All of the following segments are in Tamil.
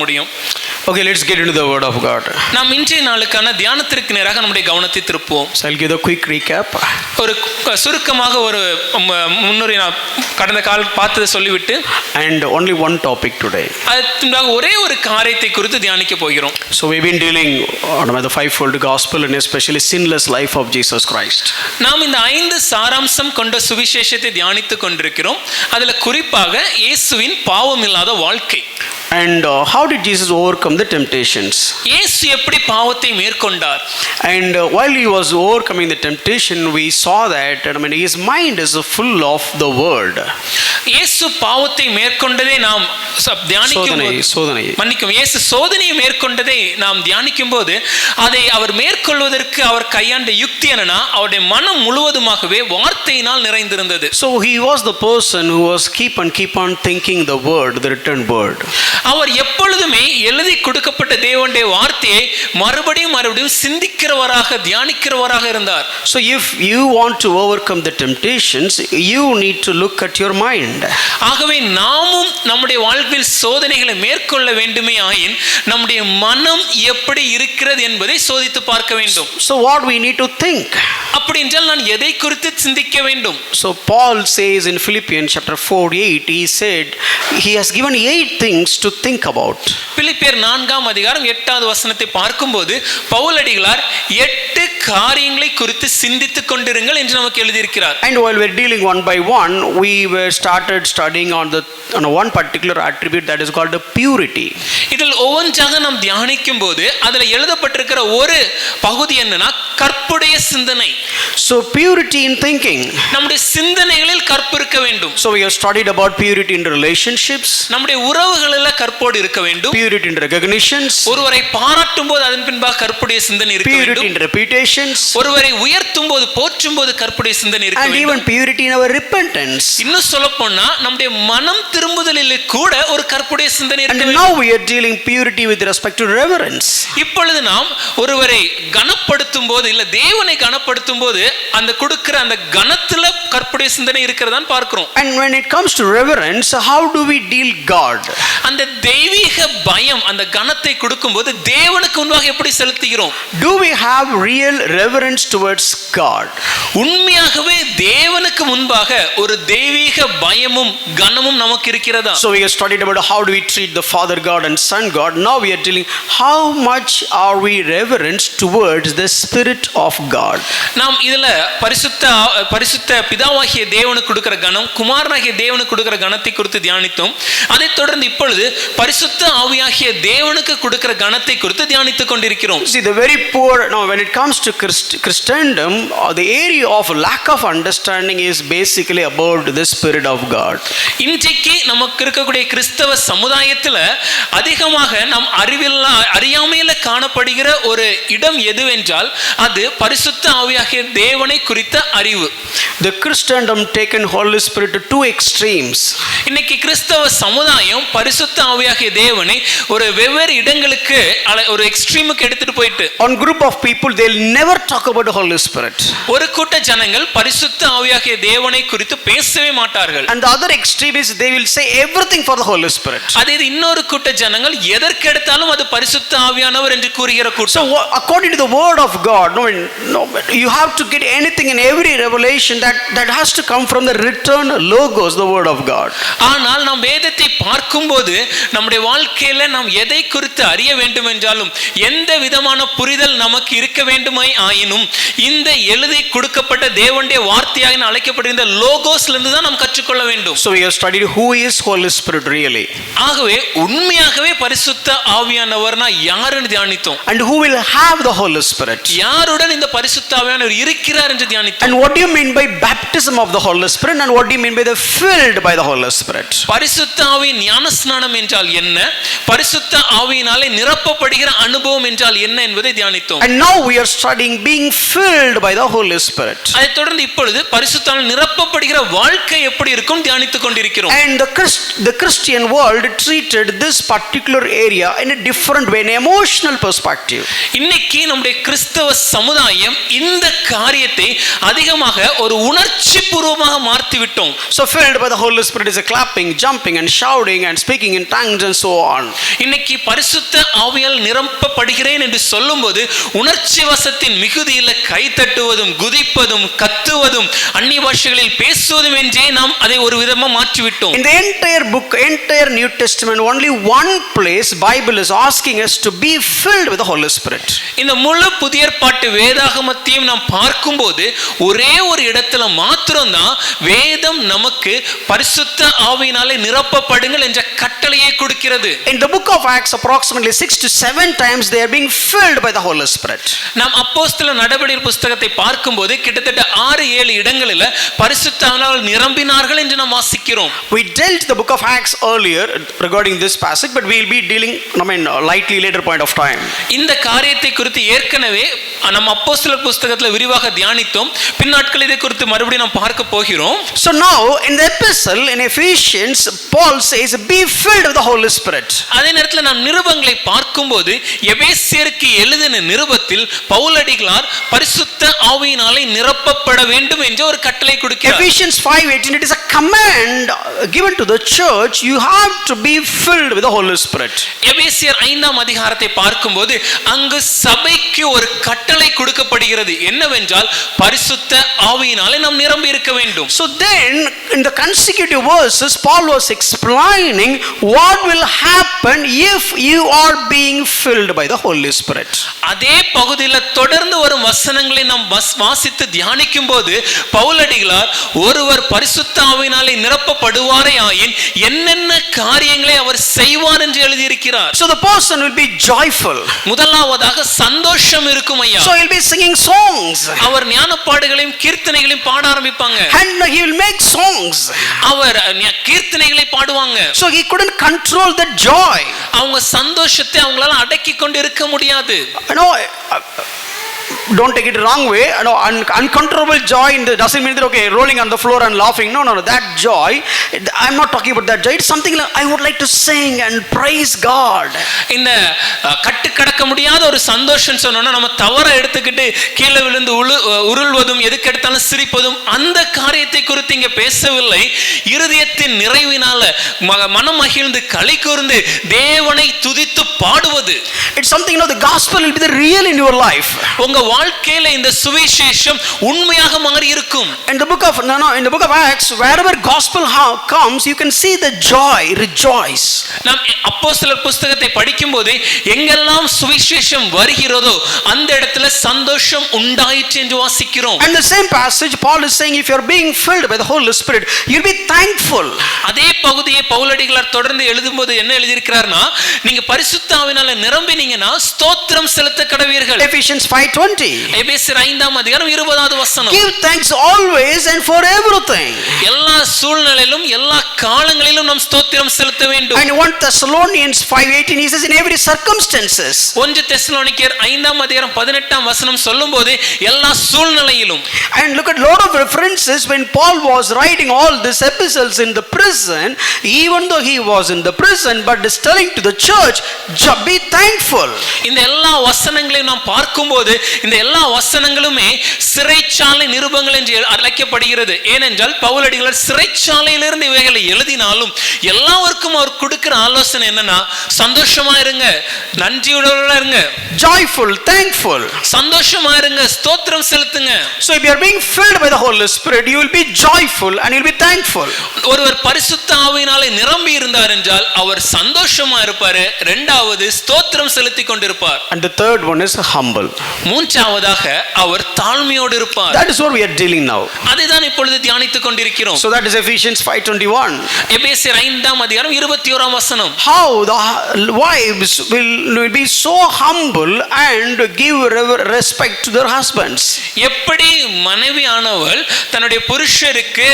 முடியும். Okay, let's get into the word of God. நாம் இன்றைய நாளுக்கான தியானத்திற்கு நேராக நம்முடைய கவனத்தை திருப்புவோம். So I'll give a quick recap. ஒரு சுருக்கமாக ஒரு முன்னுரை நான் கடந்த கால பார்த்ததை சொல்லிவிட்டு And only one topic today. அதற்காக ஒரே ஒரு காரியத்தை குறித்து தியானிக்க போகிறோம். So we've been dealing on the fivefold gospel and especially sinless life of Jesus Christ. நாம் இந்த 5 சாராம்சம் கொண்ட சுவிசேஷத்தை தியானித்துக் கொண்டிருக்கிறோம். அதுல குறிப்பாக இயேசுவின் பாவமில்லாத வாழ்க்கை. And how did Jesus overcome the temptations? இயேசு எப்படி பாவத்தை மேற்கொண்டார்? And while he was overcoming the temptation, we saw that his mind is full of the word. இயேசு பாவத்தை மேற்கொண்டதை நாம் தியானிக்கும் மன்னிக்கும் இயேசு சோதனையை மேற்கொண்டதை நாம் தியானிக்கும் போது அதை அவர் மேற்கொள்வதற்கு அவர் கையாண்ட யுக்தி என்னன்னா அவருடைய மனம் முழுவதுமாகவே வார்த்தையினால் நிறைந்திருந்தது. So he was the person who was keep on thinking the word, the written word. அவர் எப்பொழுதுமே எழுதி கொடுக்கப்பட்ட தேவனுடைய வார்த்தையை மறுபடியும் சிந்திக்கிறவராக தியானிக்கிறவராக இருந்தார். So if you want to overcome the temptations, you need to look at your mind. ஆகவே நாமும் நம்முடைய வாழ்வில் சோதனைகளை மேற்கொள்ள வேண்டுமே ஆயின் நம்முடைய மனம் எப்படி இருக்கிறது என்பதை சோதித்து பார்க்க வேண்டும். So what we need to think? அப்படி என்றால் நான் எதை குறித்து சிந்திக்க வேண்டும்? So Paul says in Philippians chapter 4:8, he said he has given 8 things to think about. பிலிப்பியர் 4ஆம் அதிகாரம் 8வது வசனத்தை பார்க்கும்போது பவுலடிகளார் 8 காரியங்களை குறித்து சிந்தித்துக் கொண்டிருங்கள் என்று நமக்கு எழுதியிருக்கிறார். And while we're dealing one by one, we were started studying on one particular attribute that is called the purity. இதில் ஒவ்வொன்றாக நாம் தியானிக்கும் போது அதில் எழுதப்பட்டிருக்கிற ஒரு பகுதி என்னன்னா கற்புடைய சிந்தனை. So purity in thinking. நம்முடைய சிந்தனைகளில் கற்பு இருக்க வேண்டும். So we have studied about purity in relationships. நம்முடைய உறவுகளில் கற்போடு இருக்க வேண்டும். Purity in recognitions. ஒருவரை பாராட்டும் போது அதன் பின்பாக கற்புடைய சிந்தனை இருக்க வேண்டும். Purity in reputations. ஒருவரை உயர்த்தும் போது போற்றும் போது கற்புடைய சிந்தனை இருக்க வேண்டும். And even purity in our repentance. இன்னும் சொல்லப்போனா நம்முடைய மனம் திரும்புதலில் கூட ஒரு கற்புடைய சிந்தனை இருக்க வேண்டும். And now we are dealing purity with respect to reverence. இப்பொழுது நாம் ஒருவரை கனப்படுத்தும் போது இல்ல தேவனை கனப்படுத்தும் போது அந்த கொடுக்கிற அந்த கனத்துல கற்புடைய சிந்தனை இருக்கிறதான் பார்க்கிறோம். And when it comes to reverence, how do we deal God? அந்த தெய்வீக பயம் அந்த கனத்தை கொடுக்கும்போது தேவனுக்கு முன்பாக எப்படி செலுத்துகிறோம்? Do we have real reverence towards God? உண்மையாகவே தேவனுக்கு முன்பாக ஒரு தெய்வீக பயமும் கனமும் நமக்கு இருக்கிறதா? So we have studied about how do we treat the Father God and Son God. Now we are dealing how much are we reverence towards the Spirit of God. நாம் இதுல பரிசுத்த பிதாவாகிய தேவனுக்கு கொடுக்கிற கனம் குமாரனாகிய தேவனுக்கு கொடுக்கிற கனத்தை குறித்து தியானித்தோம். அதைத் தொடர்ந்து இப்பொழுது பரிசுத்த ஆவியாகிய தேவனுக்கு கொடுக்கிற கனத்தை குறித்து தியானித்துக் கொண்டிருக்கிறோம். See, the very poor, now when it comes to Christendom, the area of lack of understanding is basically about the Spirit of God. இன்றைக்கு நமக்கு இருக்கக்கூடிய கிறிஸ்தவ சமுதாயத்துல அதிகமாக நாம் அறியாமையில காணப்படுகிற ஒரு இடம் எதுவென்றால் அது பரிசுத்த ஆவியாகிய தேவனை குறித்த அறிவு. The Christendom taken Holy Spirit to two extremes. இன்னைக்கு கிறிஸ்தவ சமுதாயம் பரிசுத்த ஆவியாகிய தேவனை ஒரு வெவ்வேறு இடங்களுக்கு ஒரு எக்ஸ்ட்ரீமுக்கு எடுத்துட்டு போயிட்டு one group of people they'll never talk about the Holy Spirit. ஒரு கூட்ட ஜனங்கள் பரிசுத்த ஆவியாகிய தேவனை குறித்து பேசவே மாட்டார்கள். And the other extreme is they will say everything for the Holy Spirit. அதே இன்னொரு கூட்ட ஜனங்கள் எதற்கு எடுத்தாலும் அது பரிசுத்த ஆவியானவர் என்று கூறுகிற கூட்டம். So according to the word of God, no, you have to get anything in every revelation that has to come from the written logos, the word of God. ஆனால் நாம் வேதத்தை பார்க்கும்போது நம்முடைய வாழ்க்கையில நாம் எதை குறித்து அறிய வேண்டும் என்றாலும் எந்த விதமான புரிதல் நமக்கு இருக்க வேண்டுமாய் ஆயினும் இந்த எழுதி கொடுக்கப்பட்ட தேவனுடைய வார்த்தையாக அழைக்கப்படுகிற லோகோஸ்ல இருந்து தான் நாம் கற்றுக்கொள்ள வேண்டும். So we have studied who is Holy Spirit really. ஆகவே உண்மையாகவே பரிசுத்த ஆவியானவர்னா யாருன்னு தியானித்தோம். And who will have the Holy Spirit? யாருடன் இந்த பரிசுத்த ஆவியானவர் இருக்கிறார் என்று தியானித்தோம். And what do you mean by baptism of the Holy Spirit and what do you mean by the filled by the Holy Spirit? பரிசுத்த ஆவியின் ஞானஸ்நானம் என்றால் என்ன, பரிசுத்த ஆவியினாலே நிரப்பப்படுகிற அனுபவம் என்றால் என்ன என்பதை தியானித்தோம். And now we are studying being filled by the Holy Spirit. அதைத் தொடர்ந்து இப்பொழுது பரிசுத்தாவினால் நிரப்பப்படுகிற வாழ்க்கை எப்படி இருக்கும் தியானித்துக் கொண்டிருக்கிறோம். And the Christian world treated this particular area in a different way, in an emotional perspective. இன்னைக்கு நம்முடைய கிறிஸ்தவ சமுதாயம் இந்த காரியத்தை அதிகமாக ஒரு உணர்ச்சி பூர்வமாக மாற்றி விட்டோம். So filled by the Holy Spirit is a clapping, jumping and shouting and speaking in tongues and so on. இன்னைக்கு பரிசுத்த ஆவியால் நிரப்பப்படுகிறேன் என்று சொல்லும்போது உணர்ச்சி வசத்தின் மிகுதியில் கை தட்டுவதும் குதிப்பதும் கத்துவதும் அந்நிய பாஷைகளில் பேசுவதும் என்றே நாம் அதை ஒரு விதமா மாற்றிவிட்டோம். In the entire New Testament, only one place Bible is asking us to be filled with the Holy Spirit. இந்த முழு புதிய ஏற்பாட்டு வேதாகமத்தையும் நாம் பார்க்கும்போது ஒரே ஒரு இடத்துல மாத்திரம்தான் வேதம் நமக்கு பரிசுத்த ஆவியினாலே நிரப்பப்படுங்கள் என்ற கட்டளையை கொடுக்கிறது. In the book of Acts, approximately 6 to 7 times they are being filled by the Holy Spirit. நாம் அப்போஸ்தலர் நடபடிகள் புத்தகத்தை பார்க்கும்போது கிட்டத்தட்ட 6-7 இடங்களில் பரிசுத்த ஆவியினால் நிரம்பினார்கள் என்று நாம் வாசிக்கிறோம். We dealt the book of Acts earlier regarding this passage, but we will be dealing lightly later point of time. இந்த காரியத்தை குறித்து ஏற்கனவே நம்ம அப்போஸ்தலர் புத்தகத்தில் விரிவாக தியானித்தோம். பின்னாட்கள் இதை குறித்து மறுபடியும் நாம் பார்க்க போகிறோம். So now in the epistle in Ephesians, Paul says be filled with the Holy Spirit. அதே நேரத்தில் நாம் நிருபங்களை பார்க்கும்போது எபேசியருக்கு எழுதின நிருபத்தில் பவுலடிகளார் பரிசுத்த ஆவியினாலே நிரப்பப்பட வேண்டும் என்ற ஒரு கட்டளை கொடுக்கிறார். Ephesians 5:18, it is a command given to the church, you have to be filled with the Holy Spirit. எபேசியர் 5ஆம் அதிகாரத்தை பார்க்கும்போது அங்கு சபைக்கு ஒரு கட்டளை கொடுக்கப்படுகிறது. என்னவென்றால் பரிசுத்த ஆவியினாலே நாம் நிரம்பி இருக்க வேண்டும். So then in the consecutive verses Paul was explaining what will happen if you are being filled by the Holy Spirit. அதே பகுதியில் தொடர்ந்து வரும் வசனங்களை நாம் வாசித்து தியானிக்கும் போது பவுலடிகளார் ஒருவர் பரிசுத்த ஆவியினாலே நிரப்பப்படுவாரே ஆயின் என்னென்ன காரியங்களை அவர் செய்வார் என்று எழுதியிருக்கிறார். So the person will be joyful. முதலாவதாக சந்தோஷம் இருக்கும் ஐயா. So he'll be singing songs. அவர் ஞானப்பாடுகளையும் கீர்த்தனைகளையும் பாட ஆரம்பிப்பாங்க. And he will make songs. அவர் கீர்த்தனைகளை பாடுவாங்க. So he couldn't control the joy. அவங்க சந்தோஷத்தை அவங்களால அடக்கி கொண்டு இருக்க முடியாது. Don't take it the wrong way. Uncontrollable joy doesn't mean that okay, rolling on the floor and laughing. No. That joy, I'm not talking about that joy. It's something like I would like to sing and praise God. இந்த கட்டுக்கடக்க முடியாத ஒரு சந்தோஷம் சொன்னோம்னா நம்ம தவற எடுத்துக்கிட்டு கீழே விழுந்து உருள்வதும் எதுக்கு எடுத்தாலும் சிரிப்பதும் அந்த காரியத்தை குறித்து இங்க பேசவில்லை. இருதயத்தின் நிறைவினால மனம் மகிழ்ந்து களி கூர்ந்து தேவனை துதித்து பாடுவது. It's something, the gospel will be the real in your life. உங்க வாழ்க்கையில இந்த சுவிசேஷம் உண்மையாக மாறி இருக்கும். In the book of Acts, wherever gospel comes, you can see the joy, rejoice. நாம் அப்போஸ்தலர் புத்தகத்தை படிக்கும்போது எங்கெல்லாம் சுவிசேஷம் வருகிறதோ அந்த இடத்துல சந்தோஷம் உண்டாயிற்று என்று வாசிக்கிறோம். And the same passage Paul is saying, if you are being filled by the Holy Spirit, you'll be thankful. அதே பகுதியை பவுலடிகளார் தொடர்ந்து எழுதும்போது என்ன எழுதியிருக்கிறார்னா, நீங்க பரிசுத்த ஆவியினால நிரம்பினீங்கன்னா ஸ்தோத்திரம் செலுத்த கடவீர்கள். Ephesians 5:20. எபேசியர் 5ஆம் அதிகாரம் 20வது வசனம். Give thanks always and for everything. எல்லா சூழ்நிலையிலும் எல்லா காலங்களிலும் நாம் ஸ்தோத்திரம் செலுத்த வேண்டும். And 1 Thessalonians 5:18, he says in every circumstances. 1 தெசலோனிக்கேயர் 5ஆம் அதிகாரம் 18ஆம் வசனம் சொல்லும்போது எல்லா சூழ்நிலையிலும். And look at lot of references when Paul was writing all these epistles in the prison, even though he was in the prison, but is telling to the church, be thankful. இந்த எல்லா வசனங்களையும் நாம் பார்க்கும்போது இந்த எல்லா வசனங்களுமே சிறைச்சாலை நிருபங்கள் என்று அழைக்கப்படுகிறது. ஏனென்றால் பவுலடிகளார் சிறைச்சாலையிலிருந்து இவைகளை எழுதினாலும் எல்லாருக்கும் அவர் கொடுக்கிற ஆலோசனை என்னன்னா, சந்தோஷமா இருங்க, நன்றியுடன் இருங்க, joyful, thankful. சந்தோஷமா இருங்க, ஸ்தோத்திரம் செலுத்துங்க. So if you are being filled by the Holy Spirit, you will be joyful and you will be thankful. ஒருவர் பரிசுத்த ஆவியினாலே நிரம்பி இருந்தார் என்றால் அவர் சந்தோஷமா இருப்பாரு. இரண்டாவது ஸ்தோத்திரம் செலுத்தி கொண்டிருப்பார். And the third one is humble. மூன்றாவதாக அவர் தாழ்மையோடு இருப்பார். That is what we are dealing now. அதுதான் இப்பொழுது தியானித்துக் கொண்டிருக்கிறோம். So that is Ephesians 5:21. எபேசியர் 5ஆம் அதிகாரம் 21ஆம் வசனம். How the wives will be so humble and give respect to their husbands. எப்படி மனைவியானவள் தன்னுடைய புருஷருக்கு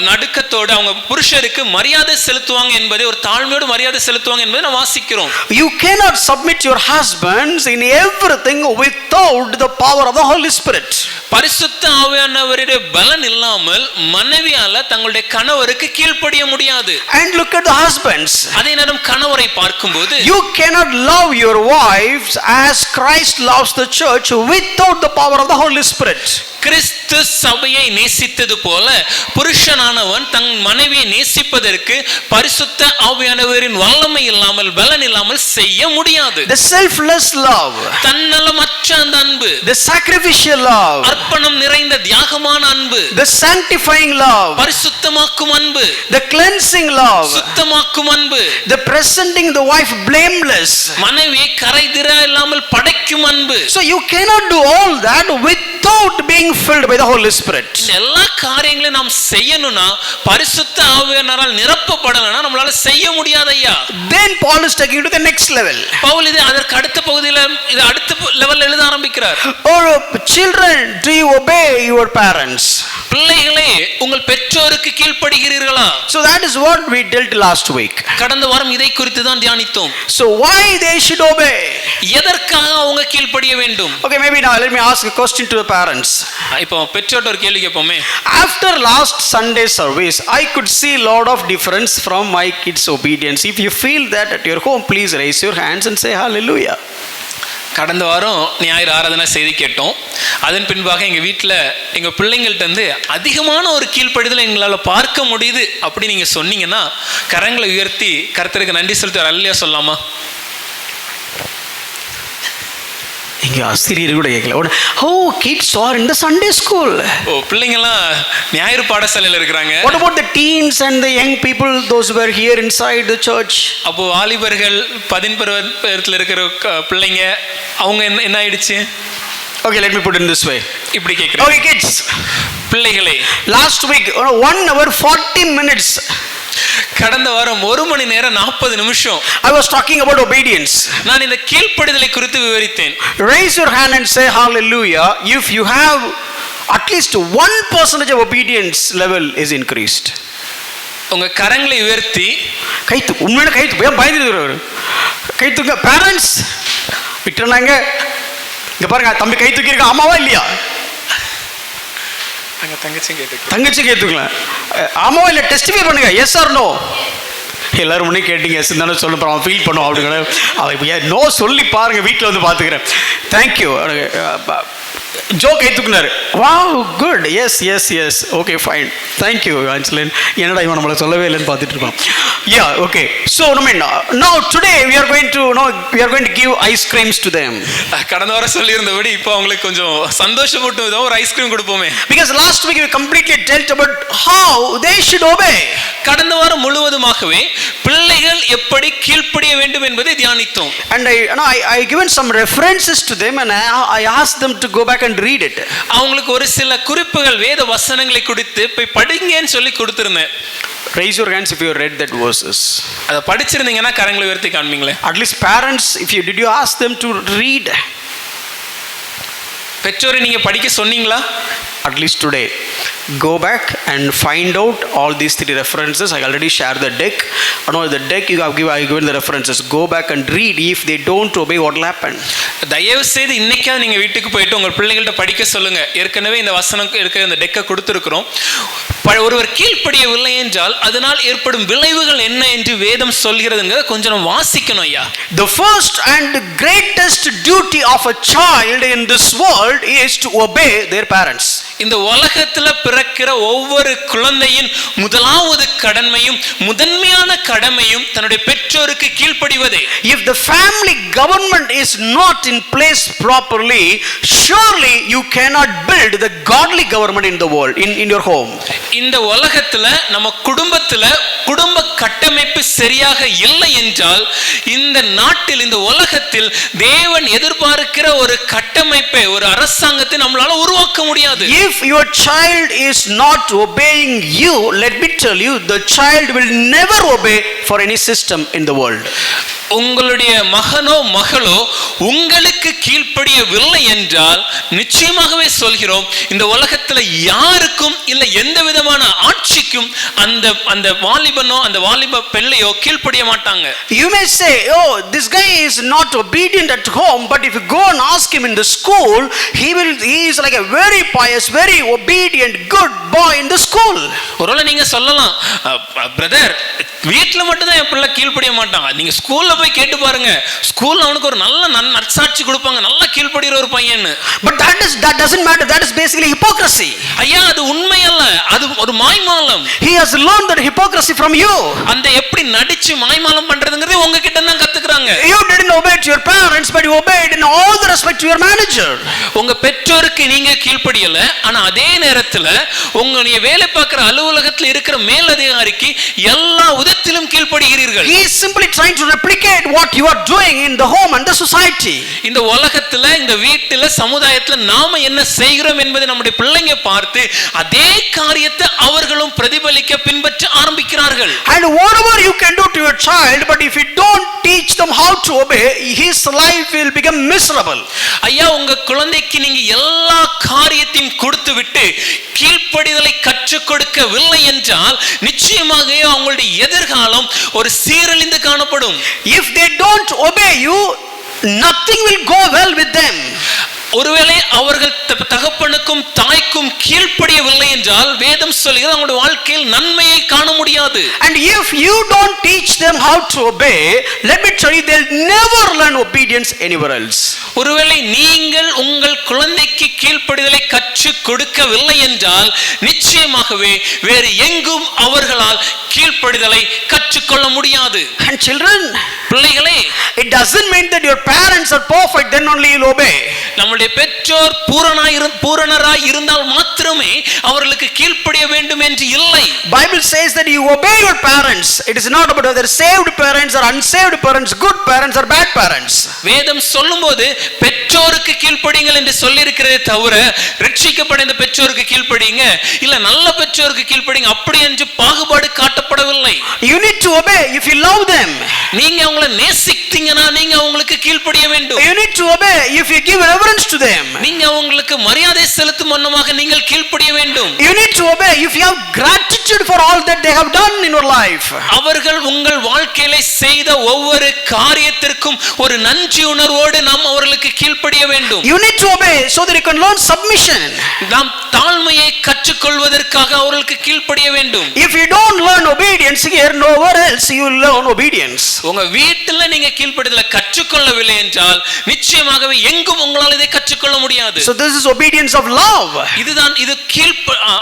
நடுக்கத்தோடு அவங்க புருஷருக்கு மரியாதை செலுத்துவாங்க என்பதை, ஒரு தாழ்மையோடு மரியாதை செலுத்துவாங்க என்பதை நாம் வாசிக்கிறோம். You cannot submit your husbands in every everything without the power of the Holy Spirit. பரிசுத்த ஆவியானவருடைய பலன் இல்லாமல் மனைவியால தங்களுடைய கணவருக்கு கீழ்ப்படிய முடியாது. And look at the husbands. அதே நேரம் கணவரை பார்க்கும்போது You cannot love your wives as Christ loves the church without the power of the Holy Spirit. கிறிஸ்து சபையை நேசித்தது போல புருஷனானவன் தன் மனைவியை நேசிப்பதற்கு பரிசுத்த ஆவியானவரின் வல்லமை இல்லாமல் பலன் இல்லாமல் செய்ய முடியாது. The selfless love, தன்னலமற்ற அந்த அன்பு, the sacrificial love, அர்ப்பணம் நிறைந்த தியாகமான அன்பு, the sanctifying love, பரிசுத்தமாக்கும் அன்பு, the cleansing love, சுத்தமாக்கும் அன்பு, the presenting the wife blameless. மனைவியை கரைதிர இல்லாமல் படைக்கும் அன்பு. So you cannot do all that without being filled by the Holy Spirit. எல்லா காரியங்களையும் நாம் செய்யணும்னா பரிசுத்த ஆவியானவரால் நிரப்பப்படலனா நம்மளால செய்ய முடியாது ஐயா. Then Paul is taking it to the next level. Pavul இது அதற்கு அடுத்த பகுதியில இது அடுத்த லெவல்ல எழுத ஆரம்பிக்கிறார். Or children, do you obey your parents? பிள்ளைகளே உங்கள் பெற்றோருக்கு கீழ்ப்படிகிறீர்களா? So that is what we dealt last week. கடந்த வாரம் இதை குறித்து தான் தியானித்தோம். So why they should obey? எதற்காக அவங்க கீழ்ப்படிய வேண்டும்? Okay, maybe now let me ask a question to the parents. இப்போ பெற்றோர்ட்ட ஒரு கேள்வி கேட்போமே. After last Sunday service, I could see a lot of difference from my kids' obedience. If you feel that at your home, please raise your hands and say hallelujah. கடந்த வாரம் ஞாயிறு ஆராதனை செய்தி கேட்டோம். அதன் பின்பாக எங்கள் வீட்டில் எங்கள் பிள்ளைங்கள்ட்ட இருந்து அதிகமான ஒரு கீழ்ப்படிதலை எங்களால் பார்க்க முடியுது அப்படி நீங்கள் சொன்னீங்கன்னா கரங்களை உயர்த்தி கர்த்தருக்கு நன்றி செலுத்த அல்லையா சொல்லலாமா? இங்கே ஆசிரியர் கூட கேட்கல. Oh, kids are in the Sunday school. ஓ பிள்ளைங்கெல்லாம் ஞாயிறு பாடசாலையில் இருக்கிறாங்க. What about the teens and the young people, those who were here inside the church? அப்போ வாலிபர்கள் 10 இருக்கிற பிள்ளைங்க அவங்க என்ன ஆயிடுச்சு? Okay, let me put it in this way. இப்படி கேட்குறேன். Okay, kids. பிள்ளைகளே Last week, 1 hour 40 minutes. கடந்த வாரம் 1 மணி நேரம் 40 நிமிஷம் I was talking about obedience. நான் இந்த கீழ்ப்படிதலை குறித்து விவரித்தேன். Raise your hand and say hallelujah if you have at least 1% of obedience level is increased. உங்க கரங்களை உயர்த்தி கைத்து உண்மையான கைத்து ஏன் பயந்துருவாரு கைத்துங்க பேரண்ட்ஸ் விட்டுறாங்க. இங்க பாருங்க தம்பி கை தூக்கி இருக்க அம்மாவா இல்லையா? தங்கச்சி கேட்டுக்கலாம் ஆமாவா இல்லை டெஸ்டிஃபை பண்ணுங்க. Yes or no? எல்லாரும் முன்னே கேட்டீங்க எஸ் தானே சொல்ல அவன் ஃபீல் பண்ணுவோம் அப்படிங்கிற அவன் நோ சொல்லி பாருங்க. வீட்டில் வந்து பார்த்துக்கிறேன். தேங்க்யூ. ஜோ கை தூக்குனாரு. Wow good. Yes yes yes okay fine thank you ஆன்சலன். என்னடா இவன் நம்மளை சொல்லவே இல்லைன்னு பார்த்துட்டு இருப்பான். Yeah okay. So now today we are going to give ice creams to them. கடந்த வாரம் சொல்லியிருந்தபடி இப்போ அவங்களுக்கு கொஞ்சம் சந்தோஷப்பட்டு விதம் ஒரு ice cream கொடுப்போமே. Because last week we completely dealt about how they should obey. கடந்த வாரம் முழுவதுமாகவே பிள்ளைகள் எப்படி கீழ்ப்படிய வேண்டும் என்பதை தியானித்தோம். And I given some references to them and I asked them to go back and read it. அவங்களுக்கு ஒரு சில குறிப்புகள் வேத வசனங்களை கொடுத்து போய் படிங்கன்னு சொல்லி கொடுத்திருந்தேன். Raise your hands if you read that verses. அதை படிச்சிருந்தீங்கன்னா கரங்களை உயர்த்தி காண்பீங்களே. At least parents, did you ask them to read? பெற்றோரை நீங்க படிக்க சொன்னீங்களா? At least today go back and find out all these 3 references. I already shared the deck. The deck I given the references. Go back and read. If they don't obey, what will happen? தயவு செய்து இன்னைக்காவது நீங்க வீட்டுக்கு போயிட்டு உங்கள் பிள்ளைகள்கிட்ட படிக்க சொல்லுங்க. ஏற்கனவே இந்த வசனம் இருக்கிற இந்த டெக்கை கொடுத்துருக்கிறோம். ஒருவர் கீழ்ப்படியவில்லை என்றால் அதனால் ஏற்படும் விளைவுகள் என்ன என்று வேதம் சொல்கிறதுங்கிறத கொஞ்சம் நம்ம வாசிக்கணும் ஐயா. The first and greatest duty of a child in this world is to obey their parents. இந்த உலகத்துல பிறக்கிற ஒவ்வொரு குழந்தையின் முதலாவது கடமையும் முதன்மையான கடமையும் தன்னுடைய பெற்றோருக்கு கீழ்ப்படிவதே. If the family government is not in place properly, surely you cannot build the godly government in the world, in your home. இந்த உலகத்துல நம்ம குடும்பத்துல குடும்ப கட்டமைப்பு சரியாக இல்லை என்றால் இந்த நாட்டில் இந்த உலகத்தில் தேவன் எதிர்பார்க்கிற ஒரு கட்டமைப்பை ஒரு அரசாங்கத்தை நம்மளால உருவாக்க முடியாது. If your child child is not obeying you, let me tell you, the child will never obey for any system in the world. உங்களுடைய மகனோ மகளோ உங்களுக்கு கீழ்ப்படியவில்லை என்றால் நிச்சயமாகவே சொல்கிறோம், இந்த உலகத்துல யாருக்கும் இல்ல எந்த விதமான ஆட்சிக்கும் அந்த அந்த வாலிபனோ அந்த வாலிப பெண்ணையோ கீழ்ப்படிய மாட்டாங்க. You may say, oh, this guy is not obedient at home, but if you go and ask him in the school, he is like a very pious, very obedient, good boy in the school. ஒருவேளை நீங்க சொல்லலாம், பிரதர் வீட்டுல மட்டும் தான் என் பிள்ளை கீழ்ப்படிய மாட்டாங்க, நீங்க ஸ்கூல்ல போய் கேட்டு பாருங்க, ஸ்கூல்ல அவனுக்கு ஒரு நல்ல நற்சாட்சி கொடுப்பாங்க, நல்லா கீழ்ப்படிற ஒரு பையன். But that doesn't matter, that is basically hypocrisy. ஐயா அது உண்மை அல்ல, அது ஒரு மாய்மாலம். He has learned that hypocrisy from you. அந்த எப்படி நடிச்சு மாய்மாலம் பண்றதுங்கிறது உங்ககிட்ட தான் கத்துக்கறாங்க. You didn't obey to your parents, but you obeyed in all the respect to your manager. உங்க பெற்றோருக்கு நீங்க கீழ்ப்படியல, ஆனா அதே நேரத்துல உங்களுடைய வேலை பார்க்கிற அலுவலகத்தில் இருக்கிற மேலதிகாரிக்கு எல்லா விதத்திலும் கீழ்ப்படிகிறீர்கள். He is simply trying to replicate what you are doing in the home and the society. இந்த உலகத்துல இந்த வீட்டுல சமுதாயத்துல நாம என்ன செய்கிறோம் என்பதை நம்முடைய பிள்ளைங்க பார்த்து அதே காரியத்தை அவர்களும் பிரதிபலிக்க பின்பற்ற ஆரம்பிக்கிறார்கள். And whatever you can do to your child, but if you don't teach them how to obey, his life will become miserable. ஐயா உங்க குழந்தைக்கு நீங்க எல்லா காரியத்தையும் கொடுத்து விட்டு கீழ்ப்படிதலை கற்றுக் கொடுக்கவில்லை என்றால் நிச்சயமாக அவங்களுடைய எதிர்காலம் ஒரு சீரழிந்து காணப்படும். If they don't obey you, nothing will go well with them. ஒருவேளை அவர்கள் தகப்பனுக்கும் தாய்க்கும் கீழ்ப்படியவில்லை என்றால் வேதம் சொல்கிறது அவங்களுடைய வாழ்க்கையில் நன்மையை காண முடியாது. And if you don't teach them how to obey, let me tell you, they'll never learn obedience anywhere else. ஒருவேளை நீங்கள் உங்கள் குழந்தைக்கு கீழ்ப்படிதலை கற்றுக் கொடுக்கவில்லை என்றால் நிச்சயமாகவே வேறு எங்கும் அவர்களால் கீழ்ப்படிதலை கற்றுக்கொள்ள முடியாது. And children, பிள்ளைகளே, it doesn't mean that your parents are perfect, then only you'll obey. நம்முடைய பெற்றோர் பூரணராய் இருந்தால் மாத்திரமே அவர்களுக்கு கீழ்ப்படிய வேண்டும் என்று இல்லை. Bible says that you obey your parents. It is not about whether saved parents or unsaved parents, good parents or bad parents. வேதம் சொல்லும்போது பெற்றோருக்கு கீழ்ப்படியுங்கள் என்று சொல்லி இருக்கிறதே தவிர ரட்சிக்கப்பட்ட பெற்றோருக்கு கீழ்ப்படியுங்க இல்ல நல்ல பெற்றோருக்கு கீழ்ப்படியுங்க அப்படி என்று பாகுபாடு காட்டப்படவில்லை. You need to obey if you love them. நீங்க அவங்களை நேசித்தீங்கன்னா நீங்க அவங்களுக்கு கீழ்ப்படிய வேண்டும். You need to obey if you give reverence to them. நீங்க அவங்களுக்கு மரியாதை செலுத்தும் வண்ணமாக நீங்கள் கீழ்ப்படிய வேண்டும். You need to obey if you have gratitude for all that they have done in your life. அவர்கள் உங்கள் வாழ்க்கையில செய்த ஒவ்வொரு காரியத்திற்கும் ஒரு நன்றி உணர்வோடு நாம் அவர்களுக்கு கீழ்ப்படிய வேண்டும். You need to obey so that you can learn submission. நாம் தாழ்மையை கற்றுக்கொள்வதற்காக அவர்களுக்கு கீழ்ப்படிய வேண்டும். If you don't learn obedience here, nowhere else you will learn obedience. உங்க வீட்டில நீங்க கீழ்ப்படிதலை கற்றுக்கொள்ளவில்லை என்றால் நிச்சயமாகவே எங்கும் உங்களால் இதை கற்றுக்கொள்ள முடியாது. So this is obedience of love. இதுதான் இது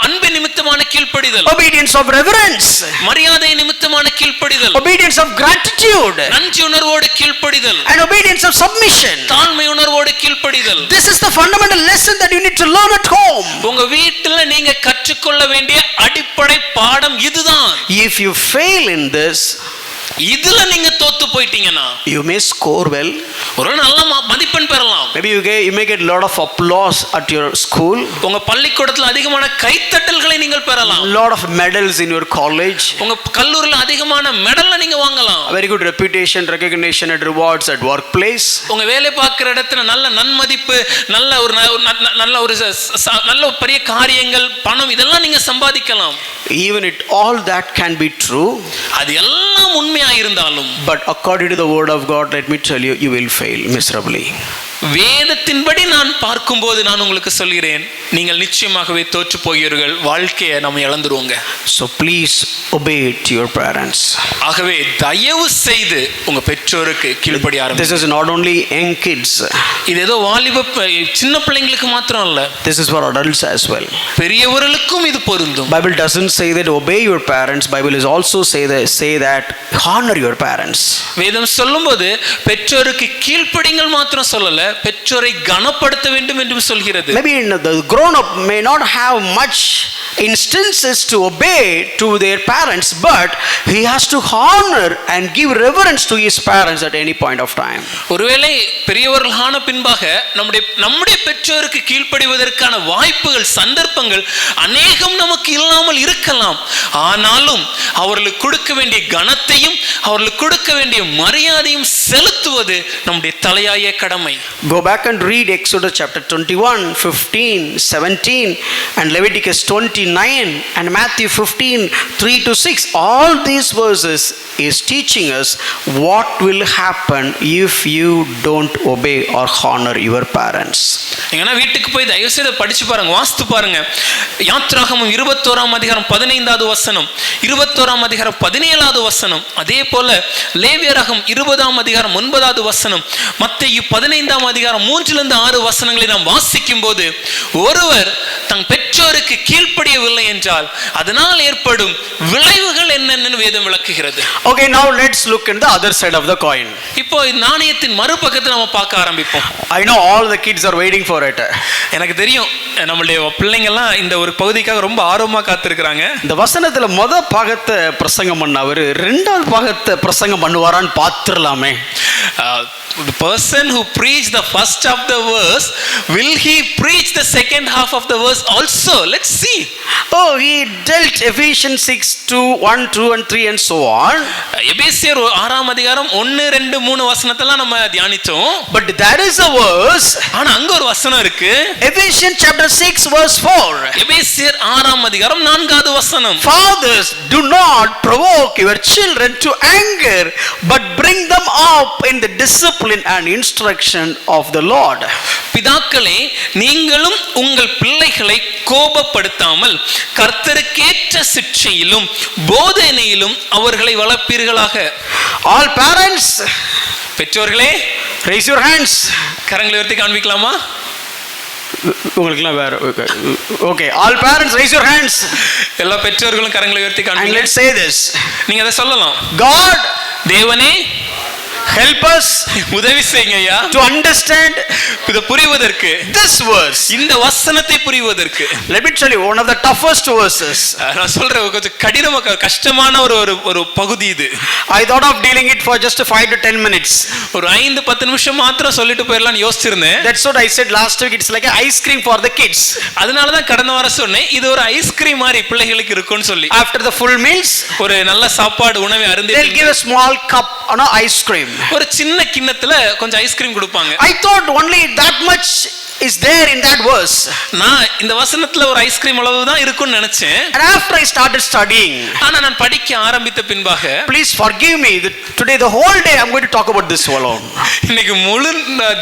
அன்பு நிமித்தமான கீழ்ப்படிதல். Obedience of reverence. மரியாதை நிமித்தமான கீழ்ப்படிதல். Obedience of gratitude. நன்றி உணர்வோடு கீழ்ப்படிதல். And obedience of submission. தாழ்மை உணர்வோடு கீழ்ப்படிதல். This is the fundamental lesson that you need to learn at home. உங்க வீட்டில நீங்க கற்றுக்கொள்ள வேண்டிய அடிப்படை பாடம் இதுதான். If you fail in this, இதுல நீங்க தோத்து போயிட்டீங்கன்னா you may score well. ஒரு நல்ல மதிப்பெண் பெறலாம். Maybe you may get a lot of applause at your school. உங்க பள்ளிக்கூடத்துல அதிகமான கைத்தட்டல்களை நீங்கள் பெறலாம். Lot of medals in your college. உங்க கல்லூரியில அதிகமான மெடல்ல நீங்க வாங்கலாம். Very good reputation, recognition and rewards at workplace. உங்க வேலை பார்க்கிற இடத்துல நல்ல நன்மதிப்பு, நல்ல ஒரு பெரிய காரியங்கள், பணம் இதெல்லாம் நீங்க சம்பாதிக்கலாம். Even it all that can be true. அது எல்லாம் உண்மையா இருந்தாலும் but according to the word of God, let me tell you, you will fail miserably. வேதத்தின்படி நான் பார்க்கும்போது நான் உங்களுக்கு சொல்கிறேன், நீங்கள் நிச்சயமாகவே தோற்று போகிறீர்கள், வாழ்க்கையை நம்ம இழந்துருவோங்க. So please obey to your parents. ஆகவே தயவு செய்து உங்க பெற்றோருக்கு கீழ்ப்படிய ஆரம்பிங்க. This is not only young kids. இது ஏதோ வாலிப சின்ன பிள்ளைங்களுக்கு மாத்திரம் இல்ல. This is for adults as well. பெரியவர்களுக்கும் இது பொருந்தும். Bible doesn't say that obey your parents. Bible is also say that honor your parents. வேதம் சொல்லும்போது பெற்றோருக்கு கீழ்ப்படிங்கள் மாத்திரம் சொல்லல, பெற்றோரை கனப்படுத்த வேண்டும் என்று சொல்கிறது. Maybe the grown up may not have much instances to obey to their parents, but he has to honor and give reverence to his parents at any point of time. ஒருவேளை பெரியவர்களான பின்பாக நம்முடைய பெற்றோருக்கு கீழ்ப்படிவதற்கான வாய்ப்புகள் சந்தர்ப்பங்கள் அநேகம் நமக்கு இல்லாமல் இருக்கலாம். ஆனாலும் அவர்களுக்கு கொடுக்க வேண்டிய கனத்தையும் அவர்களுக்கு கொடுக்க வேண்டிய மரியாதையும் செலுத்துவது நம்முடைய தலையாய கடமை. Go back and read Exodus chapter 21, 15, 17 and Leviticus 29 and Matthew 15, 3 to 6. All these verses is teaching us what will happen if you don't obey or honor your parents. எங்கனா வீட்டுக்கு போய் தயவு செய்து படிச்சு பாருங்க, வாசித்து பாருங்க. யாத்ராகமம் 21ஆம் அதிகாரம் 15வது வசனம், 21ஆம் அதிகாரம் 17வது வசனம், அதே போல லேவியராகமம் 20ஆம் அதிகாரம் 9வது வசனம், மத்தேயு 15ஆம் அதிகாரம் 3-6 வசனங்களை நாம் வாசிக்கும் போது ஒருவர் தன் பெற்றோருக்கு கீழ்ப்படியவில்லை என்றால் அதனால் ஏற்படும் விளைவுகள் என்னென்னு வேதம் விளக்குகிறது. Okay, now let's look at the other side of the coin. இப்போ நாணயத்தின் மறுபக்கத்தை நம்ம பார்க்க ஆரம்பிப்போம். I know all the kids are waiting for it. எனக்கு தெரியும் நம்மளுடைய பிள்ளைங்க எல்லாம் இந்த ஒரு பகுதிக்காக ரொம்ப ஆர்வமா காத்திருக்கிறாங்க. இந்த வசனத்துல பாகத்தை பிரசங்கம் பண்ணவர் இரண்டாவது பாகத்தை பிரசங்கம் பண்ணுவாரான்னு பார்த்துடலாமே. The person who preached the first of the verse, will he preach the second half of the verse also? Let's see. Oh, he dealt Ephesians 6:1, 2 and 3 and so on. எபேசியர் 6ஆம் அதிகாரம் 1, 2, 3 வசனத்தெல்லாம் நம்ம தியானிச்சோம். But there is a verse. ஆனா அங்க ஒரு வசனம் இருக்கு. Ephesians chapter 6 verse 4. எபேசியர் 6ஆம் அதிகாரம் 4வது வசனம். Fathers, do not provoke your children to anger, but bring them up in the discipline and instruction of the Lord. பிதாக்களே, நீங்களும் உங்கள் பிள்ளைகளை கோபப்படுத்தாமல் கர்த்தருக்கேற்ற சிட்சையிலும் போதனையிலும் அவர்களை வளர்ப்பீர்களாக. All parents, பெற்றோர்களே, raise your hands. கரங்களை உயர்த்தி காண்பிக்கலாமா? உங்களுக்குலாம் வேற. Okay, all parents, raise your hands. எல்லா பெற்றோர்களும் கரங்களை உயர்த்தி And காண்பிங்க. let's say this. நீங்க அதை சொல்லலாம். God, தேவனே, help us உதவி செய்யுங்க ஐயா to understand இத புரிவதற்கு, this verse. இந்த வசனத்தை புரிவதற்கு. Let me tell you one of the toughest verses. நான் சொல்றேன், கொஞ்சம் கடினமா கஷ்டமான ஒரு பகுதி இது. I thought of dealing it for just 5 to 10 minutes. ஒரு 5-10 நிமிஷம் மாத்திரம் சொல்லிட்டு போயிடலாம்னு யோசிச்சிருந்தேன். That's what I said last week. It's like an ice cream for the kids. அதனால தான் கடந்த வாரம் சொன்னேன், இது ஒரு ஐஸ்கிரீம் மாதிரி பிள்ளைகளுக்கு இருக்கும்னு சொல்லி. After the full meals, ஒரு நல்ல சாப்பாடு உணவை அருந்தி they'll give a small cup on ice cream. ஒரு சின்ன கிண்ணத்துல கொஞ்சம் ஐஸ்கிரீம் கொடுப்பாங்க. I thought only that much is there in that verse. நான் இந்த வசனத்துல ஒரு ஐஸ்கிரீம் அளவு தான் இருக்கும்னு நினைச்சேன். And after I started studying, ஆனா நான் படிக்க ஆரம்பித்த பின்பாக, please forgive me, today the whole day I'm going to talk about this alone. இன்னைக்கு முழு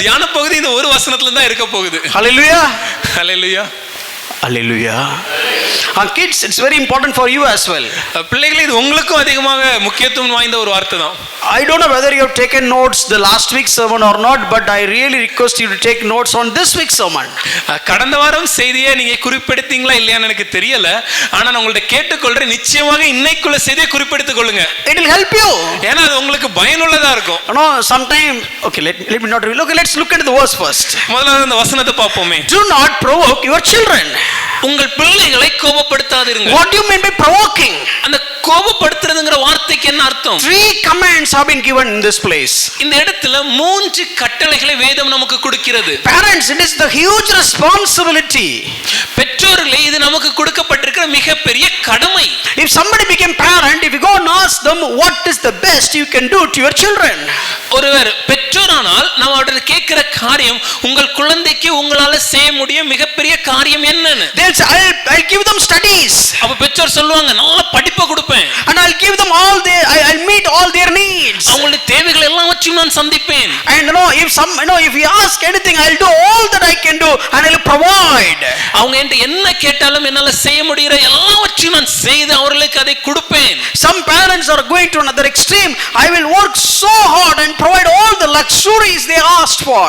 தியான பகுதி இந்த ஒரு வசனத்துல தான் இருக்க போகுது. Hallelujah. Hallelujah. Hallelujah. Kids, it's very important for you as well. பிள்ளைகளே, இது உங்களுக்கும் அதிகமாக முக்கியத்துவம் வாய்ந்த ஒரு வார்த்தை தான். I don't know whether you have taken notes the last week's sermon or not, but I really request you to take notes on this week's sermon. கடந்த வாரம் செய்தியை நீங்க குறிப்பிடுத்தீங்களா இல்லையான்னு எனக்கு தெரியல. ஆனா நான் உங்கள்ட்ட கேட்டுக்கொள்றேன், நிச்சயமாக இன்னைக்குள்ள செய்தியை குறிப்பிடுத்துக் கொள்ளுங்க. It will help you. ஏன்னா அது உங்களுக்கு பயனுள்ளதா இருக்கும். No, sometime, okay, let me not read. Okay, let's look at the verse first. முதல்ல அந்த வசனத்தை பார்ப்போமே. Do not provoke your children. உங்கள் பிள்ளைகளை கோபப்படுத்தாதீர்கள். What do you mean by provoking? அந்த கோபப்படுத்துறதுங்கிற வார்த்தைக்கு என்ன அர்த்தம்? 3 commands have been given in this place. இந்த இடத்துல 3 கட்டளைகளை வேதம் நமக்கு கொடுக்கிறது. Parents, it is the huge responsibility. பெற்றோர்களே, இது நமக்கு கொடுக்கப்பட்டிருக்கிற மிகப்பெரிய கடமை. If somebody became parent, if you go and ask them what is the best you can do to your children, ஒருவர் பெற்றோரானால் நாம் அவர்கிட்ட கேட்கிற காரியம், உங்கள் குழந்தைக்கு உங்களால செய்ய முடிய மிகப்பெரிய காரியம் என்னன்னு. they'll say, I'll give them studies. அப்ப பெற்றோர் சொல்லுவாங்க, நல்ல படிப்பை கொடுப்பேன். And I'll give them all their, I'll meet all their needs. அவங்களுடைய தேவைகள் எல்லாவற்றையும் நான் சந்திப்பேன். And if you ask anything, I'll do all that I can do and I'll provide. அவங்க என்கிட்ட என்ன கேட்டாலும் என்னால செய்ய முடிகிற எல்லாவற்றையும் நான் செய்து அவர்களுக்கு அதை கொடுப்பேன். Some parents are going to another extreme. I will work so hard and provide all the luxuries they asked for.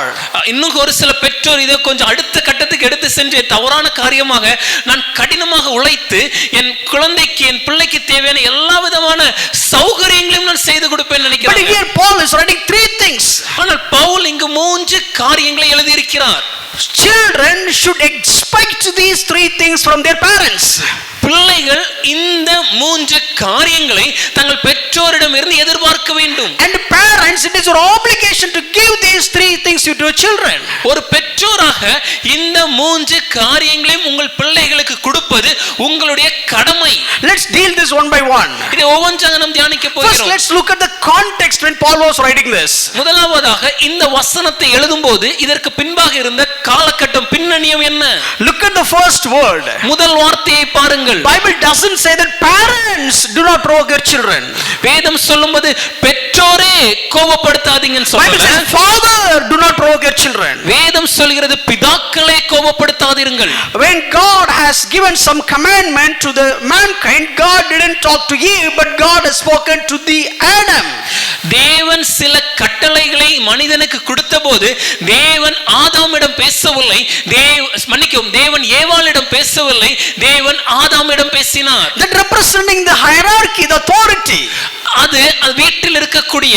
இன்னும் ஒரு சில பெற்றோர் இதை கொஞ்சம் அடுத்த கட்டத்துக்கு எடுத்து சென்று தவறான காரியமாக நான் கடினமாக உழைத்து என் குழந்தைக்கு என் பிள்ளைக்கு தேவையான எல்லா விதமான சௌகரியங்களையும் நான் செய்து கொடுப்பேன் But நினைக்கிறேன். here Paul is writing three things. ஆனால் பவுல் இங்கு 3 காரியங்களை எழுதி இருக்கிறார். Children should expect these three things from their parents. பிள்ளைகள் இந்த 3 காரியங்களை தங்கள் பெற்றோரிடம் இருந்து எதிர்பார்க்க வேண்டும். And parents, it is your obligation to give these three things to your children. ஒரு பெற்றோராக இந்த 3 காரியங்களையும் உங்கள் பிள்ளைகளுக்கு கொடுப்பது உங்களுடைய கடமை. Let's deal this one by one. இதை ஒவ்வொன்றாக நாம் தியானிக்க First, போகிறோம். let's look at the context when Paul was writing this. முதலாவதாக இந்த வசனத்தை எழுதும்போது இதற்கு பின்பாக இருந்த காலகட்டம் பின்னணியம் என்ன? Look at the first word. முதல் வார்த்தையை பாருங்கள். Bible doesn't say that parents do not provoke their children. வேதம் சொல்லும்போது பெற்றோரே கோபப்படுத்தாதீங்கன்னு Bible சொல்லுது. says father do not provoke their children. வேதம் சொல்கிறது பிதாக்களே கோபப்படுத்தாதீர்கள். When God has given some commandment to the mankind, God didn't talk to Eve, but God has spoken to the Adam. தேவன் சில கட்டளைகளை மனிதனுக்கு கொடுத்தபோது தேவன் ஆதாமிடம் பேசவில்லை. தேவன் ஏவாளிடம் பேசவில்லை. தேவன் ஆதாமிடம் பேசினார். That representing the hierarchy, the authority. அது வீட்டில் இருக்கக்கூடிய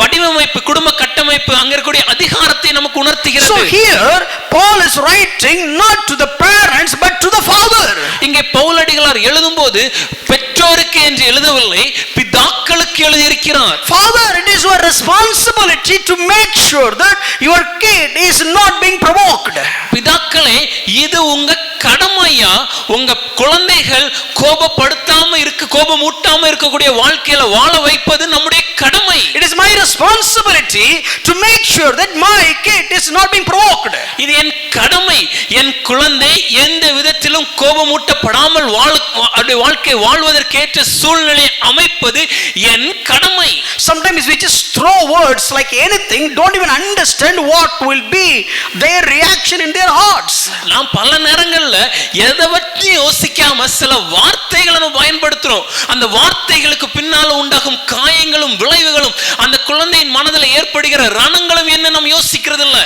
வடிவமைப்பு, குடும்ப கட்டமைப்பு, அங்க இருக்கக்கூடிய அதிகாரத்தை நமக்கு உணர்த்துகிறது. So here Paul is writing not to the parents but to the father. இங்கே பவுலடிகளார் எழுதும்போது பெற்றோருக்கு என்று எழுதவில்லை, பிதாக்களுக்கு எழுதியிருக்கிறார். Father, it is your responsibility to make sure that your kid is not being provoked. பிதாக்களே, இது உங்க கடமையா. உங்க குழந்தைகள் கோபமூட்டாம இருக்கக்கூடிய வாழ்க்கையில வாழ வைப்பது நம்முடைய கடமை. It is my responsibility to make sure that my kid is not being provoked. இது என் கடமை. என் குழந்தை எந்த விதத்திலும் கோபமூட்டப்படாமல் வாழ்க்கை வாழ்வதற்கேற்ற சூழ்நிலை அமைப்பது என் கடமை. Sometimes we just throw words like anything, don't even understand what will be their reaction in their hearts. நாம் பல நேரங்கள்ல எதை பற்றி யோசிக்காம சில வார்த்தைகளை நம்ம பயன்படுத்துறோம். அந்த வார்த்தைகளுக்கு பின்னால உண்டாகும் காயங்களும் விளைவுகளும் அந்த குழந்தையின் மனதில் ஏற்படுகிற ரணங்களும் என்ன நம்ம யோசிக்கிறது இல்ல.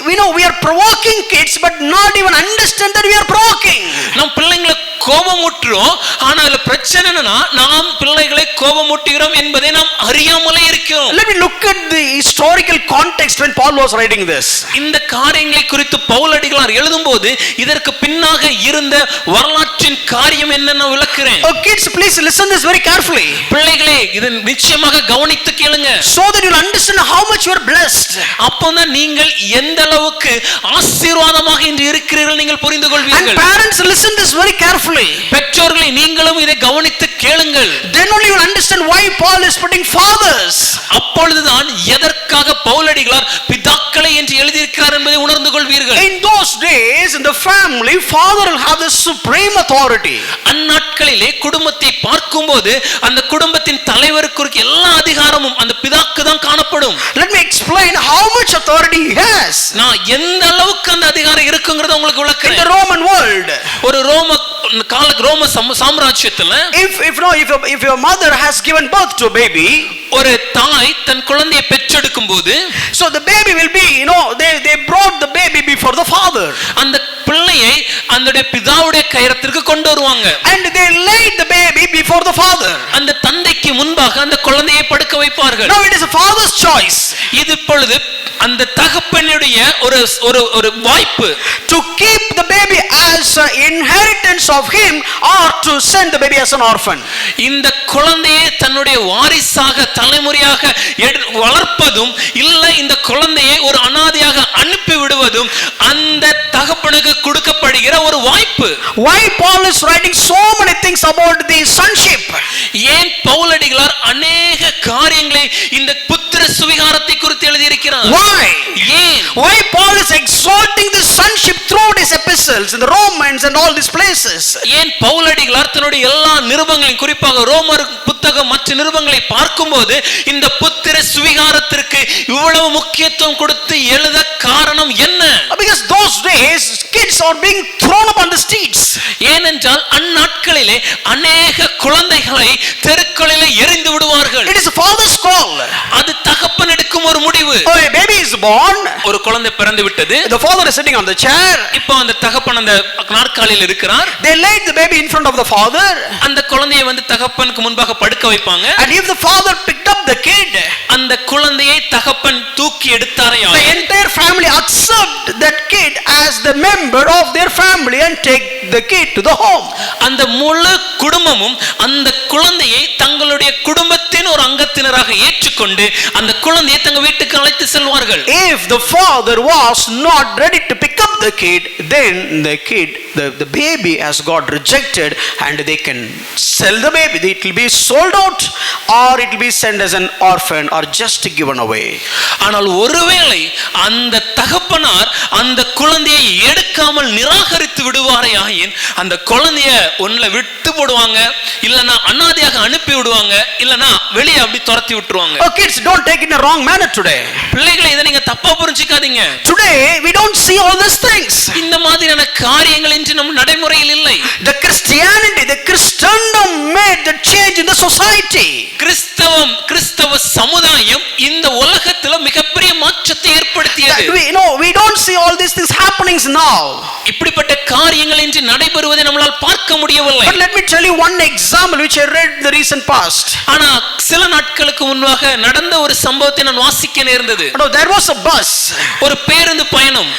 We know we are provoking kids but not even understand that we are provoking. நம் பிள்ளைகளை கோபமூட்டுறோம். ஆனா அதுல பிரச்சனை என்னன்னா நாம் பிள்ளைகளை கோபமூட்டுகிறோம் என்பதை நாம் அறியாமலே இருக்கிறோம். Let me look at the historical context when Paul was writing this. இந்த காரியங்களை குறித்து பவுலடிகளார் எழுதும்போது இதற்கு பின்னாக இருந்த வரலாற்றின் காரியம் என்னன்னு விளக்குறேன். Oh kids, please listen this very carefully. பிள்ளைகளே, இதை நிச்சயமாக கவனித்து கேளுங்க. So that you will understand how much you are blessed. அப்போதான் நீங்கள் எந்த அளவுக்கு ஆசீர்வாதமாக இன்று இருக்கிறீர்கள் நீங்கள் புரிந்து கொள்வீர்கள். And parents, listen this very carefully. பெற்றோர்களே, நீங்களும் இதை கவனித்து கேளுங்கள். Then only you will understand why Paul is putting fathers. அப்பொழுதுதான் எதற்காக பவுலடிகளார் பிதாக்களை என்று எழுதியிருக்கிறார் என்பதை உணர்ந்து கொள்வீர்கள். In those days in the family, father will have the supreme authority. அந்நாட்களிலே குடும்பத்தை பார்க்கும்போது அந்த குடும்பத்தின் தலைவருக்கு எல்லா அதிகாரமும் அந்த பிதாக்கு தான் காணப்படும். Let me explain how much authority he has. நான் எந்த அளவுக்கு அந்த அதிகாரம் இருக்குங்கிறத உங்களுக்கு விளக்குறேன். In the Roman world, ஒரு ரோம சாம்ராஜ்யத்துல if your mother has given birth to a baby, ஒரு தாய் தன் குழந்தையை பெற்றெடுக்கும் போது, so the baby will be, they brought the baby before the father. அந்த பிள்ளையை அந்த பிதாவுடைய கயிறத்திற்கு கொண்டு வருவாங்க. And they laid the baby before the father. அந்த தந்தைக்கு முன்பாக அந்த குழந்தையை படுக்க வைப்பார்கள். Now it is a father's choice. இது இப்பொழுது அந்த தகப்பனுடைய ஒரு வாய்ப்பு. To keep the baby as an inheritance of him or to send the baby as an orphan. இந்த குழந்தையை தன்னுடைய வாரிசாக தலைமுறையாக வளர்ப்பதும் இல்லை இந்த குழந்தையை ஒரு அனாதையாக அனுப்பி விடுவதும் அந்த தகப்பனுக்கு கொடுக்கப்படுகிற ஒரு வாய்ப்பு. Why Paul is writing so many things about the sonship? ஏன் பவுலடிகளார் अनेक காரியங்களை இந்த புத்திர சுவிகாரத்தை குறித்து எழுதி இருக்கிறார்? Why? ஏன்? Why Paul is exalting the sonship throughout his epistles in the Romans and all these places? ஏன் பவுலடிகளார் தன்னுடைய எல்லா நிருபங்களையும் குறிப்பாக ரோமர் புத்தகம் மற்ற நிருபங்களை பார்க்கும்போது இந்த புத்திர சுவிகாரத்திற்கு இவ்வளவு முக்கியத்துவம் கொடுத்து எழுத காரணம் என்ன? Because those days kids are being thrown up on the streets. ஏனென்றால் அந்நாட்களிலே அநேக குழந்தைகளை தெருக்களிலே எறிந்து விடுவார்கள். It is the father's call. அது தகப்பன் எடுக்கும் ஒரு முடிவு. Oh, a baby is born. ஒரு குழந்தை பிறந்து விட்டது. The father is sitting on the chair. இப்போ அந்த தகப்பன் அந்த நாற்காலியில் இருக்கிறார். They laid the baby in front of the father. அந்த குழந்தையை வந்து தகப்பனுக்கு முன்பாக படுக்க வைப்பாங்க. And if the father picked up the kid, அந்த குழந்தையை தகப்பன் தூக்கி எடுத்தாரையால் the entire family accept that kid as the member of their family and take the kid to the home. அந்த முழு குடும்பமும் அந்த குழந்தையை தங்களுடைய குடும்பத்தின் ஒரு அங்கத்தினராக ஏற்றுக்கொண்டு அந்த குழந்தையை தங்க வீட்டுக்கு அழைத்து செல்வார்கள். If the father was not ready to pick up the kid, then the kid, the baby has got rejected and they can sell the baby. It will be sold out or it will be sent as an orphan or just given away. ஆனால் ஒருவேளை அந்த தகப்பனார் அந்த குழந்தையை எடுக்காமல் நிராகரித்து விடுவாரையாயின் அந்த குழந்தைய ஒன்னுல விட்டு போடுவாங்க, இல்லனா அனாதையாக அனுப்பி விடுவாங்க, இல்லனா வெளியே அப்படி துரத்தி விட்டுருவாங்க. Oh kids, don't take it in a wrong manner today. பிள்ளைகளை இதை நீங்க தப்பா புரிஞ்சிக்காதீங்க. Today we don't see all these things. இந்த மாதிரியான காரியங்கள் இன்று நம் நடைமுறையில் இல்லை. The Christianity, the Christendom made the change in the society. கிறிஸ்தவ சமுதாயம் இந்த உலகத்துல மிகப்பெரிய மாற்றத்தை ஏற்படுத்தியது. We don't see all these things happening now. இப்படிப்பட்ட காரியங்கள் இன்று நடைபெறுவதை நம்மால் பார்க்க முடியவில்லை. But let me tell you one example which I read in the recent past. ஆனா சில நாட்களுக்கு முன்பாக நடந்த ஒரு சம்பவத்தை நான் வாசிக்க நேர்ந்தது. There was a bus. ஒரு பேருந்து பயணம்.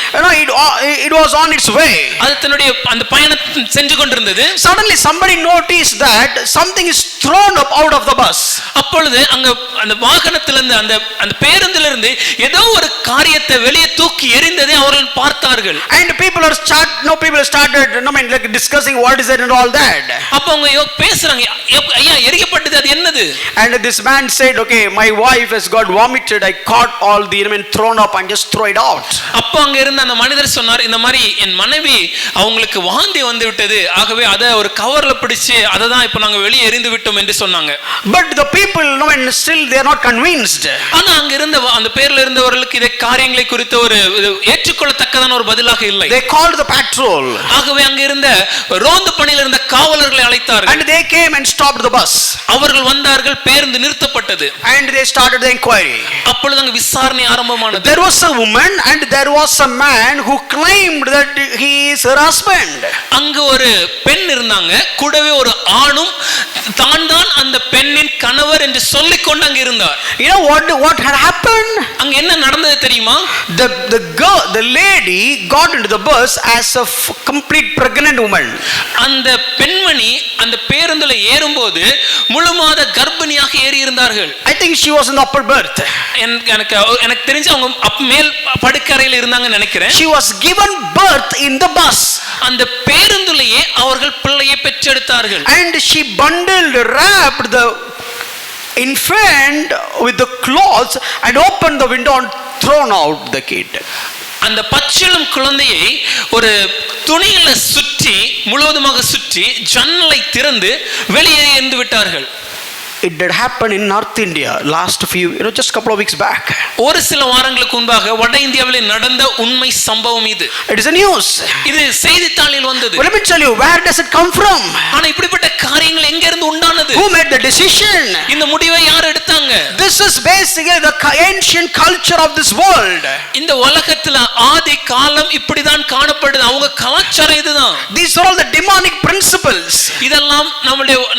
It was on its way. அது தன்னுடைய அந்த பயணம் சென்று கொண்டிருந்தது. Suddenly somebody noticed that something is thrown up out of the bus. அப்பொழுது அங்க அந்த வாகனத்திலிருந்து அந்த பேருந்திலிருந்து ஏதோ ஒரு காரியத்தை வெளியே தூக்கி எறிந்ததை அவர்கள் பார்த்தார்கள். And people started like discussing what is it and all that. அப்ப அவங்க பேசுறாங்க, ஐயா எரிக்கப்பட்டது அது என்னது? And this man said, okay, my wife has got vomited. I caught all the thrown up and just throw it out. அப்ப அங்க இருந்த அந்த மனிதர் சொன்னார், இந்த மாதிரி என் மனைவி அவங்களுக்கு வாந்தி வந்து விட்டது, ஆகவே அத ஒரு கவர்ல பிடிச்சு அதை தான் இப்ப நாங்க வெளியே எறிந்து விட்டோம் என்று சொன்னாங்க. But the people and still they are not convinced. ஆனா அங்க இருந்த அந்த பேர்ல இருந்தவர்களுக்கு இந்த காரியங்களை குறித்து ஒரு ஏற்றுக்கொள்ளத்தக்கதான ஒரு பதிலாக இல்லை. They called the patrol. ஆகவே அங்க இருந்த ரோந்து பணியில் இருந்த காவலர்களை அழைத்தார்கள். And they came and stopped the bus. அவர்கள் வந்தார்கள், பேருந்து நிறுத்தப்பட்டது. And they started the inquiry. அப்பொழுது அங்க விசாரணை ஆரம்பமானது. There was a woman and there was a man who claimed that he is her husband. அங்க ஒரு பெண் இருந்தாங்க, கூடவே ஒரு ஆணும் தான் அந்த பெண்ணின் கணவர் என்று சொல்லிக் கொண்டு அங்க இருந்தார். You know what had happened? அங்க என்ன நடந்தது தெரியுமா? The lady got into the bus as a complete pregnant woman. அந்த பெண்மணி அந்த பேருந்துல ஏறும்போது முழுமாத கர்ப்பிணியாக ஏறி இருந்தார்கள். I think she was in the upper berth. எனக்கு தெரிஞ்சு அவங்க மேல் படுக்கறையில் இருந்தாங்கன்னு நினைக்கிறேன். She was given birth in the bus. அந்த பேருந்துலயே அவர்கள் பிள்ளையை பெற்றெடுத்தார்கள். And she wrapped the infant with the cloths and opened the window and thrown out the kid. அந்த பச்சிளம் குழந்தையை ஒரு துணியில சுற்றி முழுவதுமாக சுற்றி ஜன்னலை திறந்து வெளியே எறிந்து விட்டார்கள். It did happen in North India last few, just couple of weeks back. ஒரு சில வாரங்களுக்கு முன்பாக வட இந்தியாவில் நடந்த உண்மை சம்பவம் இது. It is a news. இது செய்தித்தாளில் வந்தது. Let me tell you, where does it come from? ஆனா இப்படிப்பட்ட காரியங்கள் எங்க இருந்து உண்டானது? Who made the decision? இந்த முடிவை யார் எடுத்தாங்க? This is basically the ancient culture of this world. இந்த உலகத்துல ஆதி காலம் இப்படிதான் காணப்படுது. அவங்க கலாச்சாரம் இதுதான். These are all the demonic principles. இதெல்லாம்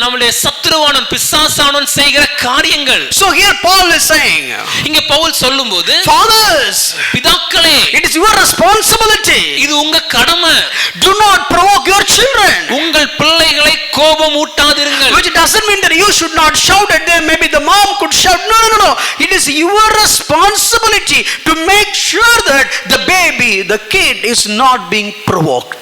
நம்முடைய சத்துருவான பிசாசான செய்கிற காரியங்கள். So here Paul is saying, இங்க பவுல் சொல்லும்போது, fathers, பிதாக்களே, it is your responsibility. இது உங்க கடமை. Do not provoke your children. உங்கள் பிள்ளைகளை கோபம் ஊட்டாதிருங்கள். Which doesn't mean that you should not shout at them. Maybe the mom could shout. No. It is your responsibility to make sure that the kid is not being provoked.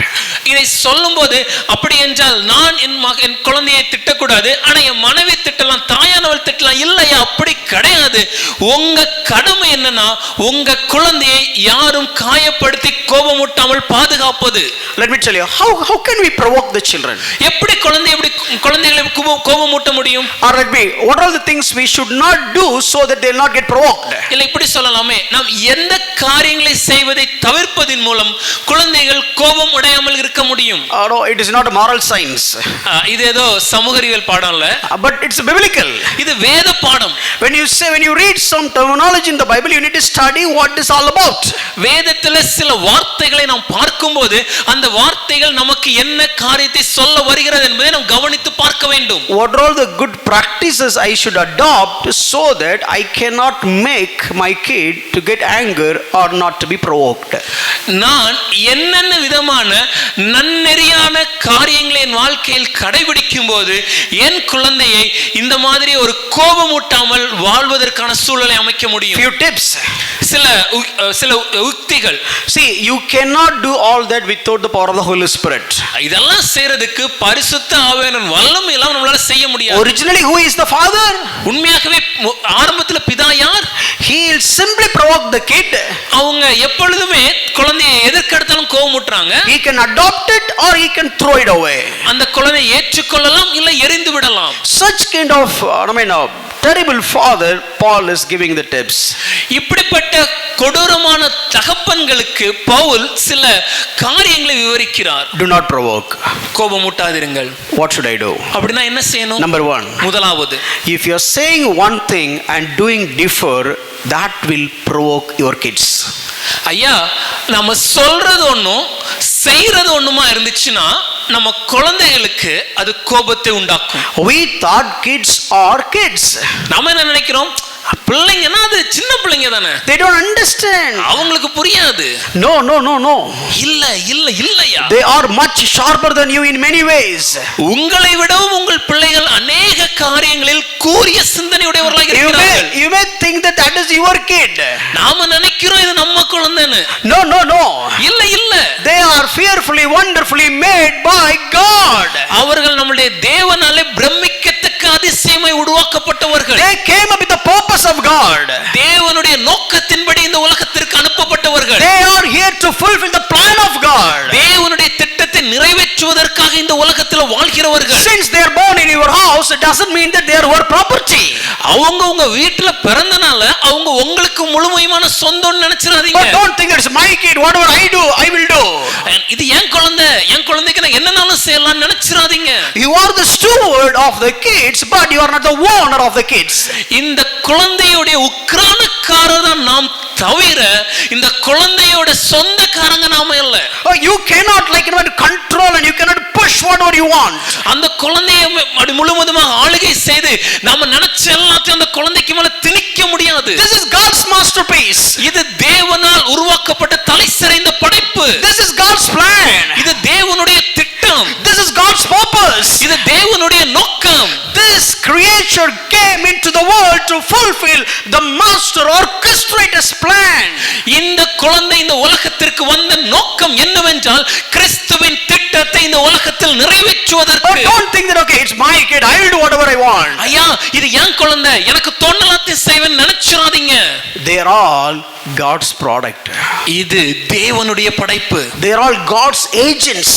இதை சொல்லும்போது அப்படி என்றால் நான் என் குழந்தையை திட்டக்கூடாது, ஆனா என் மனைவி திட்டலாம், தாயானவள் திட்டலாம். இல்லையா, அப்படி கிடையாது. உங்க கடமை என்னன்னா உங்க குழந்தையை யாரும் காயப்படுத்தி கோபமூட்டாமல் பாதுகாப்பது. Let me tell you, how can we provoke the children? எப்படி குழந்தைகளை கோபமூட்ட முடியும்? Or let me, what are the things we should not do so that they will not get provoked? இல்ல இப்படி சொல்லலாமே, நாம் எந்த காரியங்களை செய்வதை தவிர்ப்பதின் மூலம் குழந்தைகள் கோபம் உடையாமல் இருக்க முடியும்? No, it is not a moral science. இது ஏதோ சமூக அறிவியல் பாடம் இல்ல, but it's biblical. இது வேத பாடம். When you read some terminology in the Bible, you need to study what is all about. வேதத்துல சில வார்த்தைகளை நாம் பார்க்கும்போது அந்த வார்த்தைகள் நமக்கு என்ன காரியத்தை சொல்ல வருகிறது என்பதை நாம் கவனித்து பார்க்க வேண்டும். What are all the good practices I should adopt so that I cannot make my kid to get anger or not to be provoked? நான் என்னென்ன விதமான நன்னெறியான காரியங்களை என் வாழ்க்கையில் கடைபிடிக்கும் போது என் குழந்தையை இந்த மாதிரி ஒரு கோபமூட்டாமல் வாழ்வதற்கான சூழலை அமைக்க முடியும். Few tips. சில உக்திகள். See, you cannot do all that without the power of the Holy Spirit. இதெல்லாம் செய்யறதுக்கு பரிசுத்த ஆவியானவர் வல்லமை இல்லாம நம்மளால செய்ய முடியாது. Originally, who is the father? உண்மையாகவே ஆரம்பத்துல பிதா யார்? He will simply provoke the kid. அவங்க எப்பொழுதுமே குழந்தையை எதற்கெடுத்தாலும் கோபமூட்டுறாங்க. He can adopt it or he can throw it away. அந்த குழந்தையை ஏற்றுக்கொள்ளலாம் இல்ல எரிந்து விடலாம். Such kind of terrible father, Paul is giving the tips. இப்படிப்பட்ட கொடூரமான தகப்பன்களுக்கு பவுல் சில காரியங்களை விவரிக்கிறார். Do not provoke. கோபமூட்டாதீர்கள். What should I do? அப்படினா என்ன செய்யணும்? Number 1. முதலாவது, if you are saying one thing and doing differ, that will provoke your kids. ஐயா, நம்ம சொல்றது ஒண்ணும் செய்யறது ஒண்ணுமா இருந்துச்சுன்னா நம்ம குழந்தைகளுக்கு அது கோபத்தை உண்டாக்கும். We thought kids are kids. நாம என்ன நினைக்கிறோம், பிள்ளைங்கன்னா அது சின்ன பிள்ளைங்க தானே, they don't understand, அவங்களுக்கு புரியாது. no இல்லையா, they are much sharper than you in many ways. உங்களை விடவும் உங்கள் பிள்ளைகள் அநேக காரியங்களில் கூரிய சிந்தனை உடையவர்களாக இருக்கிறார்கள். You may think that is your kid. நாம நினைக்கிறோம் இது நம்ம குழந்தைன்னு. No, இல்ல, they are fearfully, wonderfully made by God. அவர்கள் நம்முடைய தேவனாலே பிரமிக்கத்தக்க அதிசயமாய் உருவாக்கப்பட்டவர்கள். They came up with the purpose of God. தேவனுடைய நோக்கத்தின்படி இந்த உலகத்திற்கு அனுப்பப்பட்டவர்கள். They are here to fulfill the plan of God. தேவனுடைய திட்டத்தை நிறைவேற்றுவதற்காக இந்த உலகத்தில் வாழ்கிறவர்கள். Since they are born in your house, it doesn't mean that they are your property. அவங்க உங்க வீட்ல பிறந்தனால அவங்க உங்களுக்கு முழுமையான சொந்தம்னு நினைச்சிராதீங்க. But don't think it's my kid, whatever I do, I will do. இது என் குழந்தைக்கு நான் என்னனாலும் செய்யலாம் நினைச்சிராதீங்க. You are the steward of the kids, but you are not the owner of the kids. இந்த குழந்தையுடைய உக்கிரானக்காரர் தான் நாம் தவிர இந்த குழந்தையோட சொந்தக்காரங்க நாம இல்ல. You cannot control and you cannot push whatever you want. அந்த குழந்தையை முழுவதுமாக ஆளுகை செய்து நாம நினைச்ச எல்லாத்தையும் அந்த குழந்தைக்கு மேல திணிக்க முடியாது. This is God's masterpiece. இது தேவனால் உருவாக்கப்பட்ட தலைசிறந்த படைப்பு. This is God's plan. இது தேவனுடைய திட்டம். This is God's purpose. இது தேவனுடைய நோக்கம். This creature came into the world to fulfill the master orchestrator's plan. இந்த குழந்தை இந்த உலகத்திற்கு வந்த நோக்கம் என்னவென்றால் கிறிஸ்துவின் திட்டத்தை இந்த உலகத்தில் நிறைவேற்றுவதற்கு. Don't think that okay, it's my kid, I will do whatever I want. ஐயா, இது என் குழந்தை, எனக்கு தோன்றலாத்தை செய்வேன் நினைச்சிராதீங்க. They are all God's product. இது தேவனுடைய படைப்பு. They are all God's agents.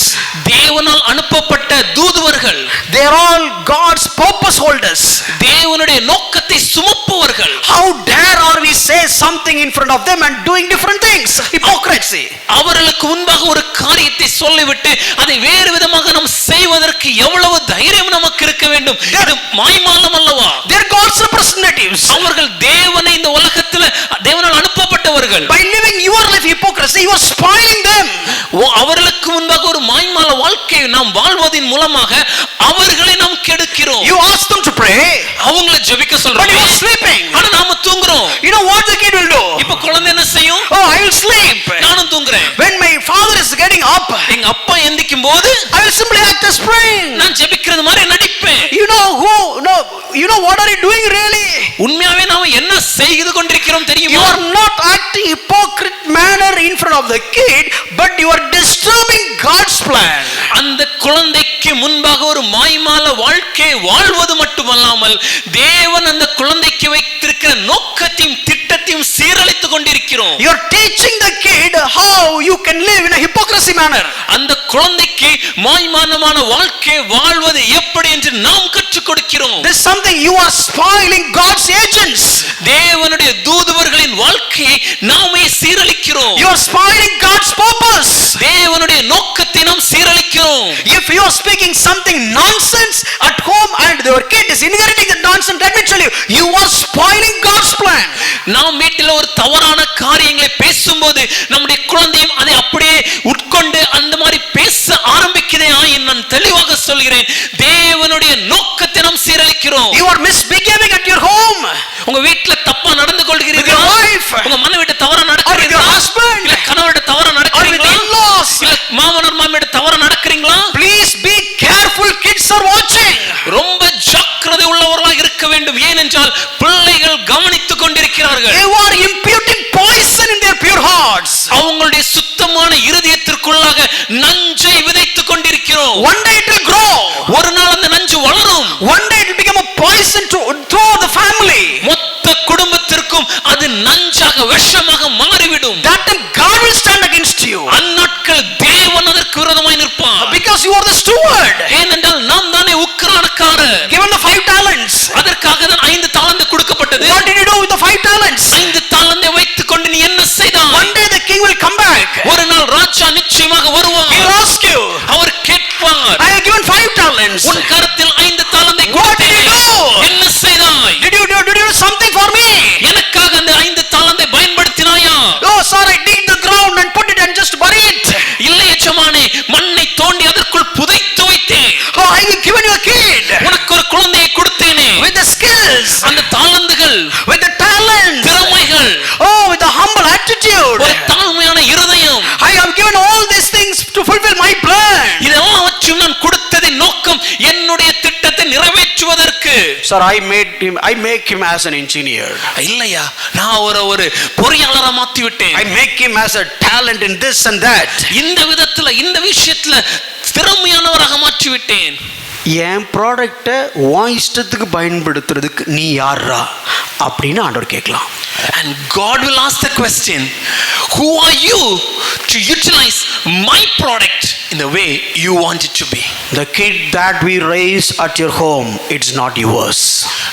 தேவனால் அனுப்பப்பட்ட தூதுவர்கள். They are all God's purpose holders. தேவனுடைய நோக்கத்தை சுமப்பவர்கள். How dare are we say something in front of them and doing different things? Hypocrisy. அவர்களுக்கு முன்பாக ஒரு காரியத்தை சொல்லிவிட்டு அதை வேறு விதமாக நாம் செய்வதற்கு எவ்வளவு தைரியம் நமக்கு இருக்க வேண்டும். இது மாய்மாலம் அல்லவா? They are God's representatives. அவர்கள் தேவனை இந்த உலகத்தில் தேவனால் அனுப்பப்பட்டவர்கள். By living your life hypocrisy, you are spoiling them. அவர்களுக்கு முன்பாக ஒரு மாய்மால வாழ்க்கை நாம் வாழ்வதின் மூலமாக அவர்களை நாம் கெடுக்கிறோம். You ask them to pray, அவங்களை ஜெபிக்க சொல்றோம். but you are sleeping. ஆனா நாம தூங்குறோம். You know what the kid will do? இப்ப குழந்தை என்ன செய்யும்? Oh, I will sleep. நானும் தூங்குறேன். When my father is getting up, எங்க அப்பா எந்திக்கும் போது I will simply act as praying. நான் ஜெபிக்கிறது மாதிரி நடிப்பேன். You know what are you doing really? உண்மையாவே நாம என்ன செய்து கொண்டிருக்கிறோம் தெரியுமா? You are not acting hypocrite manner in front of the kid, but you are disturbing God's plan. அதற்காக ஒரு மாய்மால வாழ்க்கை வாழ்வது மட்டுமல்லாமல் தேவன் அந்த குழந்தைக்கு வைத்திருக்கிற நோக்கத்தையும் திட்டத்தையும் சீரழித்துக் கொண்டிருக்கிறோம். You are teaching the kid how you can live in a hypocrisy manner. அந்த குழந்தைக்கு மாய்மானமான வாழ்க்கை வாழ்வது எப்படி என்று நாம் கற்றுக் கொடுக்கிறோம். This is something you are spoiling God's agents. தேவனுடைய தூதுவர்களின் வாழ்க்கையை நாமே சீரழிக்கிறோம். You are spoiling God's purpose. தேவனுடைய நோக்கத்தை நாம் சீரழிக்கிறோம். If you are speaking something nonsense at home and your kid is inheriting that nonsense, let me tell you, you are spoiling God's plan. நாம் வீட்டில் ஒரு தவறான காரியங்களை பேசும்போது நம்முடைய குழந்தையும் அதை அப்படியே உட்கொண்டு அந்த மாதிரி பேச ஆரம்பிக்கிறதே நான் தெளிவாக சொல்கிறேன், தேவனுடைய நோக்கத்தை நாம் சீரழிக்கிறோம். You are misbehaving at your home. உங்க வீட்ல தப்பா நடந்து கொள்கிறீர்களா? With your wife. உங்க மனைவிட்ட தவறா Or with நடக்கிறீங்களா? your husband. இல்ல கணவர்கிட்ட தவறா Or with நடக்கிறீங்களா? in-laws. இல்ல மாமனார் மாமியிட்ட தவறா நடக்கிறீங்களா? Please be careful, kids are watching. ரொம்ப ஜாக்கிரதை உள்ளவர்களாக இருக்க வேண்டும். ஏனென்றால் பிள்ளைகள் கவனித்துக் கொண்டிருக்கிறார்கள். They are imputing poison in their pure hearts. அவங்களுடைய சுத்தமான இருதயத்திற்குள்ளாக நஞ்சை விதைத்துக் கொண்டிருக்கிறோம். One day it will grow. ஒரு நாள் அந்த நஞ்சு வளரும். One day it will become a poison to through the family. மொத்த குடும்பத்திற்கும் அது நஞ்சாக விஷமாக மாறிவிடும். That time God will stand against you. அந்நாட்கள் தேவன் அதற்கு விரோதமாய் நிற்பார். Because you are the steward. ஏனென்றால் நாம் தானே உக்கிரானக்காரர். Given the 5 talents. அதற்காக தான் 5 தாலந்து கொடுக்கப்பட்டது. What did you do with the 5 talents? 5 தாலந்தை வைத்துக் கொண்டு நீ என்ன செய்தாய்? One day the king will come back. ஒரு நாள் ராஜா நிச்சயமாக வருவார். He will ask you. அவர் கேட்பார், I have given 5 talents. உன் கரத்தில் 5 தாலந்தை What did கொடுத்தேன், you do? என்ன செய்தாய்? Did you do something for me? எனக்காக அந்த 5 தாலந்தை பயன்படுத்தினாயா? Oh sir, I dig the ground and put it and just bury it. இல்லை எஜமானே, மண்ணை தோண்டி அதற்குள் புதைத்து வைத்தேன். Oh, I have given you a kid. உனக்கு ஒரு குழந்தையை கொடுத்தேனே. With the skills. அந்த தாலந்துகள், With the talents. திறமைகள், Oh, with the humble attitude. ஒரு தாழ்மையான இருதயம், I have given all these things to fulfill my plan. இதெல்லாம் வச்சு நான் கொடுத்ததின் நோக்கம் என்னுடைய திட்டத்தை நிறைவேற்றுவதற்கு. Sir, I make him as an engineer. இல்லையா, நான் ஒரு பொறியாளரா மாத்தி விட்டேன். I make him as a talent in this and that. இந்த விதத்துல இந்த விஷயத்துல திறமையானவராக மாற்றி விட்டேன். என் ப்ராடக்ட்டை உன் இஷ்டத்துக்கு பயன்படுத்துறதுக்கு நீ யாரா அப்படின்னு ஆண்டவர் கேட்கலாம். And God will ask the question, who are you to utilize my product in the way you want it to be? The kid that we raise at your home, it's not yours.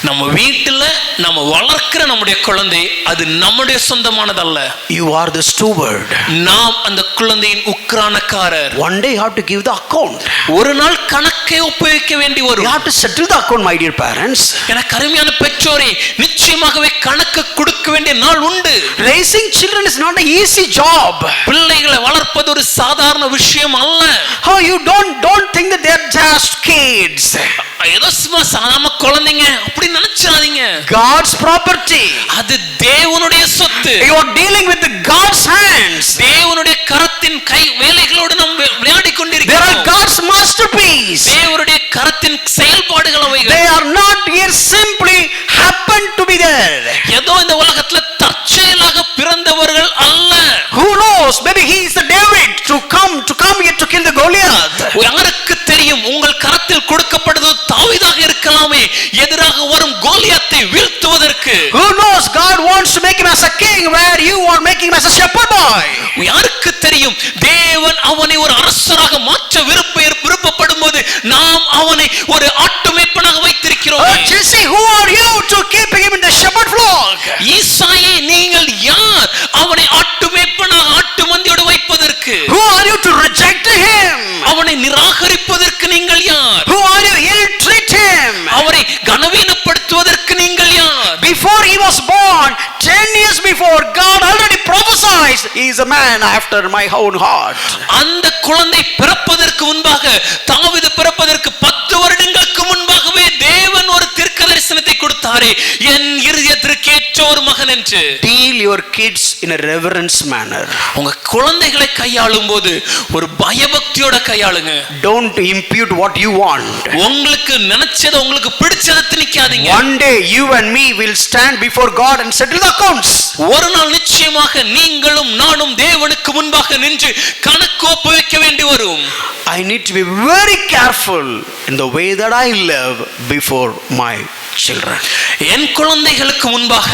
நம்ம வீட்டுல நம்ம வளர்க்கிற நம்முடைய குழந்தை அது நம்முடைய சொந்தமானதல்ல. You are the steward. நாம் அந்த குழந்தையின் உக்கிரானக்காரர். One day you have to give the account. ஒரு நாள் கணக்கை ஒப்புவிக்க வேண்டி You வரும். have to settle the account, my dear parents. எனக்கு அருமையான பெற்றோரே, நிச்சயமாகவே கணக்கு கொடுக்க வேண்டிய நாள் உண்டு. Raising children is not an easy job. பிள்ளைகளை வளர்ப்பது ஒரு சாதாரண விஷயம் அல்ல. Oh, you don't think that they are just kids. ஏதோ சும்மா சாதாரண குழந்தைங்க அப்படி நினைச்சாதீங்க. God's property. அது தேவனுடைய சொத்து. You are dealing with God's hands. தேவனுடைய கரத்தின் கை வேலைகளோடு நாம் விளையாடி They are கொண்டிருக்கிறோம். God's masterpiece. தேவனுடைய கரத்தின் செயல்பாடுகள் அவைகள். They are not here simply happen to be there. ஏதோ இந்த உலகத்துல தற்செயலாக பிறந்தவர்கள் அல்ல. Who knows? Maybe he is the David to come here to kill the Goliath. யாருக்கு தெரியும், உங்கள் கரத்தில் கொடுக்கப்பட்டது தாவீதாக இருக்கலாமே, எதிராக வரும் கோலியாத்தை வீழ்த்துவதற்கு. Who knows? God wants to make him as a king where you are making him as a shepherd boy. யாருக்கு தெரியும், தேவன் அவனை ஒரு அரசராக மாற்ற விருப்பப்படும் போது நாம் அவனை ஒரு ஆட்டு மேய்ப்பனாக வைத்திருக்கிறோம். Jesse, who are you to keep him in the shepherd flock? ஈசாயே, நீங்கள் யார் அவனை ஆட்டு மேய்ப்பனாக ஆட்டு மந்தையோடு வைப்பதற்கு? Who are you to reject him? அவனை நிராகரிப்பதற்கு நீங்கள் யார்? Who are you ill treat him? அவரை கனவீனப்படுத்துவதற்கு நீங்கள் யார்? Before he was born, 10 years before, God already prophesied he is a man after my own heart. அந்த குழந்தை பிறப்பதற்கு முன்பாக, தாவீது பிறப்பதற்கு 10 வருடங்களுக்கு முன்பாகவே தேவன் ஒரு தீர்க்க தரிசனத்தை கொடுத்தாரே, என் இருதயத்திற்கு ஏற்ற ஒரு மகன் என்று. Deal your kids in a reverence manner. உங்க குழந்தைகளை கையாளும் போது ஒரு பயபக்தியோட கையாளுங்க. Don't impute what you want. உங்களுக்கு நினைச்சதை உங்களுக்கு பிடிச்சதை திணிக்காதீங்க. One day you and me will stand before God and settle the accounts. ஒரு நாள் நிச்சயமாக நீங்களும் நானும் தேவனுக்கு முன்பாக நின்று கணக்கு ஒப்புவிக்க வேண்டி வரும். I need to be very careful in the way that I live before my children. என் குழந்தைகளுக்கு முன்பாக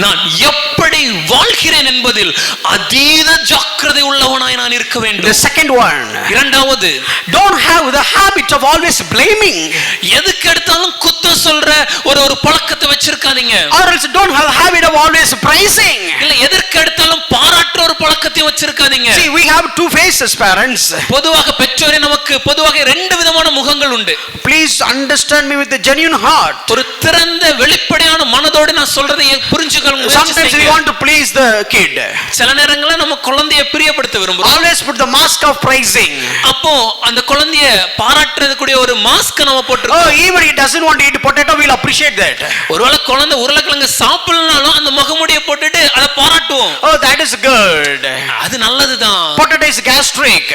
நான் எப்படி வாழ்கிறேன் என்பதில் அதீத ஜாக்கிரதை உள்ளவனாய் நான் இருக்க வேண்டும். The second one, இரண்டாவது, don't have the habit of always blaming. எதுக்கு எடுத்தாலும் குத்தம் சொல்ற ஒரு பழக்கத்தை வச்சிருக்காதீங்க. Or else don't have the habit of always praising. இல்ல எதற்கு எடுத்தாலும் பாராட்டுற ஒரு பழக்கத்தை வச்சிருக்காதீங்க. See, we have two faces, parents. பொதுவாக பெற்றோரே நமக்கு பொதுவாக ரெண்டு விதமான முகங்கள் உண்டு. Please understand me with a genuine heart. ஒரு திறந்த வெளிப்படையான மனதோடு நான் சொல்றதை புரிஞ்சுக்கணும். Sometimes we want to please the kid. சில நேரங்கள்ல நம்ம குழந்தையை பிரியப்படுத்த விரும்புறோம். Always put the mask of praising. அப்போ அந்த குழந்தையை பாராட்டுறது கூடிய ஒரு மாஸ்க் நம்ம போட்டுறோம். Oh, even he doesn't want to eat potato, we'll appreciate that. ஒருவேளை குழந்தை உருளைக்கிழங்கு சாப்பிடலனாலும் அந்த முகமுடியை போட்டுட்டு அதை பாராட்டுவோம். Oh, that is good. அது நல்லதுதான். Potato is gastric.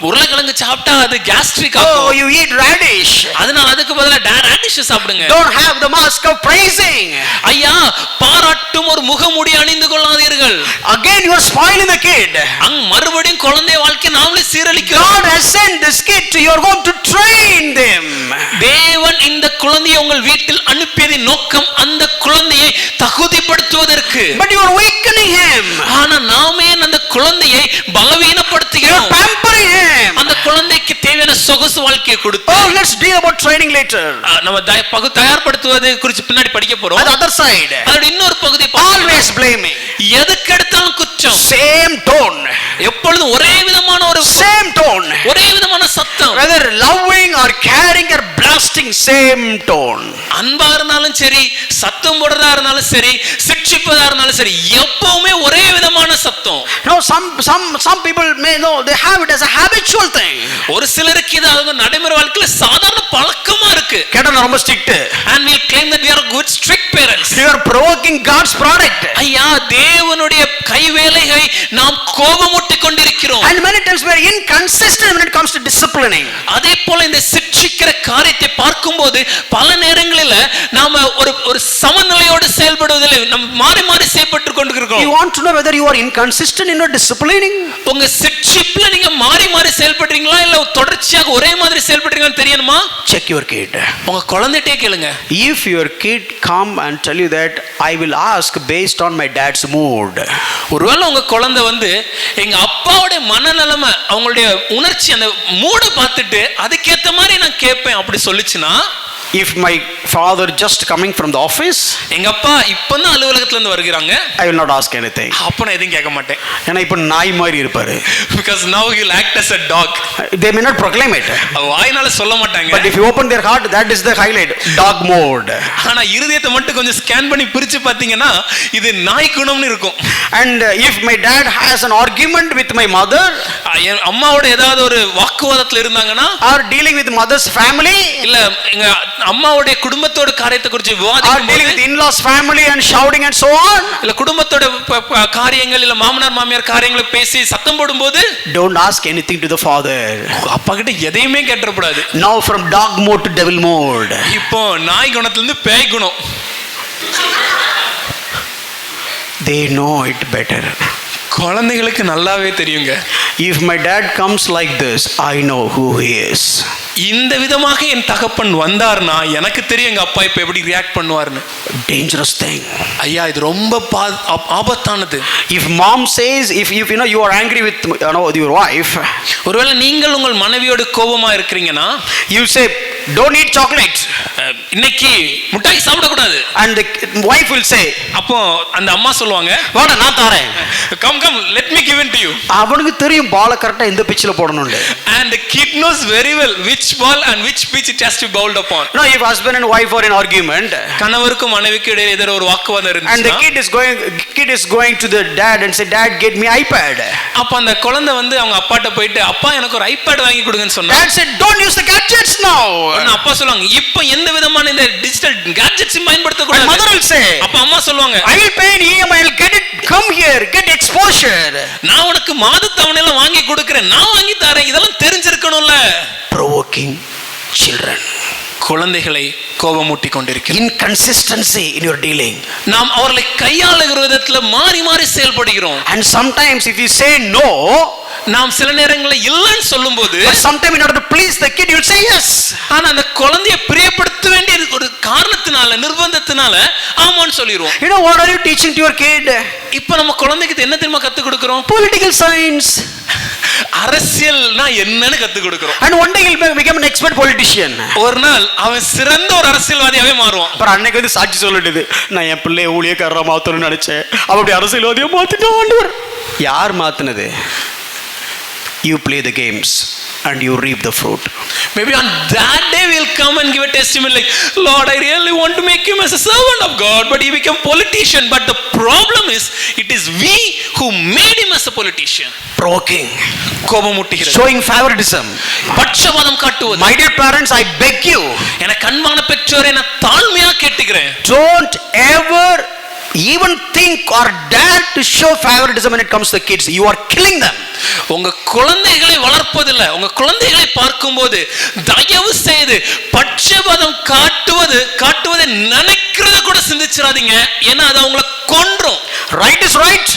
உருளைக்கிழங்கு சாப்பிட்டா அது கேஸ்ட்ரிக் Oh, ஆகும். you eat radish. அதனால அதுக்கு பதிலா ரேடிஷ் சாப்பிடுங்க. Don't have the mask of praising. ஐயா, பாராட்டும் ஒரு முகமுடி அணிந்து கொள்ளாதீர்கள். Again you are spoiling the kid. மறுபடியும் குழந்தை வாழ்க்கை நாமளே சீரழிக்கிறோம். God has sent this kid to your home to train them. தேவன் இந்த குழந்தையை உங்கள் வீட்டில் அனுப்பியதின் நோக்கம் அந்த குழந்தையை தகுதிப்படுத்துவதற்கு. But you are weakening him. ஆனா நாமே அந்த குழந்தையை பலவீனப்படுத்துகிறோம். Pampering him. அந்த குழந்தைக்கு தேவையான சொகுசு வாழ்க்கையை கொடுத்து. Oh, let's deal about training later. நம்ம தயார்படுத்துவது குறித்து பின்னாடி படிக்க போறோம். The other side. அதோட இன்னொரு பகுதி Always blaming. எதுக்கு எடுத்தாலும் குற்றம். Same tone. எப்பொழுதும் ஒரே விதமான ஒரு Same tone. ஒரே விதமான சத்தம். Whether loving or caring or blasting, same tone. அன்பா இருந்தாலும் சரி, சத்தம் போடுறதா இருந்தாலும் சரி, சிட்சிப்பதா இருந்தாலும் சரி, எப்பவுமே ஒரே விதமான சத்தம். No, some people may know they have it as a habitual thing. ஒரு சிலருக்கு இது அவங்க நடைமுறை வாழ்க்கையில சாதாரண பழக்கமா இருக்கு. கேட்டா ரொம்ப strict. And we claim that we are good strict parents. You are provoking God's product. ஐயா, தேவனுடைய கைவேலையை நாம் கோபமூட்டிக் கொண்டிருக்கிறோம். And many times we are inconsistent when it comes to disciplining. அதே போல இந்த சிட்சிக்கிற காரியத்தை பார்க்கும்போது பல நேரங்களில் நாம ஒரு சமநிலையோடு செயல்படுவதில்லை. நம்ம மாறி மாறி செயல்பட்டு கொண்டிருக்கிறோம். You want to know whether you are inconsistent in your disciplining? உங்க சிட்சிப்ல நீங்க மாறி மாறி செயல்படுறீங்களா இல்ல தொடர்ச்சியாக ஒரே மாதிரி செயல்படுறீங்கன்னு தெரியணுமா? Check your kid. உங்க குழந்தைட்டே கேளுங்க. If your kid come and tell you that I will ask based on my dad's mood. ஒருவேளை உங்க குழந்தை வந்து எங்க அப்பாவோட மனநிலைமை அவங்களுடைய உணர்ச்சி அந்த மூட பார்த்துட்டு அதுக்கேத்த மாதிரி நான் கேட்பேன் அப்படி சொல்லுச்சுன்னா, if my father just coming from the office, எங்க அப்பா இப்பதான் அலுவலகத்துல இருந்து வருகிறாங்க, I will not ask anything. அப்ப நான் எதையும் கேட்க மாட்டேன். ஏன்னா இப்ப நாய் மாதிரி இருப்பாரு. Because now he will act as a dog. They may not proclaim it. வாயினால சொல்ல மாட்டாங்க. But if you open their heart, that is the highlight. Dog mode. ஆனா இருதயத்தை மட்டும் கொஞ்சம் ஸ்கேன் பண்ணி பிரிச்சு பாத்தீங்கன்னா இது நாய் குணம்னு இருக்கும். And if my dad has an argument with my mother, அம்மாவோட ஏதாவது ஒரு வாக்குவாதத்துல இருந்தாங்கன்னா, or dealing with mother's family, இல்ல எங்க அம்மாவோட குடும்பத்தோட காரியத்தை குறித்து or விவாதிக்கும் dealing with in-laws family and shouting and so on, இல்ல குடும்பத்தோட காரியங்கள் இல்ல மாமனார் மாமியார் காரியங்களை பேசி சத்தம் போடும்போது, don't ask anything to the father. அப்பா கிட்ட எதையுமே கேட்டறக்கூடாது. Now from dog mode to devil mode. இப்போ நாய் குணத்துல இருந்து பேய் குணம். They know it better. குழந்தைகளுக்கு நல்லாவே தெரியுங்க. If my dad comes like this, I know who he is. இந்த விதமாக என் தகப்பன் வந்தார்னா எனக்கு தெரியும் எங்க அப்பா இப்ப எப்படி ரியாக்ட் பண்ணுவார்னு. Dangerous thing. ஐயா, இது ரொம்ப ஆபத்தானது. If mom says, if you know you are angry with your wife, ஒருவேளை நீங்கள் உங்கள் மனைவியோடு கோபமா இருக்கிறீங்கன்னா, you say don't eat chocolate, இன்னைக்கு முட்டாய் சாப்பிட கூடாது, and the wife will say, அப்போ அந்த அம்மா சொல்லுவாங்க, வாடா நான் தரேன், come let me give it to you. அவனுக்கு தெரியும் பால கரெக்ட்டா இந்த பிட்ச்ல போடணும்னு. And the kid knows very well which ball and which pitch it has to be bowled upon. No, if husband and wife are in argument, கணவருக்கும் மனைவிக்கும் இடையே ஏதோ ஒரு வாக்குவாதம் இருந்துச்சுன்னா, and the kid is going to the dad and say, dad get me iPad. அப்ப அந்த குழந்தை வந்து அவங்க அப்பாட்ட போயிட்டு, அப்பா எனக்கு ஒரு ஐபேட் வாங்கி கொடுங்கன்னு சொன்னா, dad said don't use the gadgets now. அப்பா சொல்லுவாங்க, இப்போ எந்த விதமான இந்த டிஜிட்டல் கேட்ஜெட்ஸ் பயன்படுத்த கூடாது. mother will say, அப்ப அம்மா சொல்லுவாங்க, I will pay an EMI, I will get it come here, get exposure. நான் உனக்கு மாதத்தவணையில வாங்கி கொடுக்கிறேன், நான் வாங்கி தரேன், இதெல்லாம் தெரிஞ்சிருக்கணும்ல. Provoking children. குழந்தைகளை கோபமூட்டி கொண்டிருக்கிறோம். Inconsistency in your dealing. நாம் அவர்களை கையாளுகிற விதத்துல மாறி மாறி செயல்படுகிறோம். And sometimes if you say no, நாம் சில நேரங்களில் இல்லைன்னு சொல்லும்போது, but sometimes in order to please the kid you will say yes. ஆனா அந்த குழந்தையை பிரியப்படுத்த வேண்டிய ஒரு காரணத்தினால, நிர்பந்தத்தினால ஆமான்னு சொல்லிடுவோம். You know what are you teaching to your kid? இப்போ நம்ம குழந்தைக்கு என்ன தெரியுமா கத்து கொடுக்கிறோம்? Political science. அரசியல்னா என்னன்னு கத்து கொடுக்கிறோம். And one day he'll become an expert politician. ஒரு நாள் அவன் சிறந்த ஒரு அரசியல்வாதியாவே மாறுவான். அப்புறம் அன்னைக்கு வந்து சாட்சி சொல்லிடுது, நான் என் பிள்ளைய ஊழியக்காரரா மாத்தணும்னு நினைச்சேன், அப்படி அரசியல்வாதியா மாத்திட்டான் ஆண்டவர். யார் மாத்தினது? You play the games and you reap the fruit. Maybe on that day we'll come and give a testimony like, Lord, I really want to make him as a servant of God, but he became politician. But the problem is, it is we who made him as a politician. Provoking. கோபமூட்டுகிறது. Showing favoritism. பட்சபாதம் காட்டுவது. My dear parents, I beg you. எனக்கு அன்பான பெற்றோரே, நான் தாழ்மையா கேட்டுக்கிறேன். Don't ever even think or dare to show favoritism when it comes to the kids. You are killing them. உங்க குழந்தைகளை வளர்ப்பதில்ல, உங்க குழந்தைகளை பார்க்கும்போது தயவு செய்து பட்சபாதம் காட்டுவதை நினைக்கிறத கூட சிந்திச்சிடாதீங்க. ஏன்னா அது அவங்கள கொன்றும். Right is right,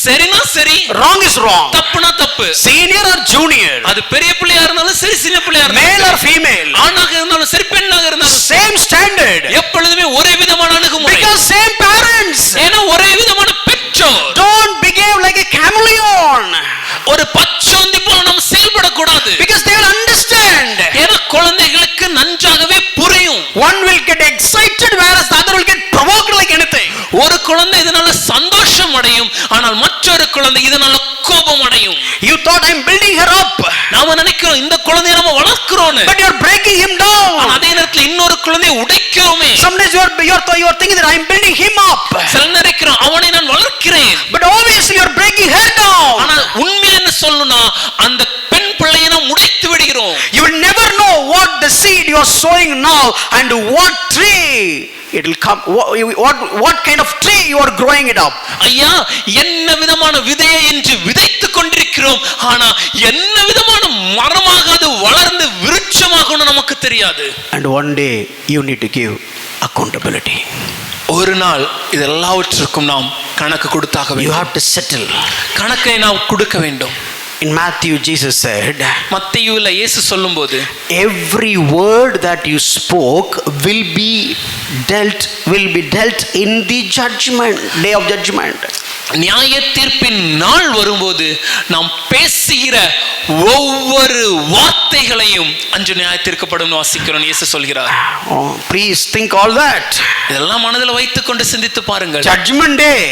சரினா சரி, wrong is wrong, தப்புனா தப்பு. senior or junior, அது பெரிய பிள்ளையா இருந்தாலும் சரி, சின்ன பிள்ளையா இருந்தாலும், male or female, ஆணாக இருந்தாலும் சரி, பெண்ணாக இருந்தாலும் same standard, எப்பொழுதுமே ஒரே விதமான அணுகுமுறை. because same parents. ஏன்னா ஒரே விதமான பெற்றோர். Don't behave like a chameleon, ஒரு பச்சோந்தி போல நாம் செயல்படக்கூடாது. because they will understand. ஏன்னா குழந்தைகளுக்கு நன்றாகவே புரியும். One will get excited whereas the other will get provoked like anything. ஒரு குழந்தை இதனால சந்தோஷம் அடையும், ஆனால் மற்றொரு குழந்தை இதனால கோபம் அடையும். You thought I'm building her up, நாம நினைக்கிறோம் இந்த குழந்தையை நம்ம வளர்க்கிறோம்னு, but you're breaking him down. ஆனா அதே நேரத்துல இன்னொரு குழந்தையை உடைக்கிறோமே. Sometimes you're thinking that I'm building him up, சில நினைக்கிறோம் அவனை நான் வளர்க்கிறேன், but obviously you're breaking her down. ஆனா உண்மையா என்ன சொல்லணும்னா அந்த பெண் பிள்ளையை நாம் உடைத்து விடுகிறோம். You will never know what the seed you are sowing now and what tree it will come, what kind of tree you are growing it up. ஐயா, என்ன விதமான விதையை என்று விதைத்துக் கொண்டிருக்கிறோம், ஆனா என்ன விதமான மரமாக அது வளர்ந்து விருட்சமாகும்னு நமக்கு தெரியாது. And one day you need to give accountability. ஒரு நாள் இது எல்லாவற்றிற்கும் நாம் கணக்கு கொடுத்தாக You வேண்டும். have to settle. கணக்கை நாம் கொடுக்க வேண்டும். In Matthew, Jesus said, மத்தேயுல இயேசு சொல்லும்போது, every word that you spoke will be dealt in the day of judgment. நியாய தீர்ப்பின் நாள் வரும்போது நாம் பேசுகிற ஒவ்வொரு வார்த்தைகளையும் அன்று நியாய தீர்க்கப்படும் வாசிக்கிறோம் இயேசு சொல்கிறார். Oh, please think all that. இதெல்லாம் மனதில் வைத்துக் கொண்டு சிந்தித்து பாருங்கள். Judgment day,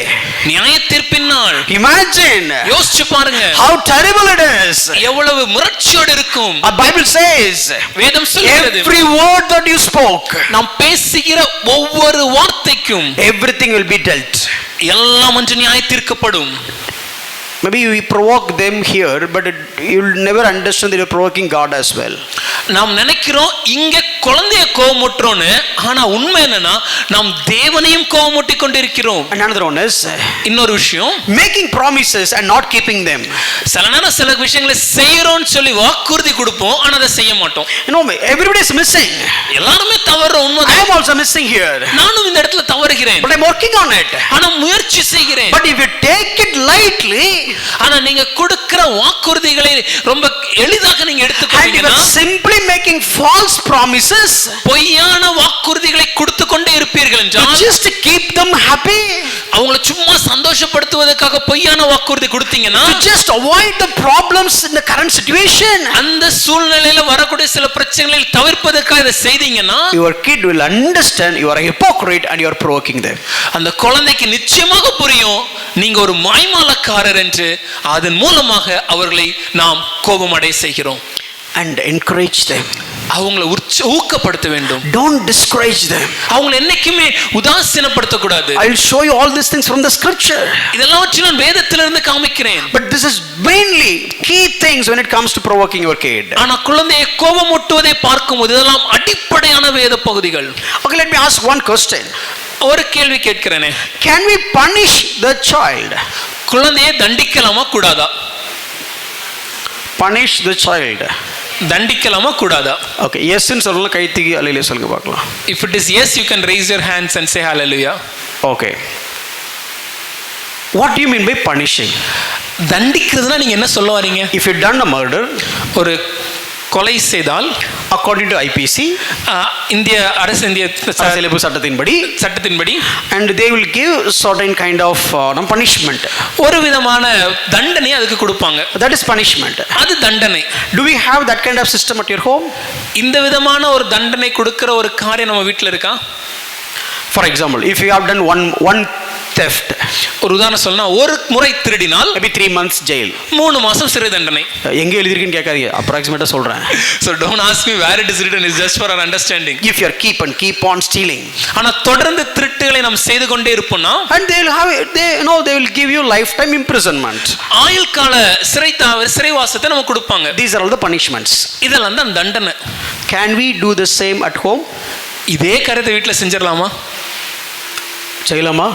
நியாய தீர்ப்பின் நாள், imagine, யோசிச்சு பாருங்க how terrible it is. எவ்வளவு முரட்சியோடு இருக்கும். The Bible says, வேதம் சொல்கிறது, every word that you spoke, நாம் பேசுகிற ஒவ்வொரு வார்த்தைக்கும் everything will be dealt. எல்லாம் அன்று நியாய தீர்க்கப்படும். Maybe we provoke them here, but you'll never understand that you're provoking God as well. நாம் நினைக்கிறோம் இங்க குழந்தைய கோபமுற்றோன்னு, ஆனா உண்மை என்னன்னா நாம் தேவனையும் கோபமுட்டி கொண்டிருக்கிறோம். Another one is இன்னொரு விஷயம், making promises and not keeping them. சில நேரம் சில விஷயங்களை செய்யறோம்னு சொல்லி வாக்குறுதி கொடுப்போம், ஆனா அதை செய்ய மாட்டோம். You know, everybody is missing. எல்லாருமே தவறு, I உண்மைதான். am also missing here, நானும் இந்த இடத்துல தவறுகிறேன், but I'm working on it. ஆனா முயற்சி செய்கிறேன். But if you take it lightly, ஆனா நீங்க கொடுக்கிற வாக்குறுதிகளை ரொம்ப எளிதாக நீங்க and you எடுத்துக்கொண்டீங்கன்னா, are simply making false promises பொய்யான வாக்குறுதிகளை கொடுத்து கொண்டே இருப்பீர்கள் to என்றால், just keep them happy, அவங்களை சும்மா சந்தோஷப்படுத்துவதற்காக பொய்யான வாக்குறுதி கொடுத்தீங்கன்னா, to just avoid the problems in the current situation, அந்த சூழ்நிலையில வரக்கூடிய சில பிரச்சனைகளை தவிர்ப்பதற்காக இதை செய்தீங்கன்னா, your kid will understand you are a hypocrite and you are provoking them. அந்த குழந்தைக்கு நிச்சயமாக புரியும் நீங்க ஒரு மாய்மாலக்காரர் என்று. அதன் மூலமாக அவர்களை நாம் கோபமடைய செய்கிறோம். And encourage them. அவங்களை ஊக்கப்படுத்த வேண்டும். Don't discourage them. அவங்களை என்னைக்குமே உதாசீனப்படுத்த கூடாது. I will show you all these things from the scripture. இதெல்லாம் நான் வேதத்திலிருந்து காமிக்கிறேன். But this is mainly key things when it comes to provoking your kid. ஆனா குழந்தையை கோபமூட்டுவதை பார்க்கும்போது இதெல்லாம் அடிப்படையான வேத பகுதிகள். Okay, let me ask one question. ஒரு கேள்வி கேட்கிறேனே, Can we punish the child? குழந்தையை தண்டிக்கலாமா கூடாதா? Punish the child. தண்டிக்கலாமா கூடாதா? Okay, yes ன்னு சொல்லலாம், கை தூக்கி அல்லேலூயா சொல்லுங்க பார்க்கலாம். If it is yes, you can raise your hands and say hallelujah. Okay. What do you mean by punishing? தண்டிக்கிறதுனா நீங்க என்ன சொல்ல வரீங்க? If you done a murder, ஒரு கொலை செய்தால் according to IPC, இந்திய அரசு இந்திய அரசியலமைப்பு சட்டத்தின்படி, and they will give certain kind of punishment. ஒரு விதமான தண்டனை அதுக்கு கொடுப்பாங்க. That is punishment. அது தண்டனை. Do we have that kind of system at your home? இந்த விதமான ஒரு தண்டனை கொடுக்கிற ஒரு காரியம் நம்ம வீட்டில் இருக்கா? For example, if you have done one theft, ஒரு உதாரணம் சொல்லனா, ஒரு முறை திருடினால் maybe 3 months jail. 3 மாசம் சிறை தண்டனை. எங்க எழுதி இருக்குன்னு கேட்காதீங்க, அப்ராக்ஸிமேட்டா சொல்றேன். So don't ask me where it is written, is just for our understanding. If you are keep on stealing, ஆனா தொடர்ந்து திருட்டுகளை நாம் செய்து கொண்டே இருப்போம்னா, and they will give you lifetime imprisonment. ஆயுள் கால சிறைவாசத்தை நமக்கு கொடுப்பாங்க. These are all the punishments. இதெல்லாம் தான் தண்டனை. Can we do the same at home? இதே காரியத்தை வீட்டில் செஞ்சிடலாமா? செய்யலாமா?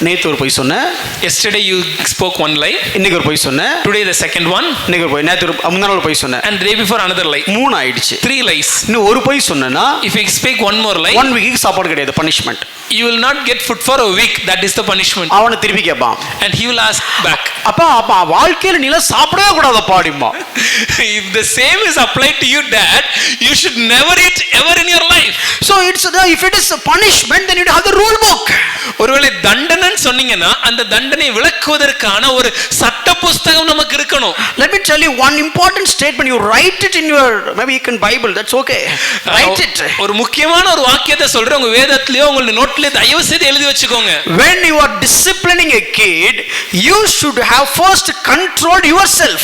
நேத்து ஒரு பொய் சொன்னேன். Yesterday you spoke one lie. இன்னைக்கு ஒரு பொய் சொன்னேன். Today the second one. இன்னைக்கு ஒரு பொய், நேத்து முந்தின நாள் பொய் சொன்னேன். And day before another lie. 3 ஆயிடுச்சு. 3 lies. இன்னும் ஒரு பொய் சொன்னேனா, if you speak one more lie, 1 week சாப்பாடு கிடையாது, punishment. You will not get food for a week. That is the punishment. அவனை திருப்பி கேட்பான். And he will ask back. அப்பா வாழ்க்கையில நீல சாப்பிடவே கூடாத பாடிமா. If the same is applied to you, dad, you should never eat ever in your life. So if it is a punishment, then you have the rule book. ஒருவேளை தண்டனைன்னு சொன்னீங்கன்னா அந்த தண்டனை விளக்குவதற்கான ஒரு சட்ட புஸ்தகம் நமக்கு இருக்கணும். Let me tell you one important statement. You write it in your, maybe you can Bible, that's okay. Write it. ஒரு முக்கியமான ஒரு வாக்கியத்தை சொல்றேன், உங்க வேதத்திலயோ உங்க நோட்லயோ தயவு செய்து எழுதி வச்சுக்கோங்க. When you are disciplining a kid, you should have first controlled yourself.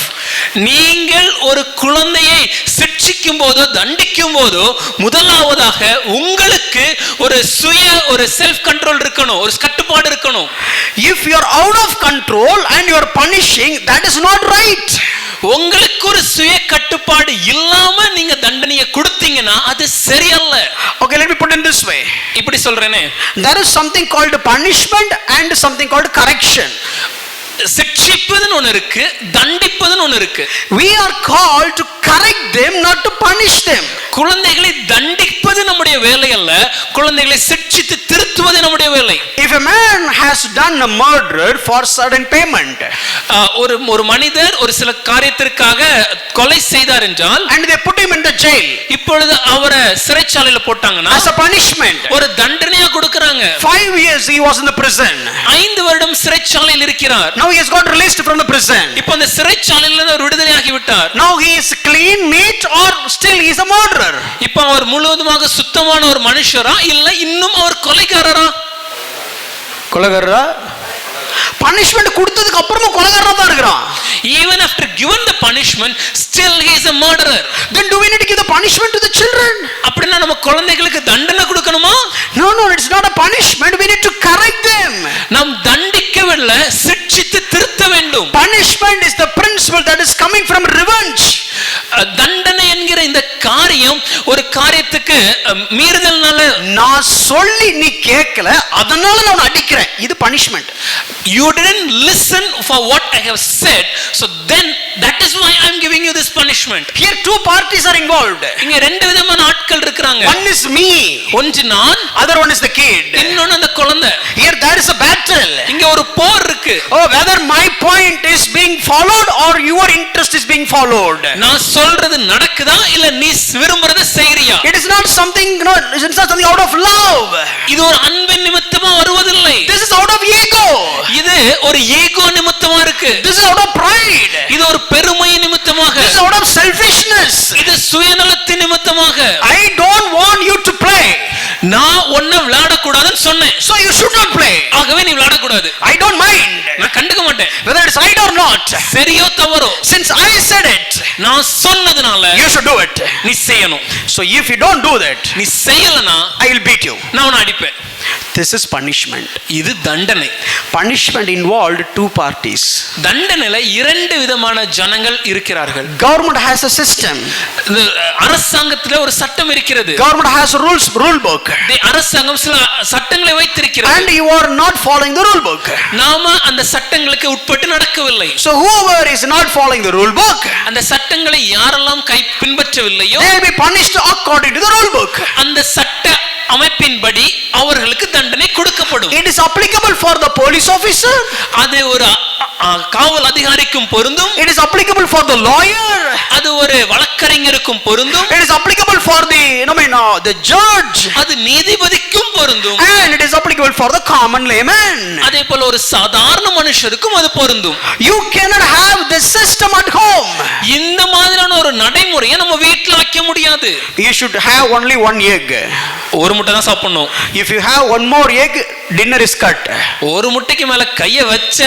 நீங்கள் ஒரு குழந்தையை சிட்சிக்கும் போதோ தண்டிக்கும் போதோ முதலாவதாக உங்களுக்கு ஒரு செல்ஃப் கண்ட்ரோல் இருக்கணும், ஒரு கட்டுப்பாடு இருக்கணும். If you are out of control and you are punishing, that is not right. உங்களுக்கு ஒரு சுய கட்டுப்பாடு இல்லாம நீங்க தண்டனையை கொடுத்தீங்கன்னா அது சரியல்ல. Okay, let me put it this way. இப்படி சொல்றேனே, there is something called punishment and something called correction. சிட்சிப்பதுன்னு ஒன்று இருக்கு, தண்டிப்பதுன்னு ஒன்று இருக்கு. We are called to correct them, not to punish them. குழந்தைகளை தண்டிப்பது நம்முடைய வேலை அல்ல, குழந்தைகளை சிட்சித்து திருத்துவது நம்முடைய வேலை. If a man has done a murder for certain payment, ஒரு மனிதர் ஒரு சில காரியத்திற்காக கொலை செய்தார் என்றால், and they put him in the jail, இப்பொழுது அவரை சிறைச்சாலையில போட்டாங்கன்னா as a punishment, ஒரு தண்டனையா கொடுக்கறாங்க. 5 years he was in the prison. 5 வருடம் சிறைச்சாலையில் இருக்கிறார். Now he has got released from the prison. இப்போ அந்த சிறைச்சாலையில இருந்து விடுதலையாகி விட்டார். Now he is clean, neat, or still he is a murderer? இப்போ அவர் முழுவதுமாக சுத்தமான ஒரு மனுஷரா இல்ல இன்னும் அவர் கொலைகாரரா? கொலைகாரரா? பனிஷ்மென்ட் கொடுத்ததுக்கு அப்புறமா கொலைகாரரா தான் இருக்கிறான். Even after given the punishment, still he is a murderer. Then do we need to give the punishment to the children? அப்படினா நம்ம குழந்தைகளுக்கு தண்டனை கொடுக்கணுமா? No, it's not a punishment. We need to correct them. நாம் தண்டிக்கவில்லை, சிட்சித்து திருத்த வேண்டும். Punishment is the principle that is coming from revenge. தண்டனை என்கிற இந்த காரியம் ஒரு காரியத்துக்கு மீறுதல்னால, நான் சொல்லி நீ கேட்கல அதனால நான் அடிக்கிறேன், இது punishment. You didn't listen for what I have said, so then that is why I am giving you this punishment. Here 2 parties are involved. இங்க ரெண்டு விதமான ஆட்கள் இருக்காங்க. One is me, ஒன்று நான், other one is the kid. இன்னொன்னு அந்த குழந்தை. Here there is a battle. இங்க ஒரு போர் இருக்கு. Oh, whether my point is being followed or your interest is being followed. நான் சொல்றது நடக்குதா இல்ல நீ விரும்பறத செய்றியா? It is not something, it is not something out of love. இது ஒரு அன்பின் நிமித்தமா வருவதில்லை. This is out of ego. இது ஒரு ஈகோ நிமித்தமா இருக்கு. This is out of pride. இது ஒரு பெருமை நிமித்தமாக. This is out of selfishness. இது சுயநலத்தின் நிமித்தமாக. I don't want you to play. நான் ஒன்ன விளையாட கூடாதுன்னு சொன்னேன். So you should not play. ஆகவே நீ விளையாட கூடாது. I don't mind. நான் கண்டுக்க மாட்டேன். Whether it's right or not. சரியோ தவறோ. Since I said it, நான் சொன்னதனால you should do it. நீ செய்யணும். So if you don't do that, நீ செய்யலனா I will beat you. நான் உன்னை அடிப்பேன். This is punishment. இது தண்டனை. Punishment involved two parties. தண்டனையில இரண்டு விதமான ஜனங்கள் இருக்கிறார்கள். Government has a system. அரசாங்கத்துல ஒரு சட்டம் இருக்கிறது. Government has a rule book. அரசாங்கம் சில சட்டங்களை வைத்திருக்கிறது. And you are not following the rule book. நாம அந்த சட்டங்களுக்கு உட்பட்டு நடக்கவில்லை. So whoever is not following the rule book, அந்த சட்டங்களை யாரெல்லாம் பின்பற்றவில்லையோ they will be punished according to the rule book. அந்த சட்ட அமைப்பின்படி அவர்களுக்கு தண்டனை கொடுக்கப்படும். It is applicable for the police officer. அது ஒரு காவல் அதிகாரிக்கும் பொருந்தும். It is applicable for the lawyer. அது ஒரு வழக்கறிஞருக்கும் பொருந்தும். It is applicable for the judge. அது நீதிபதிக்கும் பொருந்தும். And it is applicable for the common layman. அதே போல ஒரு சாதாரண மனுஷருக்கும் அது பொருந்தும். You cannot have this system at home. இந்த மாதிரியான ஒரு நடைமுறையை நம்ம வீட்ல வைக்க முடியாது. You should have only one egg. ஒரு முட்டை தான் சாப்பிடணும். If you have one more egg, dinner is cut. ஒரு முட்டைக்கு மேல கைய வச்ச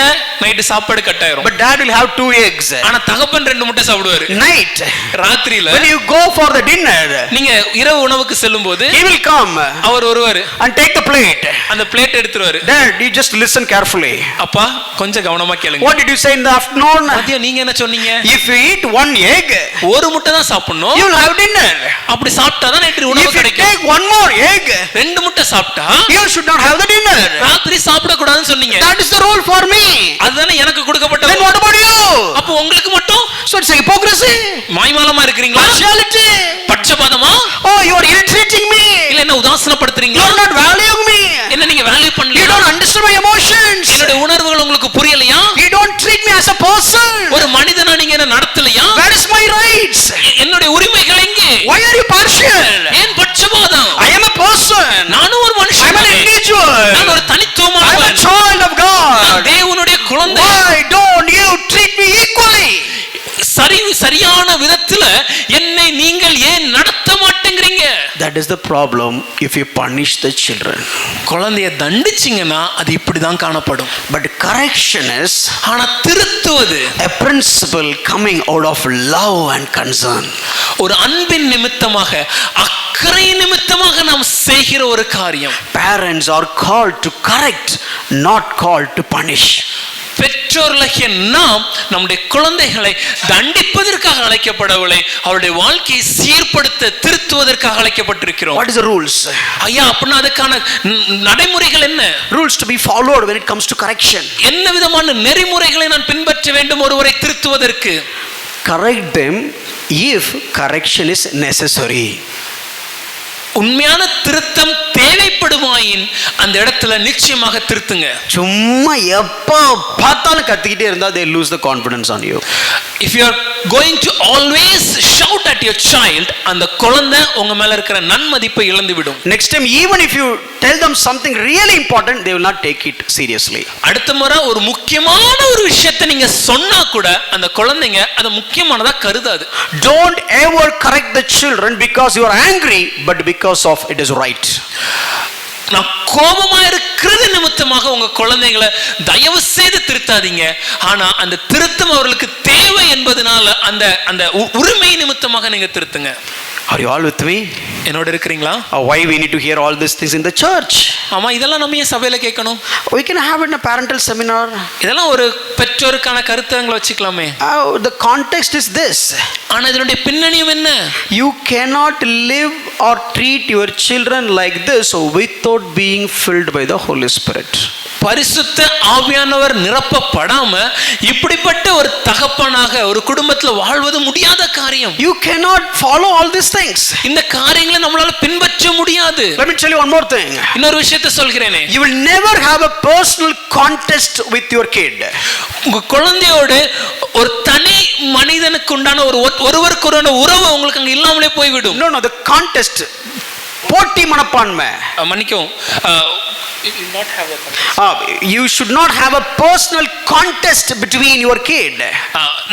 நைட் சாப்பாடு கட் ஆயிரும். But dad will have 2 eggs. ஆனா தகப்பன் 2 முட்டை சாப்பிடுவாரு. Night. ராத்திரியில when you go for the dinner, நீங்க இரவு உணவுக்கு செல்லும்போது he will come. அவர் வருவாரு and take the plate. அந்த plate எடுத்துருவாரு. Dad, you just listen carefully. அப்பா கொஞ்சம் கவனமா கேளுங்க. What did you say in the afternoon? மதியம் நீங்க என்ன சொன்னீங்க? If you eat one egg, ஒரு முட்டை தான் சாப்பிடணும். you will have dinner. அப்படி சாப்பிட்டா தான் நைட் உணவு கிடைக்கும். If you take one more egg, 2 முட்டை சாப்பிட்டா you should not have the dinner. ராத்திரி சாப்பிட கூடாதுன்னு சொன்னீங்க. That is the rule for me. அதுதானே எனக்கு கொடுக்கப்பட்டது. Then what about you? அப்ப உங்களுக்கு மட்டும் So it's hypocrisy. மாய்மாலமா இருக்கீங்களா? Partiality. பட்சபாதமா? Oh, you are irritating me. இல்ல என்ன உதாசீனப்படுத்துறீங்களா? You are not valuing me. என்ன நீங்க வேல்யூ பண்ணலையா? You don't understand my emotions. என்னோட உணர்வுகள் உங்களுக்கு புரியலையா? You don't treat me as a person. ஒரு மனிதனா நீங்க என்ன நடத்தலையா? Where is my rights? என்னோட உரிமைகள் எங்கே? Why are you partial? ஏன் பட்சபாதம்? I am a person. நானும் ஒரு மனுஷன். I am an individual. நான் ஒரு தனித்துவமானவன். I am a child of God. நான் தேவனுடைய குழந்தை. Why don't you treat me equally? சரியான விதத்துல என்னை நீங்கள் ஏன் நடத்த மாட்டேங்கிறீங்க? That is the problem if you punish the children. குழந்தைய தண்டிச்சீங்கன்னா அது இப்படிதான் காணப்படும். But correction is ஆனா திருத்துவது a principle coming out of love and concern. ஒரு அன்பின் நிமித்தமாக அக்கறை நிமித்தமாக நாம் செய்கிற ஒரு காரியம். Parents are called to correct, not called to punish. பெற்றோர்களாகிய நாம் நம்முடைய குழந்தைகளை தண்டிப்பதற்காக அழைக்கப்படவில்லை, அவருடைய வாழ்க்கையை சீர்படுத்த திருத்துவதற்காக அழைக்கப்பட்டிருக்கிறோம். What is the rules? ஐயா அப்படின்னா அதுக்கான நடைமுறைகள் என்ன? Rules to be followed when it comes to correction. என்ன விதமான நெறிமுறைகளை நான் பின்பற்ற வேண்டும் ஒருவரை திருத்துவதற்கு? Correct them if correction is necessary. உண்மையான திருத்தம் தேவைப்படுமாயின் அந்த இடத்துல நிச்சயமாக திருத்துங்க. சும்மா எப்ப பார்த்தாலும் கத்திக்கிட்டே இருந்தா they lose the confidence on you. If you are going to always shout at your child, அந்த குழந்தை உங்க மேல இருக்கிற நன்மதிப்பை இழந்து விடும். Next time even if you tell them something really important, they will not take it seriously. அடுத்த முறை ஒரு முக்கியமான ஒரு விஷயத்தை நீங்க சொன்னா கூட அந்த குழந்தைங்க அது முக்கியமானதா கருதாது. Don't ever correct the children because you are angry, but because of it is right. நான் கோபமா இருக்கிறது நிமித்தமாக உங்க குழந்தைகளை தயவு செய்து திருத்தாதீங்க. ஆனா அந்த திருத்தம் அவர்களுக்கு தேவை என்பதனால அந்த அந்த உரிமை நிமித்தமாக நீங்க திருத்துங்க. Are you all with me? என்னோட இருக்கிறீங்களா? Why we need to hear all these things in the church? ஆமா, இதெல்லாம் நம்ம ஏன் சபையில கேட்கணும்? We can have it in a parental seminar. இதெல்லாம் ஒரு பெற்றோருக்கான கருத்தரங்களை வச்சுக்கலாமே. The context is this. ஆனா இதனுடைய பின்னணியும் என்ன? You cannot live or treat your children like this without being filled by the Holy Spirit. பரிசுத்த ஆவியானவர் நிரப்பப்படாம இப்படிப்பட்ட ஒரு தகப்பனாக ஒரு குடும்பத்துல வாழ்வது முடியாத காரியம். You cannot follow all these things. இந்த காரியங்களை நம்மளால பின்பற்ற முடியாது. Let me tell you one more thing. இன்னொரு விஷயத்தை சொல்கிறேனே. You will never have a personal contest with your kid. உங்க குழந்தையோடு ஒரு தனி மனிதனுக்கு உண்டான ஒருவருக்கொருவரான உறவு உங்களுக்கு அங்க இல்லாமலே போய்விடும். No, the contest போட்டி மனப்பான்மை. மன்னிக்கவும். You should not have a personal contest between your kid.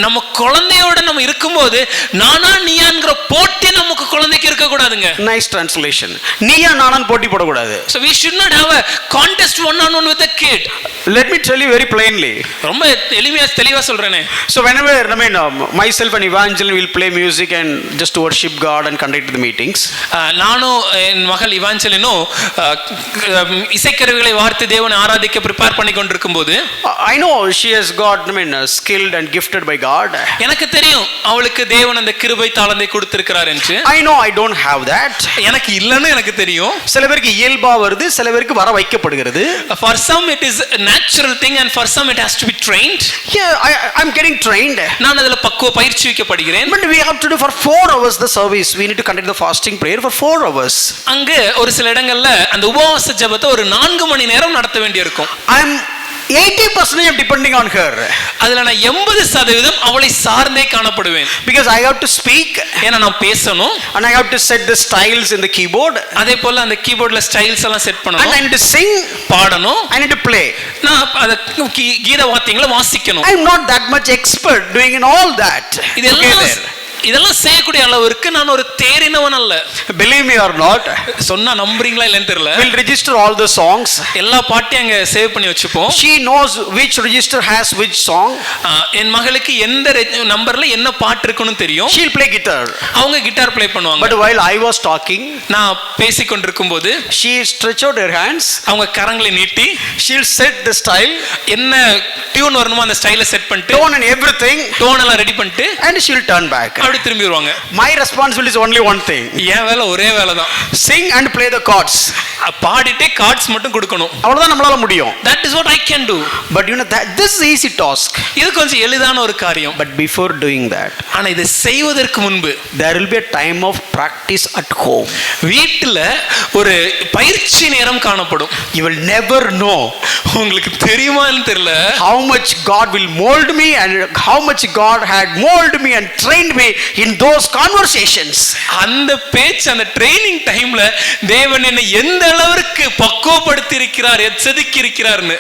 நம்ம குழந்தையோட நம்ம இருக்கும்போது நானா நீயாங்கிற போட்டி நமக்கு குழந்தைக்கு இருக்க கூடாதுங்க. Nice translation. நீயா நானான் போட்டி போட கூடாது. So we should not have a contest one on one with a kid. Let me tell you very plainly. ரொம்ப எளிமையா தெளிவா சொல்றேனே. So whenever, myself and Evangeline will play music and just worship God and conduct the meetings. நானும் என் மகள் இவாஞ்சலினும் இசைக்கருவிகளை வார்த்து தேவனை ஆராதிக்க ப்ரிப்பேர் பண்ணி கொண்டிருக்கும் போது I know she has got skilled and gifted by God. எனக்கு தெரியும் அவளுக்கு தேவன் அந்த கிருபை தாளந்தை கொடுத்திருக்கிறார் என்று. I know I don't have that. எனக்கு இல்லன்னு எனக்கு தெரியும். சில பேருக்கு இயல்பா வருது, சில பேருக்கு வர வைக்கப்படுகிறது. For some it is a natural thing and for some it has to be trained. Yeah, I'm getting trained. நான் அதுல பயிற்சி வைக்கப்படுகிறேன். But we have to do for 4 hours the service. We need to conduct the fasting prayer for 4 hours. அங்க ஒரு சில இடங்கள்ல அந்த உபவாச ஜெபத்தை ஒரு 4 மணி நேரம் நடத்த வேண்டியிருக்கும். I'm 80% I'm depending on her. அதுல நான் 80% அவளை சார்ந்தே காணப்படுவேன். Because I have to speak. ஏன்னா நான் பேசணும். And I have to set the styles in the keyboard. அதே போல அந்த கீபோர்ட்ல ஸ்டைல்ஸ் எல்லாம் செட் பண்ணணும். And I need to sing. பாடணும். I need to play. நான் அத கீத வாத்தியங்களை வாசிக்கணும். I'm not that much expert doing in all that. இதெல்லாம் செய்யக்கூடிய அளவுக்கு நான் ஒரு தேறினவன் அல்ல. Believe me or not, சொன்னா நம்புறீங்களா இல்லன்னு தெரியல. we'll register all the songs. எல்லா பாட்டையும் அங்க சேவ் பண்ணி வச்சுப்போம். She knows which register has which song. என் மகளுக்கு எந்த நம்பர்ல என்ன பாட்டு இருக்குன்னு தெரியும். She'll play guitar. அவங்க கிட்டார் ப்ளே பண்ணுவாங்க. But while I was talking, நான் பேசிக் கொண்டிருக்கும்போது she stretch out her hands. அவங்க கரங்களை நீட்டி She'll set the style. என்ன டியூன் வரணுமோ அந்த ஸ்டைலை செட் பண்ணிட்டு Tone and everything. டோன் எல்லாம் ரெடி பண்ணிட்டு And she'll turn back. அப்படி திரும்பி வருவாங்க. My responsibility is only one thing. என் வேலை ஒரே வேலை தான். Sing and play the chords. பாடிட்டே கார்ட்ஸ் மட்டும் கொடுக்கணும். அவ்வளவுதான் நம்மளால முடியும். That is what I can do. But that this is easy task. இது கொஞ்சம் எளிதான ஒரு காரியம். But before doing that, ஆனா இதை செய்வதற்கு முன்பு there will be a time of practice at home. வீட்டுல ஒரு பயிற்சி நேரம் காணப்படும். You will never know. உங்களுக்கு தெரியுமான்னு தெரியல. How much God will mold me and how much God had molded me and trained me in those conversations. அந்த பேச்சு அந்த ட்ரெய்னிங் டைம்ல தேவன் என்னை எந்த அளவுக்கு பக்குவப்படுத்தி இருக்கிறார், செதுக்கி இருக்கிறார்னு.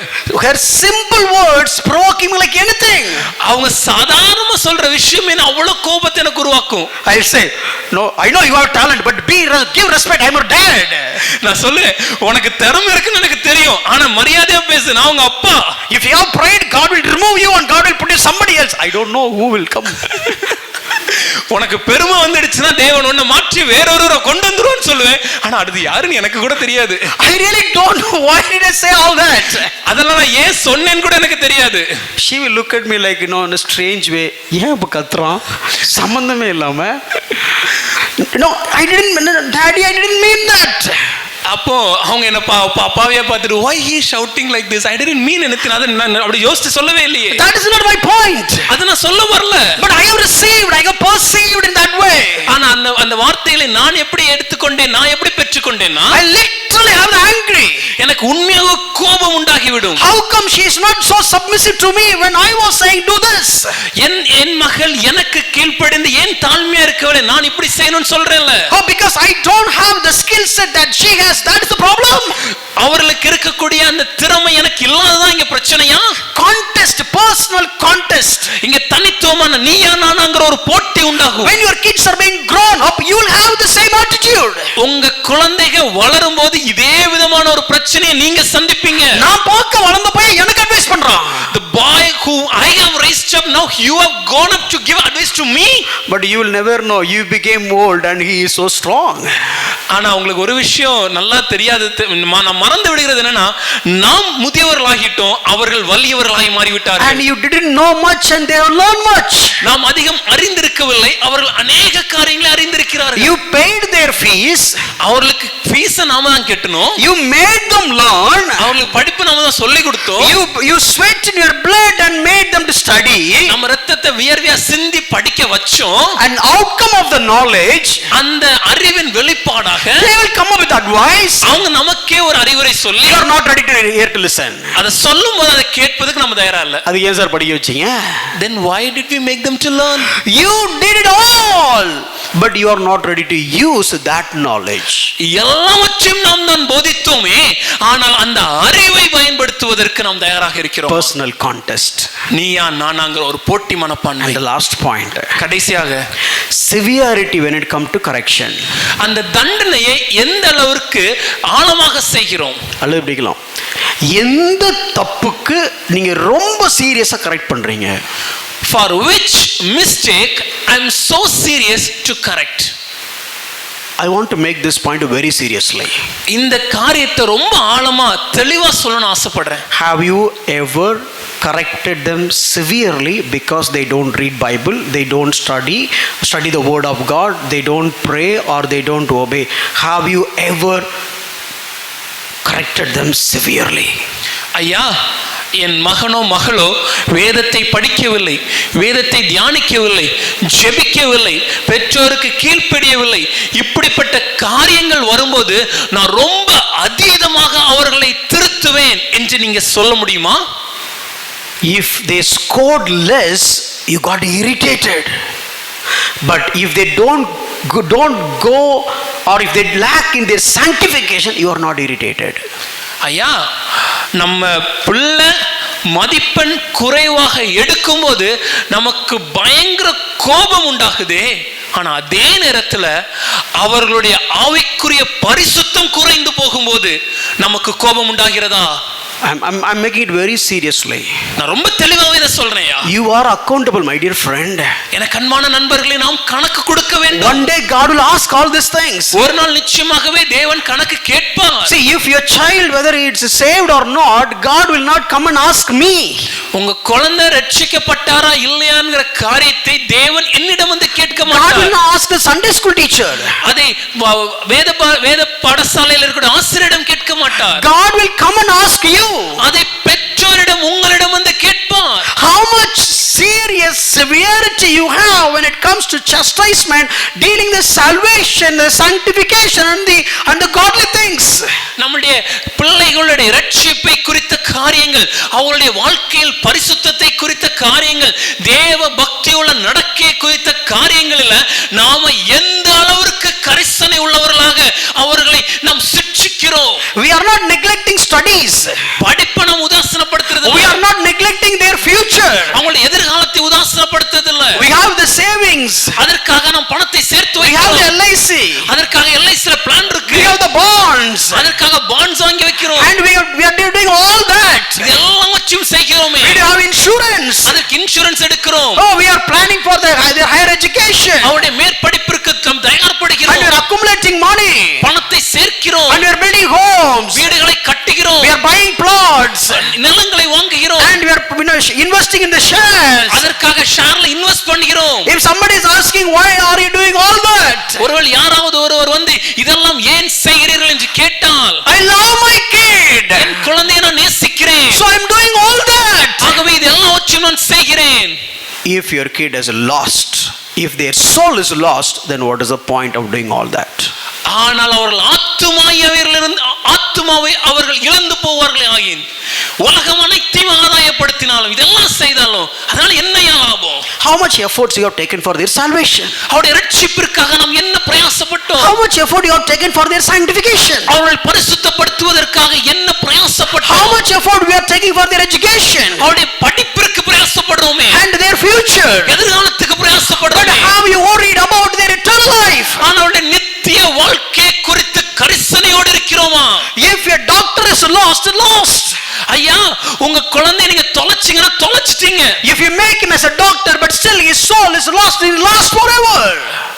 Her simple words provoke me like anything. அவங்க சாதாரணமா சொல்ற விஷயம் என்ன அவ்வளவு கோபத்தை எனக்கு உருவாக்கும். I'll say, no, I know you have talent, but give respect. I'm your dad. நான் சொல்லுவேன், உனக்கு திறமை இருக்குன்னு எனக்கு தெரியும், ஆனா மரியாதையா பேசு, நான் உங்க அப்பா. If you have pride, God will remove you and God will put you somebody else. I don't know who will come. உனக்கு பெருமை வந்துடுச்சுன்னா தேவன் உன்னை மாற்றி வேறொருவரை கொண்டு வந்துருவான்னு சொல்லுவேன், ஆனா அது யாருன்னு எனக்கு கூட தெரியாது. I really don't know why did I say all that. அதெல்லாம் நான் ஏன் சொன்னேன்னு கூட எனக்கு தெரியாது. She will look at me like, in a strange way. ஏன் இப்ப கத்துறான் சம்பந்தமே இல்லாம. No, Daddy, I didn't mean that. அப்போ அவங்க என்ன அப்பாவியா பார்த்துட்டு why he shouting like this, I didn't mean anything. அத நான் அப்படி யோசிச்சு சொல்லவே இல்லையே. That is not my point. அத நான் சொல்ல வரல. But I have received, I have perceived in that way. ஆனா அந்த வார்த்தைகளை நான் எப்படி எடுத்துக்கொண்டேன், நான் எப்படி பெற்றுக்கொண்டேன்னா I literally have angry. எனக்கு உண்மையாக கோபம் உண்டாகிவிடும். How come she is not so submissive to me when I was saying do this? என் மகள் எனக்கு கீழ்ப்படிந்து ஏன் தாழ்மையா இருக்கவளே, நான் இப்படி செய்யணும்னு சொல்றேன்ல. Oh, because I don't have the skill set that she has. That is the problem. அவர்களுக்கு இருக்கக்கூடிய அந்த திறமை எனக்கு இல்லாததான் இங்க பிரச்சனையா? Contest, personal contest. இங்க தனித்துவமான நீயா நானாங்கற ஒரு போட்டி உண்டாகும். When your kids are being grown up, you will have the same attitude. உங்க குழந்தைகள் வளரும்போது இதே விதமான ஒரு பிரச்சனையை நீங்க சந்திப்பீங்க. நான் பார்க்க வளர்ந்த பையன் எனக்கு அட்வைஸ் பண்றான். The boy who I have raised up, now you have gone up to give advice to me. But you will never know, you became old and he is so strong. ஆனா உங்களுக்கு ஒரு விஷயம் நல்லா தெரியாது, நான் மறந்து விடுகிறது என்னன்னா, நாம் முதியவர்களாகிட்டோம், அவர்கள் வலியவர்களாகி மாறிவிட்டார்கள். And you didn't know much and they have learned much. நாம் அதிகம் அறிந்திருக்கவில்லை, அவர்கள் அநேக காரியங்களை அறிந்திருக்கிறார்கள். You paid their fees. அவர்களுக்கு ஃபீஸ் நாம தான் கட்டணும். You made them learn. அவங்களுக்கு படிப்பு நாம தான் சொல்லி கொடுத்தோம். You sweat in your blood and made them to study. நம்ம ரத்தத்தை வியர்வையா சிந்தி படிக்க வச்சோம். And outcome of the knowledge, அந்த அறிவின் வெளிப்பாடாக they will come up with advice. அவங்க நமக்கே ஒரு அறிவுரை சொல்லி, you are not ready to hear to listen. அத சொல்லும்போது அதை கேட்பதற்கு நம்ம தயாரா இல்ல. அது ஏன் சார் படிக்க வச்சீங்க? Then why did we make them to learn? You did it all, but you are not ready to use that knowledge. எல்லாவற்றையும் நாம் தான் போதித்தோமே, ஆனால் அந்த அறிவை பயன்படுத்துவதற்கு நாம் தயாராக இருக்கிறோம். Personal contest. நீயா நானாங்கற ஒரு போட்டி மனப்பான்மை. And the last point, கடைசியாக severity when it come to correction. அந்த தண்டனையை எந்த அளவுக்கு ஆழமாக செய்கிறோம். அல்லது பிடிக்கலாம். எந்த தப்புக்கு நீங்க ரொம்ப சீரியஸா கரெக்ட் பண்றீங்க? For which mistake I am so serious to correct? I want to make this point very seriously. இந்த காரியத்தை ரொம்ப ஆழமா தெளிவா சொல்லணும்னு ஆசைப்படுறேன். Have you ever corrected them severely because they don't read Bible, they don't study the word of God, they don't pray or they don't obey? Have you ever corrected them severely? ஐயா, என் மகனோ மகளோ வேதத்தை படிக்கவில்லை, வேதத்தை தியானிக்கவில்லை, ஜெபிக்கவில்லை, பெற்றோருக்கு கீழ்ப்படியவில்லை, இப்படிப்பட்ட காரியங்கள் வரும்போது நான் ரொம்ப அதீதமாக அவர்களை திருத்துவேன் என்று நீங்க சொல்ல முடியுமா? If they scored less, you got irritated. But if they don't go or if they lack in their sanctification, you are not irritated. ஐயா, நம்ம பிள்ளை மதிப்பெண் குறைவாக எடுக்கும்போது நமக்கு பயங்கர கோபம் உண்டாகுதே, ஆனா அதே நேரத்தில் அவர்களுடைய ஆவிக்குரிய பரிசுத்தம் குறைந்து போகும்போது நமக்கு கோபம் உண்டாகிறதா? I'm making it very seriously. நான் ரொம்ப தெளிவாக இதை சொல்றேன். You are accountable, my dear friend. எனக்கு அன்பான நண்பர்களே, நாம் கணக்கு கொடுக்க வேண்டும். One day God will ask all these things. ஒரு நாள் நிச்சயமாகவே தேவன் கணக்கு கேட்பார். See, if your child, whether it's saved or not, God will not come and ask me. உங்க குழந்தை ரட்சிக்கப்பட்டாரா இல்லையாங்கிற காரியத்தை தேவன் என்னிடம் வந்து கேட்க மாட்டார். God will not ask the Sunday school teacher. அதை வேத பாடசாலையில் இருக்கிற ஆசிரியரிடம் கேட்க மாட்டார். God will come and ask you. அதை பெற்றோரிடம் உங்களிடம் வந்து கேட்பார். How much serious severity you have when it comes to chastisement, dealing the salvation, the sanctification and the godly things. நம்முடைய பிள்ளைகளுடைய ரட்சிப்பை குறித்த காரியங்கள், அவருடைய வாழ்க்கையில் பரிசுத்தத்தை குறித்த காரியங்கள், தேவ பக்தியுள்ள நடக்கை குறித்த காரியங்களில் நாம எந்த அளவிற்கு கரிசனை உள்ளவர்களாக அவர்களை நாம் சிட்சிக்கிறோம். We are not neglecting studies. படிப்பை நாம் உதாசீனப்படுத்துறது. We are not neglecting their future. அவங்களுடைய எதிர்காலத்தை உதாசீனப்படுத்துறது இல்ல. We have the savings. அதற்காக நாம் பணத்தை சேர்த்து வைக்கிறோம். We have the LIC. அதற்காக LICல பிளான் இருக்கு. We have the bonds. அதற்காக bonds வாங்கி வைக்கிறோம். And we are doing all that. இதெல்லாம் வச்சும் செய்கிறோமே. We have insurance. அதற்கு இன்சூரன்ஸ் எடுக்கிறோம். Oh, we are planning for the higher education. அவருடைய மேற்படிப்பிற்கு நாம் தயார்படுகிறோம். And we are accumulating money. பணத்தை சேர்க்கிறோம். And we are building homes. வீடுகளை கட்டுகிறோம். We are buying plots. நிலங்களை வாங்குகிறோம். And we are investing in the shares. அதற்காக ஷேர்ல இன்வெஸ்ட் பண்ணுகிறோம். If somebody is asking why are you doing all that? ஒருவேளை யாராவது ஒருவர் வந்து இதெல்லாம் ஏன் செய்கிறீர்கள் என்று கேட்டால், I love my kid. என் குழந்தையை நான் நேசிக்கிறேன். So I am doing all that. ஆகவே இதெல்லாம் வச்சு நான் செய்கிறேன். If your kid is lost, if their soul is lost, then what is the point of doing all that? ஆனால் அவர்கள் ஆத்துமாவை அவர்கள் இழந்து போவார்களே ஆகின், உலகம் அனைத்தையும் ஆதாயப்படுத்தினாலும் இதெல்லாம் செய்தாலும் அதனால என்ன லாபம்? How much efforts you have taken for their salvation? அவருடைய ரட்சிப்பிற்காக நாம் என்ன பிரயாசப்பட்டோம்? How much effort you have taken for their sanctification? அவர்களை பரிசுத்தப்படுத்துவதற்காக என்ன பிரயாசப்பட்டோம்? How much effort we are taking for their education? அவருடைய படிப்பிற்கு பிரயாசப்படுறோமே. And their future. எதிர்காலத்துக்கு பிரயாசப்படுறோமே. But have you worried about their eternal life? அவருடைய நித்திய வாழ்க்கை குறித்து கரிசனையோடு இருக்கிறோமா? If your doctor is lost. ஐயா, உங்க குழந்தை நீங்க தொலைச்சிங்கன்னா தொலைச்சிட்டீங்க. If you make him as a doctor but still his soul is lost, he will last forever.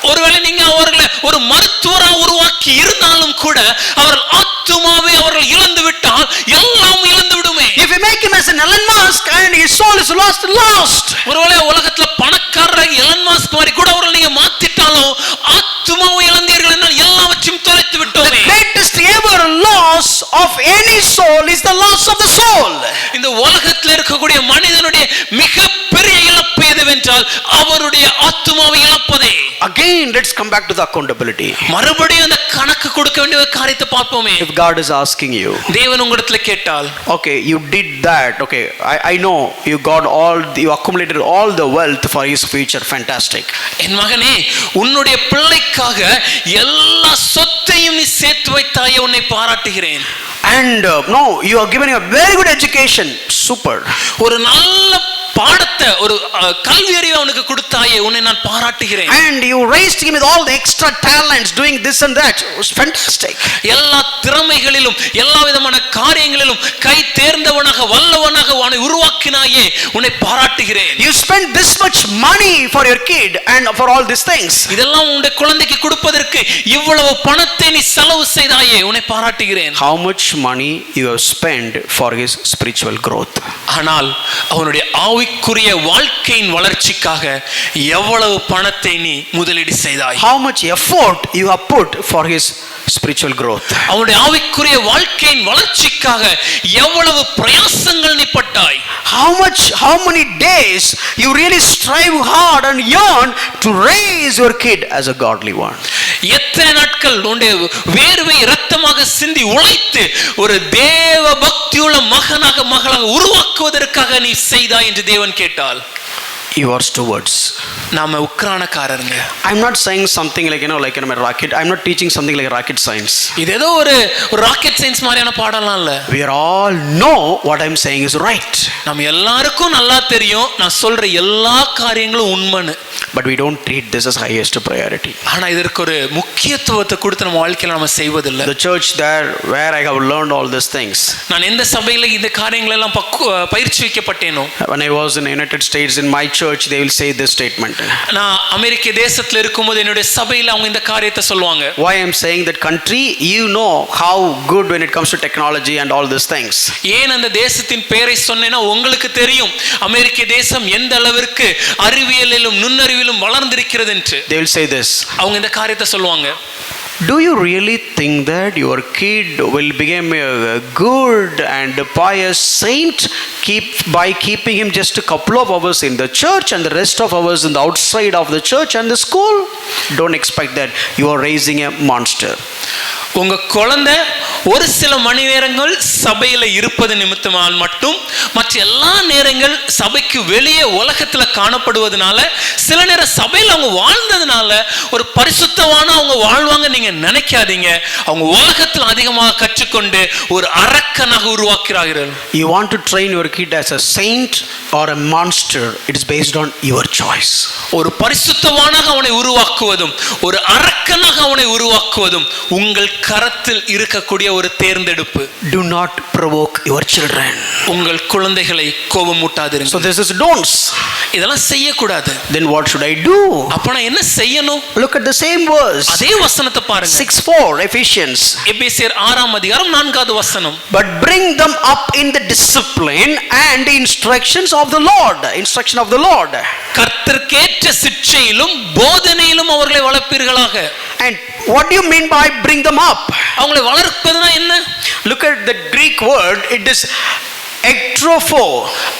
ஒருவேளை நீங்க அவர்களை ஒரு மருத்துவரா உருவாக்கி இருந்தாலும் கூட அவர்கள் ஆத்துமாவை அவர்கள் இழந்து விட்டால் எல்லாம் இழந்து விடுமே. If you make him as an Elon Musk and his soul is lost. ஒருவேளை உலகத்துல பணக்காரராக எலன் மாஸ்க் மாதிரி கூட அவர்கள் நீங்க மாத்திட்டாலும் ஆத்துமாவை இழந்தீர்கள் என்றால் எல்லாவற்றையும் தொலைத்து விட்டோமே. The greatest ever loss of any soul is the loss of the soul. இந்த உலகத்தில் இருக்கக்கூடிய மனிதனுடைய மிகப்பெரிய இழப்பு எதுவென்றால் அவருடைய ஆத்துமாவை இழப்பதே. Again, let's come back to the accountability. மறுபடியும் அந்த கணக்கு கொடுக்க வேண்டிய காரியத்தை பார்ப்போமே. If God is asking you, தேவன் உங்களிடத்தில் கேட்டால், okay, you did that, okay, I know you accumulated all the wealth for his future, fantastic. என் மகனே, உன்னுடைய பிள்ளைக்காக எல்லா சொத்தையும் நீ சேர்த்து வைத்தாயே, உன்னை பாராட்டுகிறேன். And no, you are given a very good education, super. ஒரு நல்ல பாடத்தை ஒரு கல்வி அறிவை அவனுக்கு கொடுத்தாயே, உன்னை நான் பாராட்டுகிறேன். And you raised him with all the extra talents doing this and that. It was fantastic. எல்லா திறமைகளிலும் எல்லா விதமான காரியங்களிலும் கை தேர்ந்தவனாக வல்லவனாக அவனை உருவாக்கினாயே, உன்னை பாராட்டுகிறேன். You spent this much money for your kid and for all these things. இதெல்லாம் உன்னுடைய குழந்தைக்கு கொடுப்பதற்கு இவ்வளவு பணத்தை நீ செலவு செய்தாயே, உன்னை பாராட்டுகிறேன். How much money you have spent for his spiritual growth? ஆனால் அவனுடைய ஆவிக்குரிய வாழ்க்கையின் வளர்ச்சிக்காக எவ்வளவு பணத்தை நீ முதலீடு செய்தாய்? How much effort you have put for his spiritual growth? அவனுடைய ஆவிக்குரிய வாழ்க்கையின் வளர்ச்சிக்காக எவ்வளவு பிரயாசங்கள் நீ பட்டாய்? How many days you really strive hard and yearn to raise your kid as a godly one? எத்தனை நாட்கள் உன்னுடைய வேர்வை இரத்தமாக சிந்தி உழைத்து ஒரு தேவ பக்தியுள்ள மகனாக மகளாக உருவாக்குவதற்காக நீ செய்தாய் என்று தேவன் கேட்டால்? You are stewards. நாம உக்ரானக்காரருங்க. I'm not saying something like a rocket. I'm not teaching something like rocket science. இது ஏதோ ஒரு ராக்கெட் சயின்ஸ் மாதிரியான பாடம்லாம் இல்ல. We all know what I'm saying is right. நம்ம எல்லாருக்கும் நல்லா தெரியும் நான் சொல்ற எல்லா காரியங்களும் உண்மைன்னு. But we don't treat this as highest priority. ஆனா இதற்கு ஒரு முக்கியத்துவத்தை கொடுத்து நம்ம வாழ்க்கையில நம்ம செய்வதில்லை. The church there where I have learned all these things. நான் எந்த சபையில இந்த காரியங்கள் எல்லாம் பயிற்சி வைக்கப்பட்டேனோ, when I was in the United States in my church they will say this statement. நான் அமெரிக்க தேசத்துல இருக்கும்போது என்னுடைய சபையில அவங்க இந்த காரியத்தை சொல்லுவாங்க. Why I am saying that country, you know how good when it comes to technology and all these things. ஏன் அந்த தேசத்தின் பெயரை சொன்னேன்னா உங்களுக்கு தெரியும் அமெரிக்க தேசம் எந்த அளவிற்கு அறிவியலிலும் நுண்ணறிவிலும் வளர்ந்திருக்கிறது என்று. They will say this. அவங்க இந்த காரியத்தை சொல்லுவாங்க. Do you really think that your kid will become a good and pious saint by keeping him just a couple of hours in the church and the rest of hours in the outside of the church and the school? Don't expect that. You are raising a monster. உங்க குழந்தை ஒரு சில மணி நேரங்கள் சபையில இருப்பது நிமித்தமால் மட்டும் மற்ற எல்லா நேரங்கள் சபைக்கு வெளியே உலகத்துல காணப்படுவதனால சில நேரம் சபையில் அவங்க வாழ்ந்ததுனால ஒரு பரிசுத்தமான அவங்க வாழ்வாங்க நீங்க நினைக்காதீங்க. அவங்க உலகத்தில் அதிகமாக கற்றுக்கொண்டு ஒரு அரக்கனாக உருவாக்குகிறார்கள். You want to train your kid as a saint or a monster, it is based on your choice. ஒரு பரிசுத்தவானாக அவனை உருவாக்குவதும் ஒரு அரக்கனாக அவனை உருவாக்குவதும் உங்கள் கரத்தில் இருக்கக்கூடிய ஒரு தேர்ந்தெடுப்பு. Do not provoke your children. உங்கள் குழந்தைகளை கோபமூட்டாதீர்கள். So this is don'ts. இதெல்லாம் செய்யக்கூடாது. Then what should I do? அப்ப நான் என்ன செய்யணும்? Look at the same verse. அதே வசனத்தை பாருங்க. 6:4 Ephesians. எபேசியர் 6ஆம் அதிகாரம் 4வது வசனம். But bring them up in the discipline and instructions of the Lord. Instruction of the Lord. கர்த்தருக்கேற்ற சிட்சையிலும் போதனையிலும் அவர்களை வளர்ப்பீர்களாக. And what do you mean by bring them up? அவங்களை வளர்ப்பதுனா என்ன? Look at the Greek word. It is எக்ட்ரோஃபோ.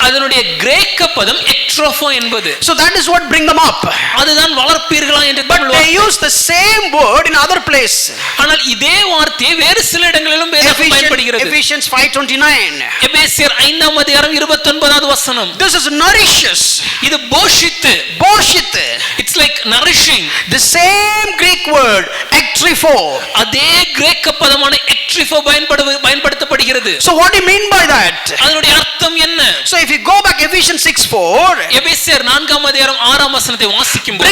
அதனுடைய கிரேக்க பதம் எக்ட்ரோஃபோ என்பது. So that is what bring them up. அதுதான் வளர்ப்பீர்களா என்று. But they use the same word in other place. ஆனால் இதே வார்த்தை வேறு சில இடங்களிலும் பயன்படுகிறது. Ephesians 5:29. எபேசியர் 5ஆம் அதிகாரம் 29வது வசனம். This is nourishes. இது போஷித்து. போஷித்து. It's like nourishing. The same Greek word ektrifo. அதே கிரேக்க பதமான எக்ட்ரிஃபோ பயன்படுத்தப்படுகிறது. So what do you mean by that? அதனுடைய அர்த்தம் என்ன? So if you go back Ephesians 6:4, எபேசியர் 4ஆம் அதிகாரம் 6ஆம் வசனத்தை வாசிக்கும்போது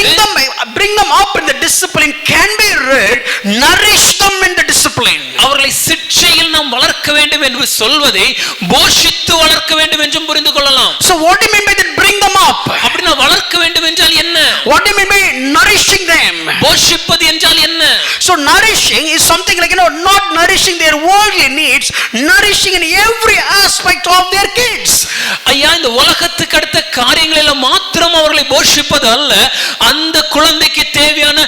bring them up in the discipline can be read nourish them in the discipline. அவர்களை சிட்சையில் நாம் வளர்க்க வேண்டும் என்று சொல்வதை போஷித்து வளர்க்க வேண்டும் என்றும் புரிந்து கொள்ளலாம். So what do you mean by that bring them up? அப்படினா வளர்க்க வேண்டும் என்றால் என்ன? What do you mean by nourishing them? போஷிப்பது என்றால் என்ன? So nourishing is something like not nourishing their worldly needs, nourishing in every aspect of their kids. ஐயா இந்த உலகத்துக்கு அடுத்த காரியங்களில் மாத்திரம் அவர்களை போஷிப்பது அல்ல, அந்த குழந்தைக்கு தேவையான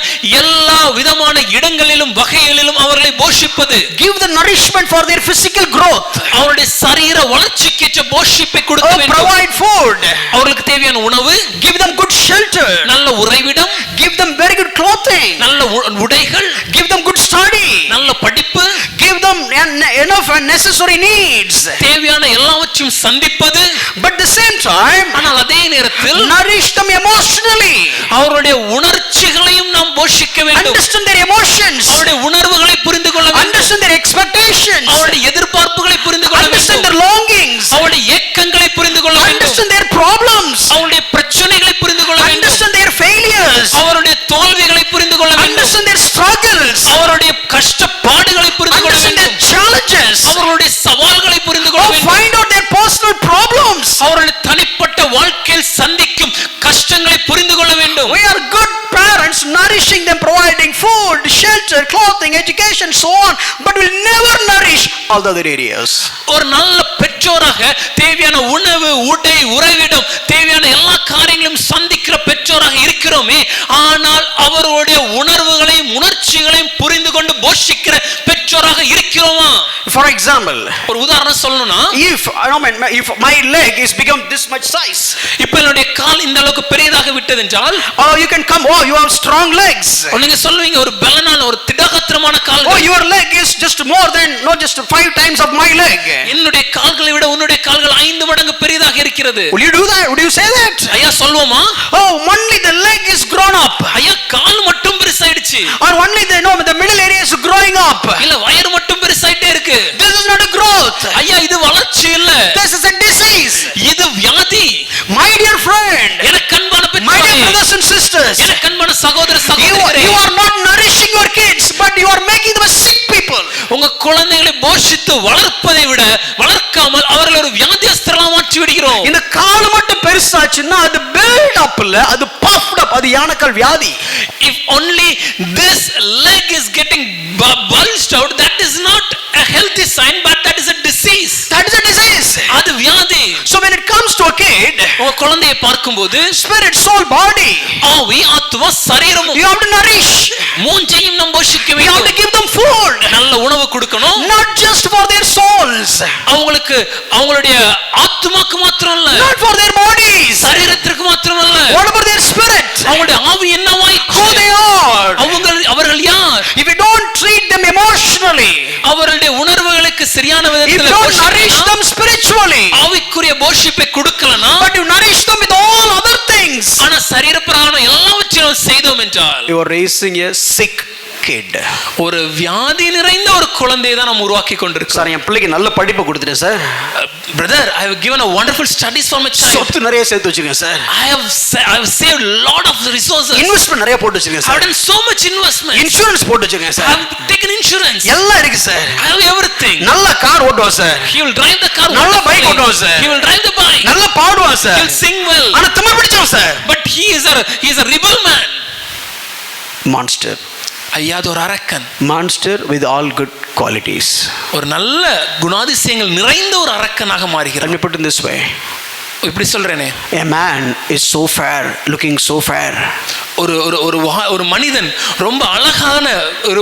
எல்லா விதமான இடங்களிலும் வகைகளிலும் அவர்களை போஷிப்பது. Give the nourishment for their physical growth. அவருடைய சரீர வளர்ச்சிக்கேற்ற போஷிப்பை கொடுக்க வேண்டும். Provide food. அவர்களுக்கு தேவையான உணவு. Give them good shelter. நல்ல உறைவிடம். Give them very good clothing. நல்ல உடைகள். Give them good study. நல்ல படிப்பு. Give them enough and necessary needs. தேவையான எல்லாவற்றையும் சந்திப்பது. But at the same time, ஆனால் அதே நேரத்தில் nourish them emotionally. அவருடைய உணர்ச்சிகளையும் நாம் போஷிக்க வேண்டும். Understand their emotions. அவருடைய உணர்வுகளை புரிந்து கொள்ள வேண்டும். Understand their expectations. அவருடைய எதிர்பார்ப்புகளை புரிந்து கொள்ள வேண்டும். Understand their longings. அவருடைய ஏக்கங்களை புரிந்து கொள்ள வேண்டும். Understand their problems. வாழ்க்கையில் சந்திக்கும் கஷ்டங்களை புரிந்து கொள்ள வேண்டும். We are good parents, nourishing them, providing food, shelter, clothing, education, so on, but will never nourish all the other areas. ஒரு நல்ல பெற்றோராக தேவையான உணவு, உடை, உறைவிடம், தேவையான எல்லா காரியங்களையும் சந்திக்கிற பெற்றோராக இருக்கிறோமே, ஆனால் அவருடைய உணர்வுகளையும் உணர்ச்சிகளையும் புரிந்து கொண்டு போஷிக்கிற பெற்றோராக இருக்கிறோமா? For example, ஒரு உதாரணம் சொல்லணும்னா, if my leg is become this much size, இப்ப என்னுடைய கால் இந்த அளவுக்கு பெரியதாக விட்டது என்றால், oh you can come, oh you have strong legs, நீங்க சொல்லுவீங்க ஒரு பலனான ஒரு திடகாத்திரமான கால்கள், oh your leg is just more than not just 5 times of my leg, என்னுடைய கால்களை விட உன்னுடைய கால்கள் 5 மடங்கு பெரிதாக இருக்கிறது. will you do that? Would you say that? ஐயா சொல்வோமா? Oh only the leg is grown up, ஐயா கால் மட்டும் பெருசாயிடுச்சு, or only the middle area is growing up, இல்ல வயிறு மட்டும் பெருசாயிட்டே இருக்கு. this is not a growth, ஐயா இது வளர்ச்சி இல்ல, this is a disease. இது வியாதி. My dear friend, எனக்கு அன்பான my dear பெற்றோரே, brothers and sisters, எனக்கு அன்பான சகோதர you சகோதரிகளே, are not nourishing your kids, but you are making them sick people. உங்க குழந்தைகளை போஷித்து வளர்ப்பதை விட வளர்க்காமல் அவர்களை ஒரு வியாதியஸ்தரா மாற்றி விடுகிறோம். இந்த கால் மட்டும் பெருசாச்சுன்னா அது build up இல்ல, அது puffed up, அது யானைக்கால் வியாதி. If only this leg is getting bulged out, that is not a healthy sign, but that is a disease. That is a disease. அது வியாதி. So when it comes to a kid, உங்க குழந்தையை பார்க்கும்போது spirit, soul, body, ஆவி, ஆத்துமா, சரீரமும் you have to nourish, மூன்றையும் நாம் போஷிக்க you have to வேண்டும். give them food, நல்ல உணவு கொடுக்கணும். not just for their souls, அவங்களுக்கு அவங்களுடைய ஆத்துமாக்கு மாத்திரம் இல்ல, not for their bodies, சரீரத்திற்கு மாத்திரம் இல்ல, what about their spirit, அவங்களுடைய ஆவி என்னவாயிற்று, who they are. அவர்கள் யார், If you don't treat them emotionally, அவர்களுடைய உணர்வுகளுக்கு சரியான if you விதத்தில் don't nourish them spiritually, ஆவிக்குரிய போஷிப்பை கொடுக்கலனா, but you nourish them with all other things, ஆனா சரீரப்பிரகாரம் எல்லாவற்றையும் செய்தோம் என்றால் you are raising a sick kid. ஒரு வியாதி நிறைந்த ஒரு குழந்தையை தான் நாம் உருவாக்கி கொண்டிருக்கிறோம். சார் என் பிள்ளைக்கு நல்ல படிப்பை கொடுத்துட்டேன் sir. Brother, I have given a wonderful studies for my child. சொத்து நிறைய சேர்த்து வச்சிருக்கேன் sir. I have saved lot of resources. Investment நிறைய போட்டு வச்சிருக்கேன் I have sir. done so much investment. Insurance போட்டு வச்சிருக்கேன் I sir. have taken insurance. எல்லாம் இருக்கு சார். I have everything. நல்ல கார் ஓட்டுவான் sir. He will drive the car. நல்ல wonderfully. bike ஓட்டுவான் sir. He will drive the bike. நல்ல பாடுவான் He sir. will sing well. ஆனா திமிர் பிடிச்சவன் sir. But he is a rebel man. Monster. ஐயா அது ஒரு அரக்கன். Monster with all good qualities. ஒரு நல்ல குணாதிசயங்கள் நிறைந்த ஒரு அரக்கனாக Let மாறுகிறான். me put it in this way. இப்படி சொல்றேனே, A man is so fair, looking so fair. ஒரு மனிதன் ரொம்ப அழகான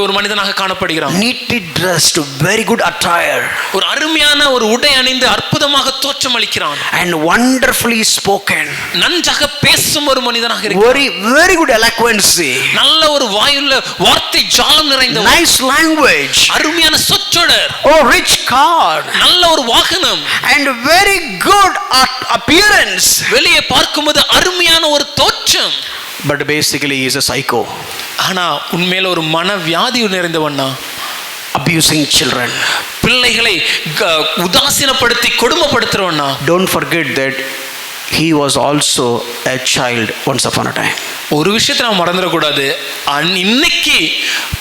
ஒரு மனிதனாக காணப்படுகிறான். Neatly dressed, very good attire. ஒரு அருமையான ஒரு உடை அணிந்து அற்புதமாக தோற்றமளிக்கிறான். And wonderfully spoken. நன்றாக பேசும் ஒரு மனிதனாக இருக்கிறான். Very, very good eloquency. நல்ல ஒரு வாயுள்ள வார்த்தை ஜாலம் நிறைந்த Nice language. அருமையான சொற்றொடர். Oh, rich car. நல்ல ஒரு வாகனம். And very good appearance. வெளியே பார்க்கும்போது அருமையான ஒரு தோற்றம். But basically he is a psycho. ஆனா உண்மையில ஒரு மனவியாதி நிறைந்தவனா. Abusing children. பிள்ளைகளை உதாசீனப்படுத்தி கொடுமைப்படுத்துறவனா. Don't forget that he was also a child once upon a time. ஒரு விஷயத்தை நாம் மறந்துடக்கூடாது. இன்னைக்கு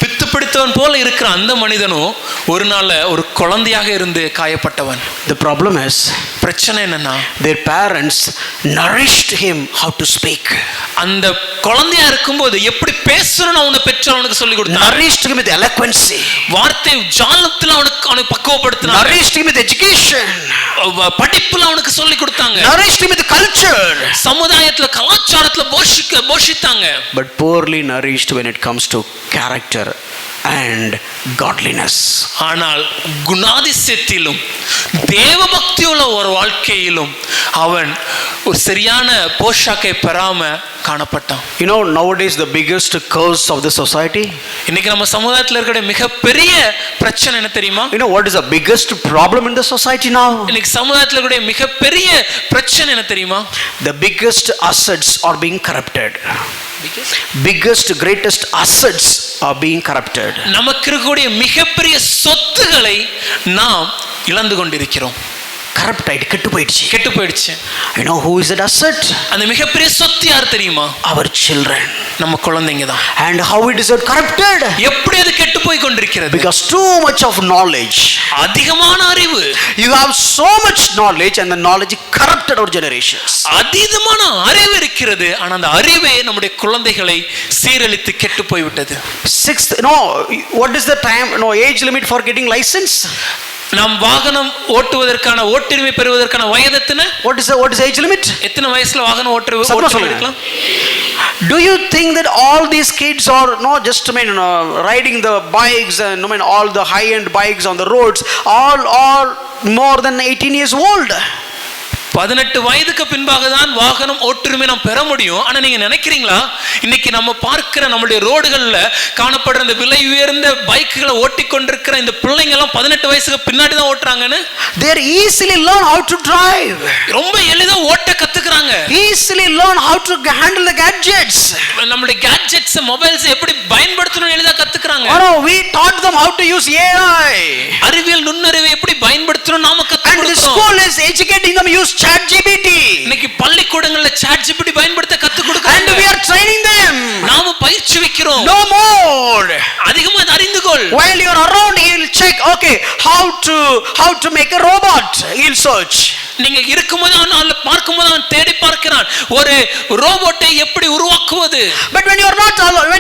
பித்து பிடித்தவன் போல இருக்கிற அந்த மனிதனும் ஒரு நாள் ஒரு குழந்தையாக இருந்து காயப்பட்டவன். The problem is, பிரச்சனை என்னன்னா, their parents nourished him how to speak. அந்த குழந்தையா இருக்கும்போது எப்படி பேசணும்னு அவனை பெற்றோர் அவனுக்கு சொல்லி கொடுத்தாங்க. Nourished him with eloquency. வார்த்தை ஜாலத்துல அவனுக்கு பக்குவப்படுத்தினாங்க. Nourished him with education. படிப்புல அவனுக்கு சொல்லி கொடுத்தாங்க. Nourished him with culture. சமுதாயத்துல கலாச்சாரத்துல போஷித்தாங்க. But poorly nourished when it comes to character and godliness. ஆனால் குணாதிசயத்திலும் தேவ பக்தியுள்ள ஒரு வாழ்க்கையிலும் அவன் ஒரு சரியான போஷாக்கை பெறாம காணப்பட்டான். You know, nowadays the biggest curse of the society, இன்னைக்கு நம்ம சமுதாயத்துல இருக்கிற மிகப்பெரிய பிரச்சனை என்ன தெரியுமா? you know what is the biggest problem in the society now? இன்னைக்கு சமுதாயத்துல இருக்கிற மிகப்பெரிய பிரச்சனை என்ன தெரியுமா? The biggest assets are being corrupted. Biggest, greatest assets are being corrupted. நமக்கு இருக்கக்கூடிய மிகப்பெரிய சொத்துக்களை நாம் இழந்து கொண்டிருக்கிறோம். கரப்ட் ஆயிட்டு கெட்டு போயிடுச்சு. You know who is that asset? அந்த மிகப்பெரிய சொத்து யார் தெரியுமா? Our children. நம்ம குழந்தைங்க தான். And how it is corrupted? எப்படி அது கெட்டு போய் கொண்டிருக்கிறது? இருக்கிறது. Because too much of knowledge. அதிகமான அறிவு. You have so much knowledge and the knowledge corrupted our generations. அதிகமான அறிவு இருக்கிறது, ஆனா அந்த அறிவே நம்முடைய குழந்தைகளை சீரழித்து கெட்டு போய்விட்டது. Sixth, what is the time, age limit for getting license? நாம் வாகனம் ஓட்டுவதற்கான ஓட்டுரிமை பெறுவதற்கான வயது எத்தனை? What is the age limit? எத்தனை வயசுல வாகனம் ஓட்டுரிமை எடுக்கலாம்? Do you think that all these kids are just riding the bikes and all the high end bikes on the roads, all are more than 18 years old? 18 வயதுக்கு பின்பாக தான் வாகனம் ஓட்டுரிமை நாம் பெற முடியும். ஆனா நீங்க நினைக்கிறீங்களா இன்னைக்கு நம்ம பார்க்கிற நம்மளுடைய ரோடுகள்ல காணப்படுற இந்த விலை உயர்ந்த பைக்குகளை ஓட்டிக்கொண்டிருக்கிற இந்த பிள்ளைங்க எல்லாம் 18 வயசுக்கு பின்னாடி தான் ஓட்டுறாங்கன்னு? They easily learn how to drive. ரொம்ப எளிதா ஓட்ட கத்துக்கறாங்க. Easily learn how to handle the gadgets. நம்மளுடைய gadgets மொபைல்ஸ் எப்படி பயன்படுத்தணும் எளிதா கத்துக்கறாங்க. We taught them how to use AI. அறிவியல் நுண்ணறிவை எப்படி பயன்படுத்தணும் நாம கத்துக் கொடுக்கிறோம். And the school is educating them use ChatGPT. இன்னைக்கு பள்ளிக்கூடங்கள்ல ChatGPT பயன்படுத்த கத்துக் கொடுக்கறாங்க. And we are training them. நாம பயிற்சி வைக்கிறோம். No more. அதிகமா அறிந்து கொள். While you are around, he will check, okay, how to make a robot. He will search. நீங்க இருக்கும்போது அவன் பார்க்கும்போது அவன் தேடி பார்க்கிறான் ஒரு ரோபோட்டை எப்படி உருவாக்குவது. But when you are not alone,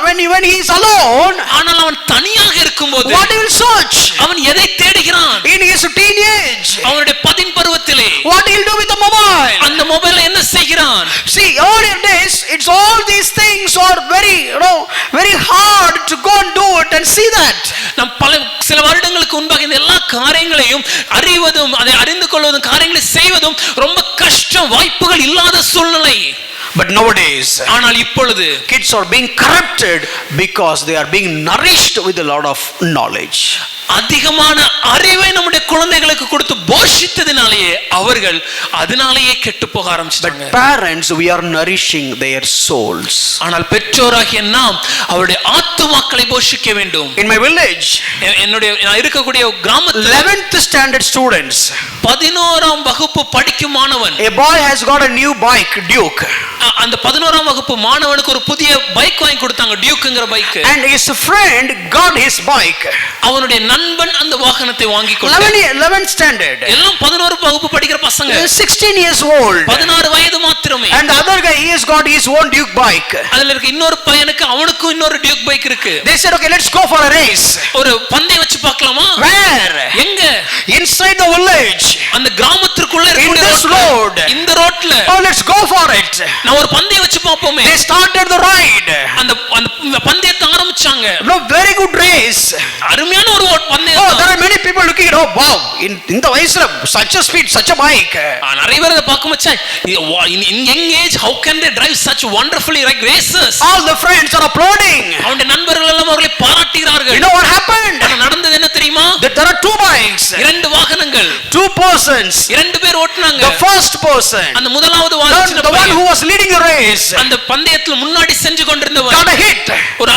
when he is alone, ஆனால் அவன் தனியாக இருக்கும்போது what he will search? அவன் எதை தேடுகிறான்? In his teenage, அவனுடைய 10 பருவத்திலே what he will do with the mobile? அந்த மொபைல்ல என்ன செய்கிறான்? See, earlier days, it's all these things are very, very hard to go and do it and see that. நாம் சில வருடங்களுக்கு முன்பாக இந்த எல்லா காரியங்களையும் அறிவதும் அதை அறிந்து கொள்வதும் காரியங்களை செய்வதும் ரொம்ப கஷ்டம், வாய்ப்புகள் இல்லாத சூழ்நிலை. But nowadays, ஆனால் இப்பொழுது kids are being corrupted because they are being nourished with a lot of knowledge. அதிகமான அறிவை நம்முடைய குழந்தைகளுக்கு கொடுத்து போஷித்ததினாலேயே அவர்கள் அதனாலேயே கெட்டு போக ஆரம்பிச்சாங்க. But parents, we are nourishing their souls. ஆனால் பெற்றோராகிய நாம் அவருடைய ஆத்துமாக்களை போஷிக்க வேண்டும். In my village, நான் இருக்கக்கூடிய கிராமத்தில் 11th standard students, 11ஆம் வகுப்பு படிக்கும் மாணவன், a boy has got a new bike, Duke. அந்த 11ஆம் வகுப்பு மாணவனுக்கு ஒரு புதிய பைக் வாங்கி கொடுத்தாங்க, டியூக்ங்கற bike. And his friend got his bike. அவனுடைய நண்பன் அந்த வாகனத்தை வாங்கி கொண்டான். 11th standard, எல்லாம் 11 வகுப்பு படிக்கிற பசங்க, 16 years old. 16 வயது மாத்திரமே. And the other guy, he has got his own Duke bike. அதுல இருக்க இன்னொரு பையனுக்கு அவனுக்கும் இன்னொரு டியூக் பைக் இருக்கு. They said, okay, let's go for a race. ஒரு பந்தயம் வச்சு பார்க்கலாமா? Where? எங்க? Inside the village. அந்த கிராமத்துக்குள்ள In this road. இந்த ரோட்ல. Oh, let's go for it. நான் ஒரு பந்தயம் வச்சு பாப்போமே. They started the ride. அந்த பந்தயத்தை ஆரம்பிச்சாங்க. No, very good race. அருமையான ஒரு பந்தயம். Oh, there are many people looking at, oh wow, in the வயசுல such a speed, such a bike. நிறைய பேர் அத பார்க்க மச்சான், in young age how can they drive such wonderfully like races? All the friends are applauding. அவருடைய நண்பர்கள் எல்லாம் அவர்களை பாராட்டுகிறார்கள். You know what happened? நடந்தது என்ன தெரியுமா? That there are two bikes. 2 வாகனங்கள். 2 persons. 2 பேர் ஓட்டுனாங்க. The first person, அந்த முதலாவது வாகனம், the one who was leading the race, அந்த பந்தயத்துல முன்னாடி செஞ்சு கொண்டிருந்தவன் got a hit. ஒரு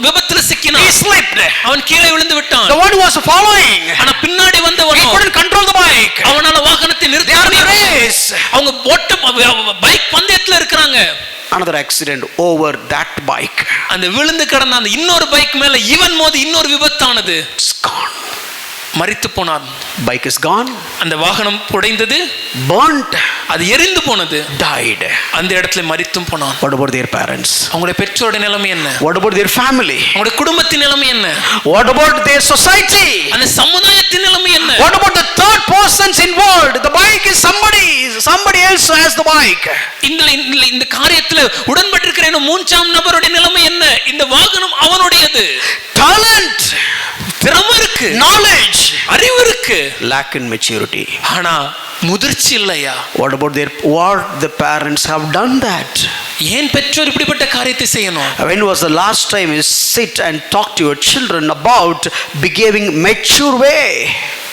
விபத்துல சிக்கினான். He slipped. அவன் கீழே விழுந்து விட்டான். The one who was following, ஆனா பின்னாடி வந்தவன், he couldn't control the bike. அவனால வாகனத்தை நிறுத்த முடியல. அவங்க பைக் பந்தயத்துல இருக்காங்க. Another accident over that bike. அந்த விழுந்து கிடந்த அந்த இன்னொரு பைக் மேல இவன் மோதி இன்னொரு விபத்தானது. It's gone. மரித்து போனான். Bike is gone. அந்த வாகனம் உடைந்தது, burnt, அது எரிந்து போனது, died. அந்த இடத்துல மரித்தும் போனான். What about their parents? அவங்களுடைய பெற்றோருடைய நிலைமை என்ன? What about their family? அவங்களுடைய குடும்பத்தின் நிலைமை என்ன? What about their society? அந்த சமுதாயத்தின் நிலைமை என்ன? What about the third persons involved? The bike is somebody else has the bike. இந்த காரியத்துல உடன்பட்டிருக்கிற மூன்றாம் நபருடைய நிலைமை என்ன? இந்த வாகனம் அவனுடையது. Talent, திறமை இருக்கு, knowledge, அறிவு இருக்கு, lack in maturity. ஆனா முதிர்ச்சி இல்லையா? What the parents have done that? ஏன் பெற்றோர் இப்படிப்பட்ட காரியத்தை செய்யணும்? When was the last time you sit and talk to your children about behaving mature way?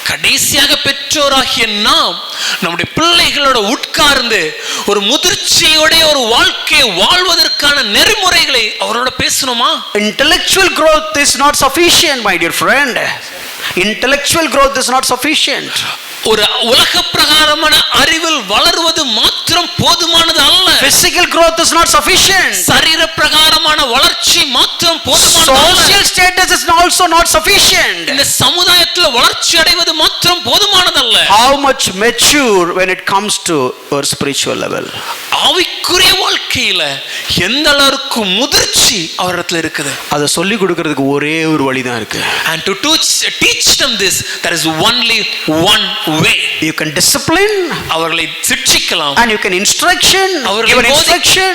கடைசியாக பெற்றோராகிய நாம் நம்முடைய பிள்ளைகளோட உட்கார்ந்து ஒரு முதிர்ச்சியோட ஒரு வாழ்க்கையை வாழ்வதற்கான நெறிமுறைகளை அவரோட பேசணுமா? Intellectual growth is not sufficient, my dear friend. Intellectual growth is not sufficient. ஒரு உலக பிரகாரமான அறிவில் வளர்வது மாத்திரம் போதுமானது அல்ல. Physical growth is not sufficient. சரீர பிரகாரமான வளர்ச்சி மாத்திரம் போதுமானது அல்ல. Social status is is also not sufficient. இந்த சமுதாயத்துல வளர்ச்சி அடைவது மாத்திரம் போதுமானதல்ல. How much mature when it comes to our spiritual level. ஆவிக்குரிய வாழ்க்கையில எந்த அளவுக்கு முதிர்ச்சி அவரிடத்துல இருக்குது. அதை சொல்லி கொடுக்கிறதுக்கு ஒரே ஒரு வழி தான் இருக்கு. And to teach them this, there is only one way. You can discipline, அவர்களை சிட்சிக்கலாம், and you can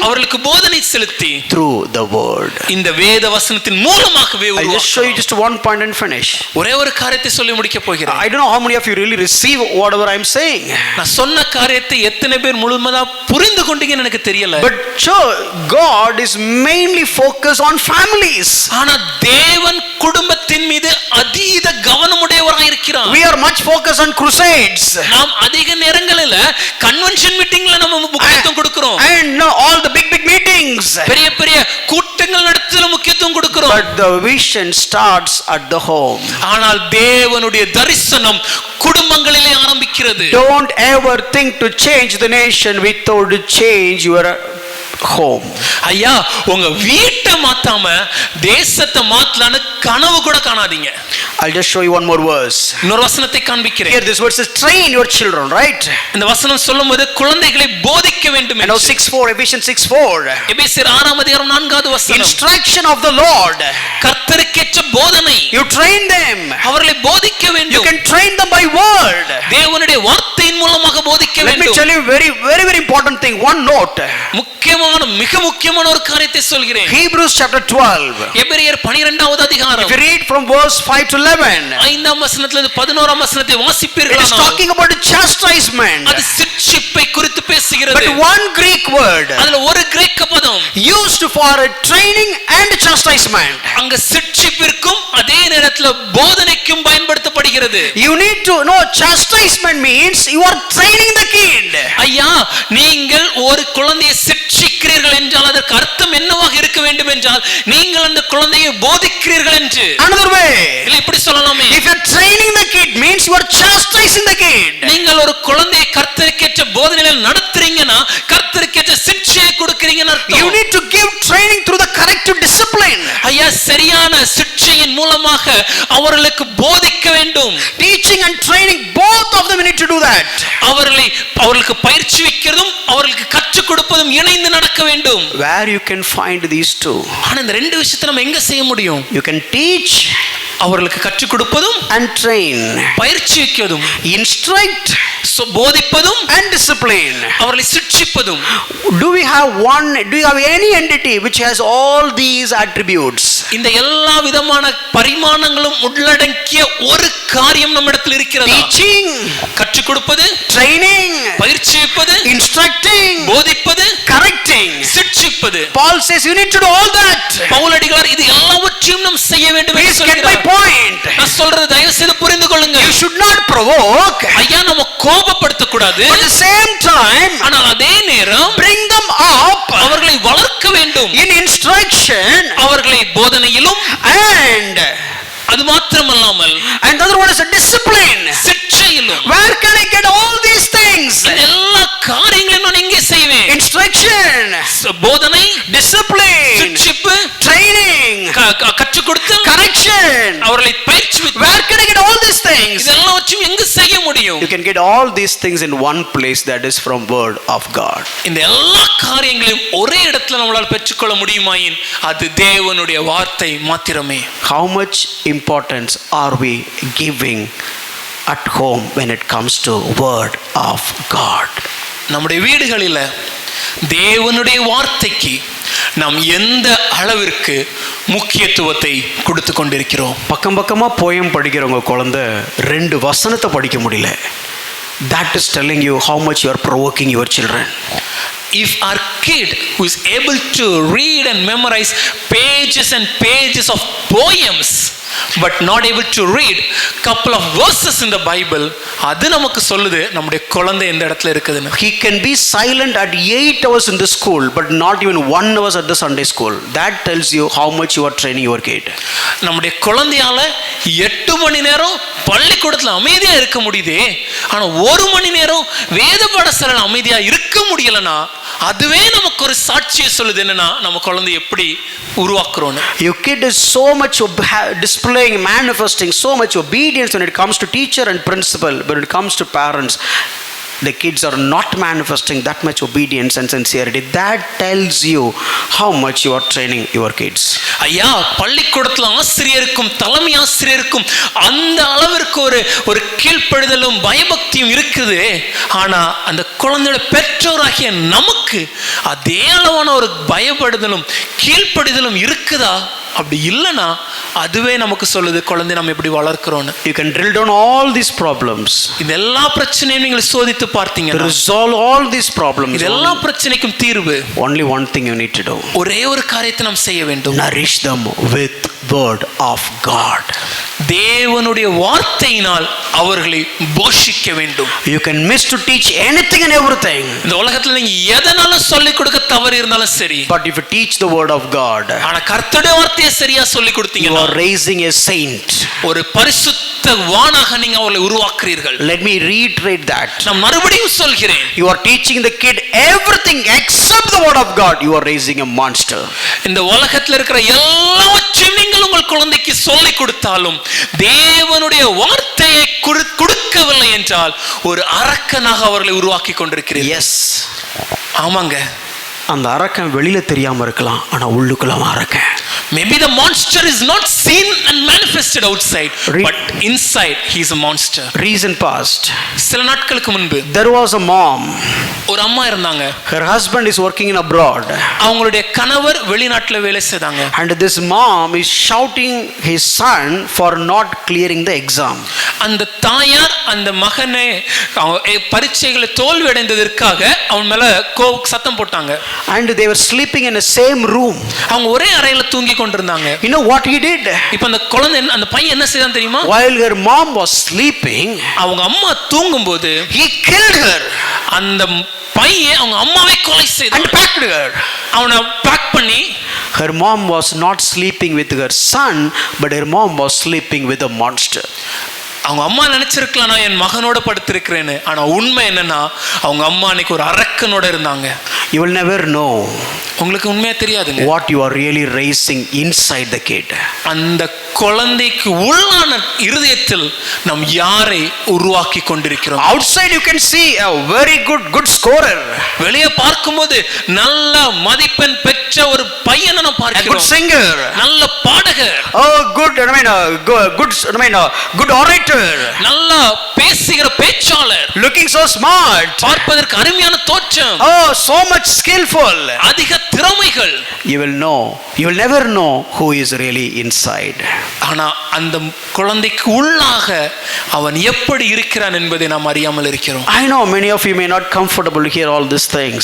அவர்களுக்கு போதனை செலுத்தி through the word. இந்த வேத வசனத்தின் மூலமாகவே I just show you just one point and finish. ஒரே ஒரு காரியத்தை சொல்லி முடிக்க போகிறேன். I don't know how many of you really receive whatever I am saying. நான் சொன்ன காரியத்தை எத்தனை பேர் முழுமையா புரிந்து கொண்டீங்கன்னு எனக்கு தெரியல. But God is mainly focused on families. ஆனா தேவன் குடும்பத்தின் மீது அதீத கவனமுடையவராய் இருக்கிறார். We are much focused on crusades. நாம் அதிக நேரங்களில கன்வென்ஷன் மீட்டிங்ல நம்ம முக்கியத்துவம் கொடுக்கிறோம். And all the big meetings. பெரிய பெரிய கூட்டங்கள் நடத்துறதுல முக்கியத்துவம் கொடுக்கிறோம். But the vision starts at the home. ஆனால் தேவனுடைய தரிசனம் குடும்பங்களிலே ஆரம்பிக்கிறது. Don't ever think to change the nation without change your home. ஐயா, உங்க வீட்டை மாத்தாம தேசத்தை மாத்தலான்னு கனவு கூட காணாதீங்க. I'll just show you one more verse. இன்னொரு வசனத்தை காண்பிக்கிறேன். Here this verse says train your children, right? இந்த வசனம் சொல்லும்போது குழந்தைகளை போதிக்க வேண்டும் என்று. And now 6:4 Ephesians 6:4. எபேசியர் 6ஆம் அதிகாரம் 4வது வசனம். Instruction of the Lord. கர்த்தருக்கேற்ற போதனை. You train them. அவர்களை போதிக்க வேண்டும். You can train them by word. தேவனுடைய வார்த்தையின் மூலமாக போதிக்க வேண்டும். Let me tell you very important thing. One note. மிக முக்கியமான ஒரு காரியத்தை சொல்கிறேன். Hebrews chapter 12. எபிரேயர் 12வது அதிகாரம். If you read from verse 5 to 11. 5ஆம் வசனத்திலிருந்து 11ஆம் வசனத்தை வாசிப்பீர்களானால் it is talking about chastisement. அது சிட்சிப்பை குறித்து பேசுகிறது. But one Greek word. அதுல ஒரு கிரேக்க பதம் used for training and chastisement. அங்க சிட்சிப்பிற்கும் அதே நேரத்துல போதனைக்கும் பயன்படுத்தப்படுகிறது. You need to know chastisement means you are training the kid. ஐயா, நீங்கள் ஒரு குழந்தையை சிட்சிக்கிறீர்கள் என்றால் அதற்கு அர்த்தம் என்னவாக இருக்க வேண்டும் என்றால் நீங்கள் அந்த குழந்தையை போதிக்கிறீர்கள் என்று. Another way, இல்ல இப்படி சொல்லலாமே, if you are training the kid means you are chastising the kid. நீங்கள் ஒரு குழந்தையை கர்த்தருக்கேற்ற போதனையில நடத்துறீங்கன்னா கர்த்தருக்கேற்ற சிட்சையை கொடுக்கிறீங்கன்னு அர்த்தம். You need to give training through the corrective discipline. ஐயா, சரியான சிட்சையின் மூலமாக அவர்களுக்கு போதிக்க வேண்டும். Teaching and training, both of them you need to do that. அவர்களுக்கு பயிற்சி வைக்கிறதும் அவர்களுக்கு கற்றுக் கொடுப்பதும் இணைந்து நடக்க வேண்டும். Where you can find these two? ஆனா இந்த ரெண்டு விஷயத்தை நம்ம எங்க செய்ய முடியும்? You can teach, அவர்களுக்கு கற்றுக் கொடுப்பதும் and train, பயிற்சி வைக்கிறதும், instruct, போதிப்பதும், and discipline, அவர்களை சிட்சிப்பதும். Do you have any entity which has all these attributes? இந்த எல்லா விதமான பரிமாணங்களும் உள்ளடக்கிய ஒரு காரியம் நம்மிடத்தில் இருக்கிறதா? Teaching, கற்றுக் கொடுப்பது, training, பயிற்சி வைப்பது, instructing, போதிப்பது, correcting, சிட்சிப்பது. Paul says you need to do all that. பவுலடிகளார் இது எல்லாவற்றையும் நாம் செய்ய வேண்டும் என்று சொல்கிறார். Please get my point. நான் சொல்றது தயவு செய்து புரிந்து கொள்ளுங்க. You should not provoke. ஐயா, நம்ம கோபப்படுத்த கூடாது. At the same time, ஆனால் அதே நேரம் bring them up. அவர்களை வளர்க்க வேண்டும். In instruction, அவர்களை போதனையிலும், and அது மாத்திரமல்லாமல் and the other one is a discipline. சிட்சையிலும். Where can I get all these things? எல்லா காரியங்களையும் நான் எங்கே செய்வேன்? Instruction, போதனை, discipline, சிட்சிப்பு, training, கற்றுக் கொடுத்தல், correction. அவர்களை பயிற்சிவித்தல். Where can I get all these things? இதெல்லாவற்றையும் எங்க செய்ய முடியும்? You can get all these things in one place, that is from word of God. இந்த எல்லா காரியங்களையும் ஒரே இடத்துல நம்மளால் பெற்றுக்கொள்ள முடியுமாயின் அது தேவனுடைய வார்த்தை மாத்திரமே. How much importance are we giving at home when it comes to word of God? நம்முடைய வீடுகளில் தேவனுடைய வார்த்தைக்கு நாம் எந்த அளவிற்கு முக்கியத்துவத்தை கொடுத்து கொண்டிருக்கிறோம்? பக்கம் பக்கமா போயம் படிக்கிறவங்க குழந்தை 2 வசனத்தை படிக்க முடியல. That is telling you how much you are provoking your children. If our kid who is able to read and memorize pages and pages of poems but not able to read couple of verses in the Bible, அது நமக்கு சொல்லுது நம்முடைய குழந்தை எந்த இடத்துல இருக்குதுன்னு. He can be silent at 8 hours in the school but not even 1 hour at the Sunday school. That tells you how much you are training your kid. நம்முடைய குழந்தையால 8 மணி நேரம் பள்ளிக்கூடத்துல அமைதியா இருக்க முடியுதே, ஆனா 1 மணி நேரம் வேத பாடசாலையில அமைதியா இருக்க முடியலனா அதுவே நமக்கு ஒரு சாட்சியை சொல்லுது. என்னன்னா நம்ம குழந்தை எப்படி உருவாக்குறோம்னு. Your kid is so much displaying, manifesting so much obedience when it comes to teacher and principal, but when it comes to parents, the kids are not manifesting that much obedience and sincerity. That tells you how much you are training your kids. ஐயா, பள்ளிக்கூடத்துல ஆசிரியருக்கும் தலைமை ஆசிரியருக்கும் அந்த அளவிற்கு ஒரு கீழ்ப்படுதலும் பயபக்தியும் இருக்குது. ஆனா அந்த குழந்தையோட பெற்றோராகிய நமக்கு அதே அளவான ஒரு பயப்படுதலும் கீழ்ப்படுதலும் இருக்குதா? அப்படி இல்லைன்னா அதுவே நமக்கு சொல்லுது குழந்தை நம்ம எப்படி வளர்க்கிறோம்னு. You can drill down all these problems. இந்த எல்லா பிரச்சனையும் நீங்கள் சோதித்து பார்த்தீங்கன்னா, resolve all these problems. இது எல்லா பிரச்சனைக்கும் தீர்வு only one thing you need to do. ஒரே ஒரு காரியத்தை நாம் செய்ய வேண்டும். Nourish them with word of God. தேவனுடைய வார்த்தையினால் அவர்களை போஷிக்க வேண்டும். You can miss to teach anything and everything. இந்த உலகத்துல நீங்க எதனாலும் சொல்லிக் கொடுக்க தவறு இருந்தாலும் சரி, but if you teach the word of God, ஆனா கர்த்தருடைய வார்த்தையை சரியா சொல்லிக் கொடுத்தீங்கன்னா, you are raising a saint. ஒரு பரிசுத்தவானாக நீங்க அவளை உருவாக்குறீர்கள். Let me reiterate that. நான் மறுபடியும் சொல்கிறேன். You are teaching the kid everything except the word of God. You are raising a monster. இந்த உலகத்துல இருக்கிற எல்லாவற்றையும் நீங்கள் உங்கள் குழந்தைக்கு சொல்லிக் கொடுத்தாலும் தேவனுடைய வார்த்தையை கொடுக்கவில்லை என்றால் ஒரு அரக்கனாக அவர்களை உருவாக்கி கொண்டிருக்கிறீர்கள். எஸ், ஆமாங்க. அந்த அரக்கன் வெளியில தெரியாம இருக்கலாம், ஆனா உள்ளுக்குள்ள அரக்கன். Maybe the monster is not seen and manifested outside, but inside he is a monster. Recent past, சில நாட்களுக்கு முன்பு there was a mom. ஒரு அம்மா இருந்தாங்க. Her husband is working in abroad. அவங்களுடைய கணவர் வெளிநாட்டுல வேலை செய்தாங்க. And this mom is shouting his son for not clearing the exam. அந்த தாயார் அந்த மகனை பரீட்சைகளை தோல்வி அடைந்ததற்காக அவன் மேல சத்தம் போட்டாங்க. And they were sleeping in the same room. அவங்க ஒரே அறையில தூங்கி கொண்டிருந்தாங்க. You know what he did? இப்போ அந்த குழந்தை அந்த பையன் என்ன செய்தான் தெரியுமா? While her mom was sleeping, அவங்க அம்மா தூங்கும்போது he killed her. அந்த பையன் அவங்க அம்மாவை கொலை செய்தான். And packed her. அவனை பேக் பண்ணி, her mom was not sleeping with her son, but her mom was sleeping with a monster. அவங்க அம்மா நினைச்சிருக்கலாம் நான் என் மகனோட படுத்திருக்கிறேன்னு. ஆனா உண்மை என்னன்னா அவங்க அம்மா அன்னைக்கு ஒரு அரக்கனோட இருந்தாங்க. You will never know. உங்களுக்கு உண்மையா தெரியாதுங்க what you are really raising inside the kid. அந்த குழந்தைக்கு உள்ளான இருதயத்தில் நாம் யாரை உருவாக்கி கொண்டிருக்கிறோம். outside you can see a very good scorer. வெளியே பார்க்கும்போது நல்ல மதிப்பெண் பெற்ற ஒரு பையனை நாம் பார்க்கிறோம். a good singer, நல்ல பாடகர், good orator, நல்ல பேசுகிற பேச்சாளர், looking so smart, பார்ப்பதற்கு அருமையான தோற்றம், so much skillful, அதிக திறமைகள். you will never know who is really inside. ஆனா அந்த குழந்தைக்கு உள்ளாக அவன் எப்படி இருக்கிறான் என்பதை நாம் அறியாமல் இருக்கிறோம். I know many of you may not comfortable to hear all these things.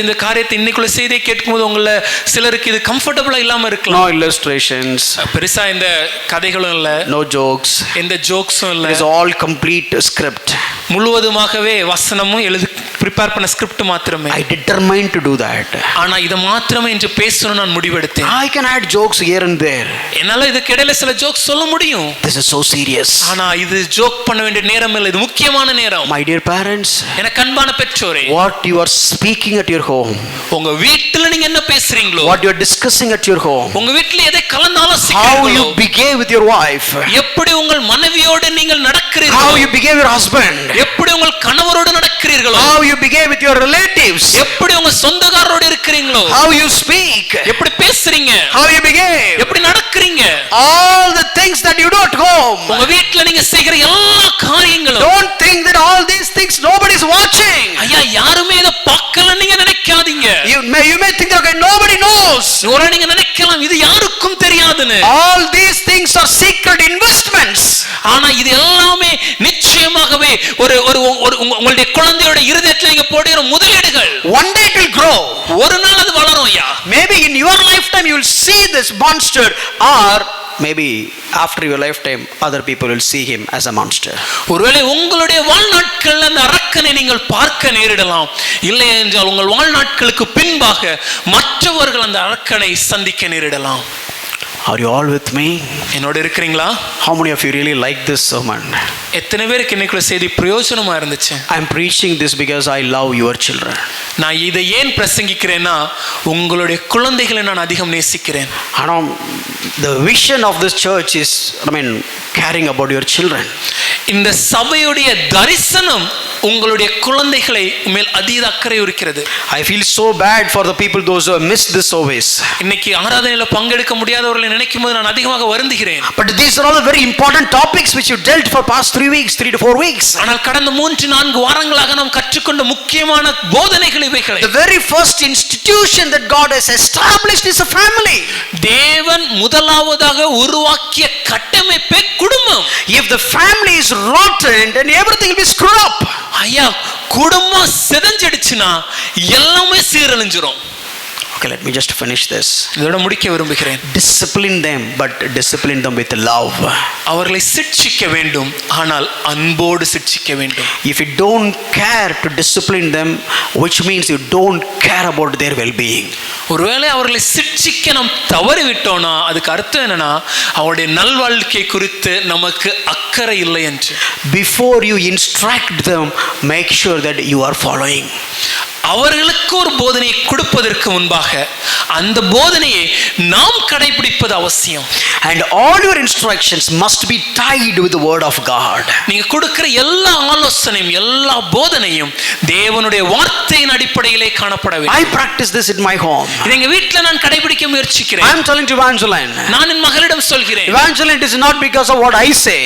இந்த காரியத்தை இன்னைக்குள்ள செய்தியை கேட்கும்போது உங்கள சிலருக்கு இது கம்ஃபர்ட்டபிளா இல்லாம இருக்கலாம். no illustrations, பெருசா இந்த கதைகளும் இல்ல, no jokes, எந்த ஜோக்ஸும் இல்ல. it is all complete script. முழுவதுமாகவே வசனமும் எழுதி ப்ரிப்பேர் பண்ண ஸ்கிரிப்ட் மாத்திரமே. I determined to do that. ஆனா இத மாத்திரமே என்று பேசணும் நான் முடிவெடுத்தேன். I can add jokes here and there. என்னால இதுக்கு இடையில சில ஜோக்ஸ் சொல்ல முடியும். This is so serious. ஆனா இது ஜோக் பண்ண வேண்டிய நேரம் இல்ல, இது முக்கியமான நேரம். My dear parents, எனக்கு அன்பான பெற்றோரே, what you are speaking at your home, உங்க வீட்ல நீங்க என்ன பேசுறீங்களோ, what you are discussing at your home, உங்க வீட்ல எதை கலந்தாலோசிக்கிறீங்களோ, how you behave with your wife, எப்படி உங்கள் மனைவியோடு நீங்கள் நடக்கிறீர்களோ, how you behave with your husband, எப்படி உங்கள் கணவரோடு நடக்கிறீர்களோ, how you behave with your relatives, எப்படி உங்க சொந்தக்காரரோடு இருக்கிறீங்களோ, how you speak, எப்படி பேசுறீங்க, how you behave, எப்படி நடக்கிறீங்க, all the things that you do at home, உங்க வீட்ல நீங்க செய்கிற எல்லா காரியங்களும், don't think that all these things nobody is watching. ஐயா யாருமே இத பார்க்கல நீங்க நினைக்காதீங்க. You may think that okay, nobody knows. ஒரு நீங்க நினைக்கலாம் இது யாருக்கும் தெரியாதுன்னு. all these things are secret investments. ஆனா இது எல்லாமே நிச்சயமாகவே ஒரு உங்களுடைய குழந்தையோட இருதயத்துல நீங்க போடுற முதலீடுகள். one day it will grow. ஒரு நாள் அது வளரும் ஐயா. maybe in your lifetime you will see this monster, or maybe after your lifetime other people will see him as a monster. ஒருவேளை உங்களுடைய வாழ்நாட்கள்ல அந்த அரக்கனை நீங்கள் பார்க்க நேரிடலாம். இல்லை என்றால் உங்கள் வாழ்நாட்களுக்கு பின்பாக மற்றவர்கள் அந்த அரக்கனை சந்திக்க நேரிடலாம். Are you all with me? என்னோட இருக்கிறீங்களா? How many of you really like this sermon? எத்தனை பேருக்கு இன்னைக்குள்ள செய்தி பிரயோஜனமா இருந்துச்சு? I am preaching this because I love your children. நான் இதை ஏன் பிரசங்கிக்கிறேன்னா உங்களுடைய குழந்தைகளை நான் அதிகம் நேசிக்கிறேன். The vision of this church is, caring about your children. இந்த சபையுடைய தரிசனம் உங்களுடைய குழந்தைகளை மேல் அதீத அக்கறை இருக்கிறது. I feel so bad for the people those who have missed this service. இன்னைக்கு ஆராதனையில பங்கெடுக்க முடியாதவர்களை நினைக்கும்போது நான் அதிகமாக வருந்துகிறேன். But these are all the very important topics which you dealt for past 3 weeks, 3 to 4 weeks. ஆனால் கடந்த 3-4 வாரங்களாக நாம் கற்றுக்கொண்ட முக்கியமான போதனைகள் இவைகள். The very first institution that God has established is a family. தேவன் முதலாவதாக உருவாக்கிய கட்டமைப்பே குடும்பம். If the family is rotten, then everything will be screwed up. ஐயா, குடும்பம் சிதஞ்சடிச்சுனா எல்லாமே சீரழிஞ்சிரும். Okay, let me just finish this. இதோட முடிக்க விரும்புகிறேன். Discipline them, but discipline them with love. அவர்களை சிட்சிக்க வேண்டும், ஆனால் அன்போடு சிட்சிக்க வேண்டும். If you don't care to discipline them, which means you don't care about their well-being. ஒருவேளை அவர்களை சிட்சிக்க நாம் தவறி விட்டோம்னா அதுக்கு அர்த்தம் என்னன்னா அவருடைய நல்வாழ்க்கை குறித்து நமக்கு அக்கறை இல்லை என்று. Before you instruct them, make sure that you are following. அவர்களுக்கு ஒரு போதனையை கொடுப்பதற்கு முன்பாக அந்த போதனையை நாம் கடைபிடிப்பது அவசியம். And all your instructions must be tied with the word of God. நீங்க கொடுக்கிற எல்லா ஆலோசனையும் எல்லா போதனையும் தேவனுடைய வார்த்தையின் அடிப்படையிலே காணப்பட வேண்டும். I practice this in my home. இதை எங்க வீட்ல நான் கடைபிடிக்க முயற்சிக்கிறேன். I am telling to Evangeline. நான் என் மகளிடம் சொல்கிறேன். Evangeline, it is not because of what I say.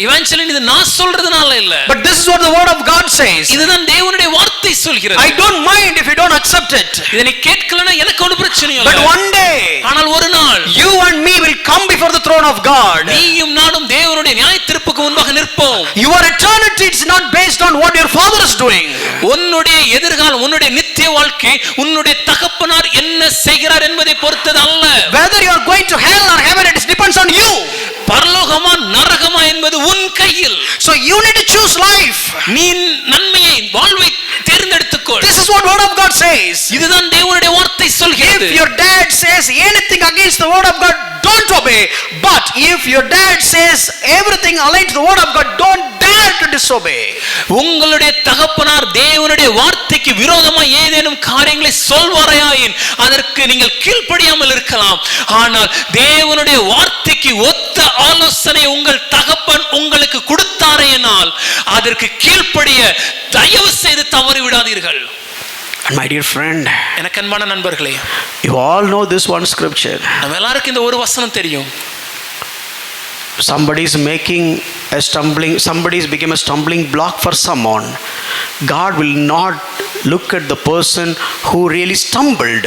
Evangeline, இது நான் சொல்றதுனால இல்ல. But this is what the word of God says. இதுதான் தேவனுடைய வார்த்தை சொல்கிறது. I don't mind if you don't accept it. இதை நீ கேட்கலனா எனக்கு ஒரு பிரச்சனையும் இல்ல. But one day, ஆனால் ஒரு நாள் you and me will come before the throne of God. நீயும் நானும் தேவனுடைய நியாயத்தீர்ப்புக்கு முன்பாக நிற்போம். Your eternity is not based on what your father is doing. உன்னுடைய எதிர்காலம், உன்னுடைய நித்திய வாழ்க்கை உன்னுடைய தகப்பனார் என்ன செய்கிறார் என்பதை பொறுத்தது அல்ல. Whether you are going to hell or heaven, it depends on you. பரலோகமா நரகமா என்பது உன் கையில். So you need to choose life. நீ நன்மையை வாழ்வை தேர்ந்தெடுத்துக்கொள். This is what word of God says. இதுதான் தேவனுடைய வார்த்தை சொல்கிறது. If your dad says anything against the word of God, don't obey. But if your dad says everything aligned to the word of God, don't dare to disobey. உங்களுடைய தகப்பனார் தேவனுடைய வார்த்தைக்கு விரோதமா ஏதேனும் காரியங்களை சொல்வாரையாயின் அதற்கு நீங்கள் கீழ்ப்படியாமல் இருக்கலாம். ஆனால் தேவனுடைய வார்த்தைக்கு ஒத்த ஆலோசனை உங்கள் தகப்பன் உங்களுக்கு கொடுத்தாரேனால் அதற்கு கீழ்ப்படிய தயவு செய்து தவறி விடாதீர்கள். And my dear friend, எனக்கு அன்பான நண்பர்களே, you all know this one scripture. நம்ம எல்லாருக்கும் இந்த ஒரு வசனம் தெரியும். Somebody is become a stumbling block for someone. God will not look at the person who really stumbled,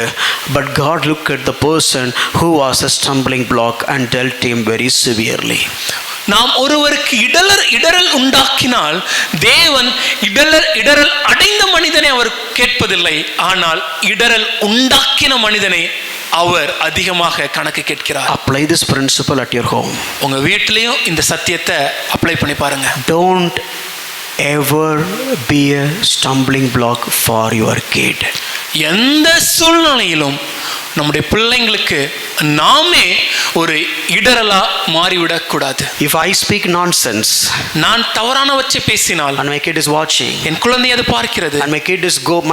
but God looked at the person who was a stumbling block and dealt him very severely. நாம் ஒருவருக்கு இடரல் உண்டாக்கினால் தேவன் இடரல் அடைந்த மனிதனை அவர் கேட்பதில்லை, ஆனால் இடரல் உண்டாக்கின மனிதனை அவர் அதிகமாக கணக்கு கேட்கிறார். Apply this principle at your home. உங்க வீட்டிலையும் இந்த சத்தியத்தை அப்ளை பண்ணி பாருங்க. Don't ever be a stumbling block for your kid. எந்த சூழ்நிலையிலும் நம்முடைய பிள்ளைங்களுக்கு நாமே ஒரு இடரலா மாறிவிடக் கூடாது. If I speak nonsense, நான் தவறானவற்றை பேசினால் and my kid is watching, என் குழந்தை அதை பார்க்கிறது, and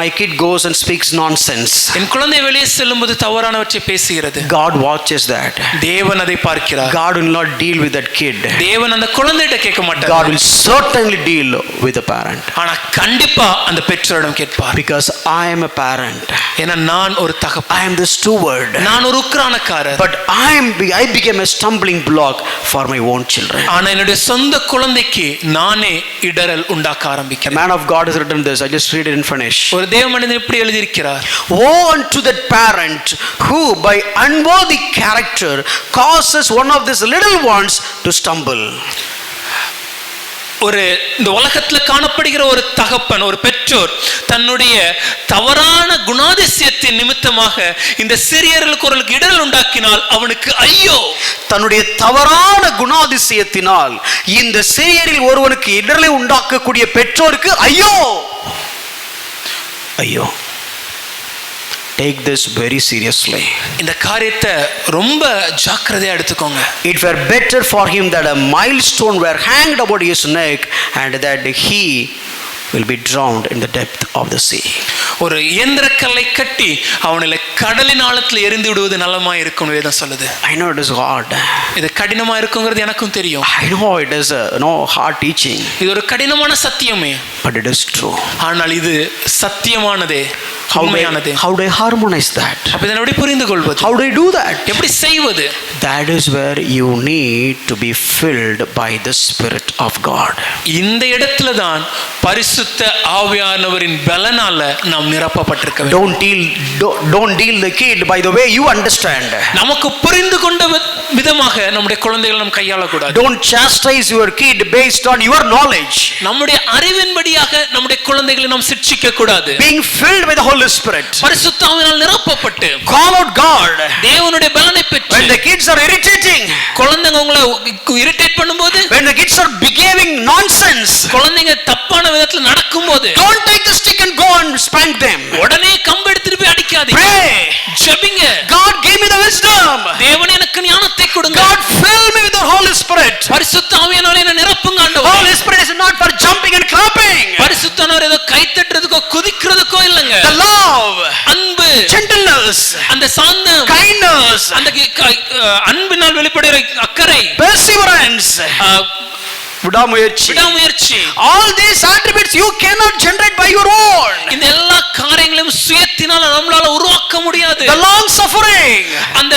my kid goes and speaks nonsense, என் குழந்தை வெளியே செல்லும்போது தவறானவற்றை பேசுகிறது, God watches that. தேவன் அதை பார்க்கிறார். God will not deal with that kid. தேவன் அந்த குழந்தைகிட்ட கேட்க மாட்டார். God will certainly deal with the parent. ஆனா கண்டிப்பா அந்த பெற்றோரிடம் கேட்பார். Because I am a parent. ஏன்னா நான் ஒரு தகப்பன். I am the steward. நான் ஒரு உக்கிரானக்காரர். But I became a stumbling block for my own children. ஆனா என்னுடைய சொந்த குழந்தைக்கு நானே இடரல் உண்டாக்க ஆரம்பிக்கிறேன். Man of God has written this. I just read it and finish. ஒரு தேவ மனிதன் இப்படி எழுதி இருக்கிறார். Woe unto that parent who by unworthy character causes one of these little ones to stumble. ஒரு இந்த உலகத்துல காணப்படுகிற ஒரு தகப்பன், ஒரு பெற்றோர் தன்னுடைய தவறான குணாதிசயத்தின் நிமித்தமாக இந்த சிறியர்களுக்கு ஒரு இடரல் உண்டாக்கினால் அவனுக்கு ஐயோ. தன்னுடைய தவறான குணாதிசயத்தினால் இந்த சிறியரில் ஒருவனுக்கு இடரலை உண்டாக்கக்கூடிய பெற்றோருக்கு ஐயோ ஐயோ. Take this very seriously. இந்த காரியத்தை ரொம்ப ஜாக்கிரதையா எடுத்துக்கோங்க. It were better for him that a millstone were hanged about his neck and that he will be drowned in the depth of the sea. ஒரு இயந்திரக்கல்லை கட்டி அவனை கடலின் ஆழத்துல எரிந்து விடுவது நலமா இருக்கும் வேதம் சொல்லுது. I know it is hard. இது கடினமா இருக்குங்கிறது எனக்கும் தெரியும். I know it is hard teaching. இது ஒரு கடினமான சத்தியமே. But it is true. ஆனால் இது சத்தியமானதே, உண்மையானது. How do I harmonize that? அப்ப இதை எப்படி புரிந்து கொள்வது? How do I do that? எப்படி செய்வது? That is where you need to be filled by the Spirit of God. இந்த இடத்துல தான் பரிசுத்த ஆவியானவரின் பலனால நாம் நிரப்பப்பட்டிருக்க வேண்டும். Don't deal the kid by the way you understand. நமக்கு புரிந்து கொண்ட விதமாக நம்முடைய குழந்தைகளை நாம் கையாளக்கூடாது. Don't chastise your kid based on your knowledge. நம்முடைய அறிவின்படியாக நம்முடைய குழந்தைகளை நாம் சிட்சிக்க கூடாது. Being filled by the Holy Spirit. பரிசுத்த ஆவியால் நிரப்பப்பட்டு Call out God. தேவனுடைய பலனை பெற்று. When the kids are irritating, குழந்தைங்க உங்களை இரிட்டேட் பண்ணும்போது, when the kids are behaving nonsense, குழந்தைங்க தப்பான விதத்துல நடக்கும்போது, don't take the stick and go and spank them. உடனே கம்பு எடுத்துட்டு போய் அடிக்காதீங்க. Pray. ஜெபிங்க. God gave me the wisdom. தேவனே எனக்கு ஞானத்தை கொடுங்க. God fill me with the Holy Spirit. பரிசுத்த ஆவியானவரே என்னை நிரப்புங்க ஆண்டவரே. Holy Spirit is not for jumping and clapping. பரிசுத்த ஆவியானவர் ஏதோ கை தட்டுறதுக்கோ குதிக்கிறதுக்கோ இல்லங்க. The love, அன்பு, gentleness, அந்த சாந்தம், kindness, அந்த அன்பினால் வெளிப்படுகிற அக்கறை, perseverance, விடாமுயற்சி, all these attributes you cannot generate by your own. இந்த எல்லா காரியங்களையும் சுயத்தினால நம்மளால உருவாக்க முடியாது. The long suffering, அந்த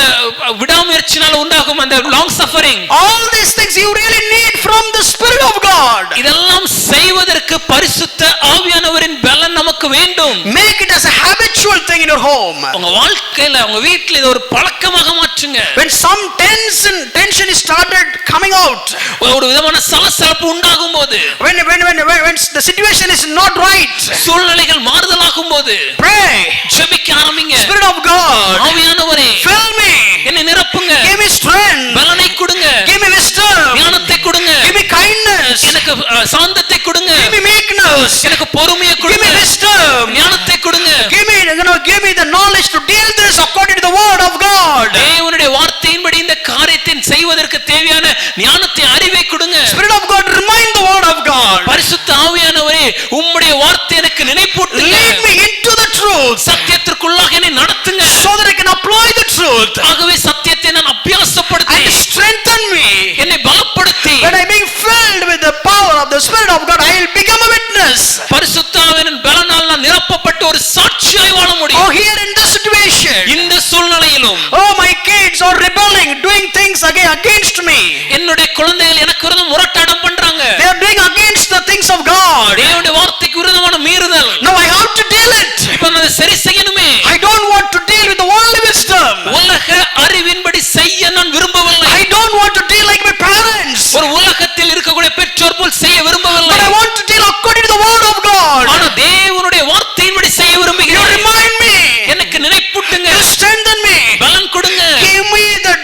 விடாமுயற்சினால உண்டாகும் அந்த long suffering, all these things you really need from the Spirit of God. இதெல்லாம் செய்வதற்கு பரிசுத்த ஆவியானவரின் பலன் நமக்கு வேண்டும். Make it as a habitual thing in your home. உங்க வாழ்க்கையில உங்க வீட்ல இது ஒரு பழக்கமாக மாற்றுங்க. When some tension is started coming out, ஒரு விதமான சலசலப்பு உண்டாகும் போது, when the situation is not right, சூழ்நிலைகள் மாறுதலாகும் போது, pray. ஜெபிக்க ஆரம்பிங்க. Spirit of God, ஆவியானவரே fill me. என்னை நிரப்புங்க. Give me strength. பலனை கொடுங்க. Give me wisdom. ஞானத்தை கொடுங்க. Give me kindness. எனக்கு சாந்தத்தை கொடுங்க. Give me meekness. எனக்கு பொறுமையை Give கொடுங்க. me wisdom. ஞானத்தை கொடுங்க. Give me the knowledge to deal this according to the word of God. தேவனுடைய வார்த்தையின்படி இந்த காரியத்தை செய்வதற்கு தேவையான ஞானத்தை, அறிவை கொடுங்க. Spirit of God, remind the word of God. பரிசுத்த ஆவியானவரே உம்முடைய வார்த்தை எனக்கு நினைப்பூட்டுங்க. Lead me into the truth. சத்தியத்திற்குள்ளாக என்னை நடத்துங்க. So that I can apply the truth. ஆகவே சத்தியத்தை நான் அபியாசப்படுத்தி, And strengthen me. என்னை பலப்படுத்தி, When I being filled with the power of the Spirit of God, I will become a witness. பரிசுத்த ஆவியின் பலனால் நான் நிரப்பப்பட்டு ஒரு சாட்சியாய் வாழ Oh, முடியும். here in this situation, இந்த சூழ்நிலையிலும் oh, my kids are rebelling, doing things against me. என்னுடைய குழந்தைகள் எனக்கு விரோதம் முரட்டாட்டம் பண்றாங்க. They are doing against the things of God. தேவனுடைய வார்த்தைக்கு விரோதமான மீறுதல். Now I have to deal it. இப்ப நான் அதை சரி செய்யணுமே. I don't want to deal with the worldly wisdom. உலக அறிவின்படி செய்ய நான் விரும்பவில்லை. I don't want to deal like my parents. ஒரு உலகத்தில் இருக்கக்கூடிய பெற்றோர் போல் செய்ய விரும்பவில்லை. But I want to deal according to the word of God. ஆனா தேவனுடைய வார்த்தையின்படி செய்ய You விரும்புகிறேன். remind me. எனக்கு நினைப்பூட்டுங்க. You strengthen me. பலன் கொடுங்க. Give me the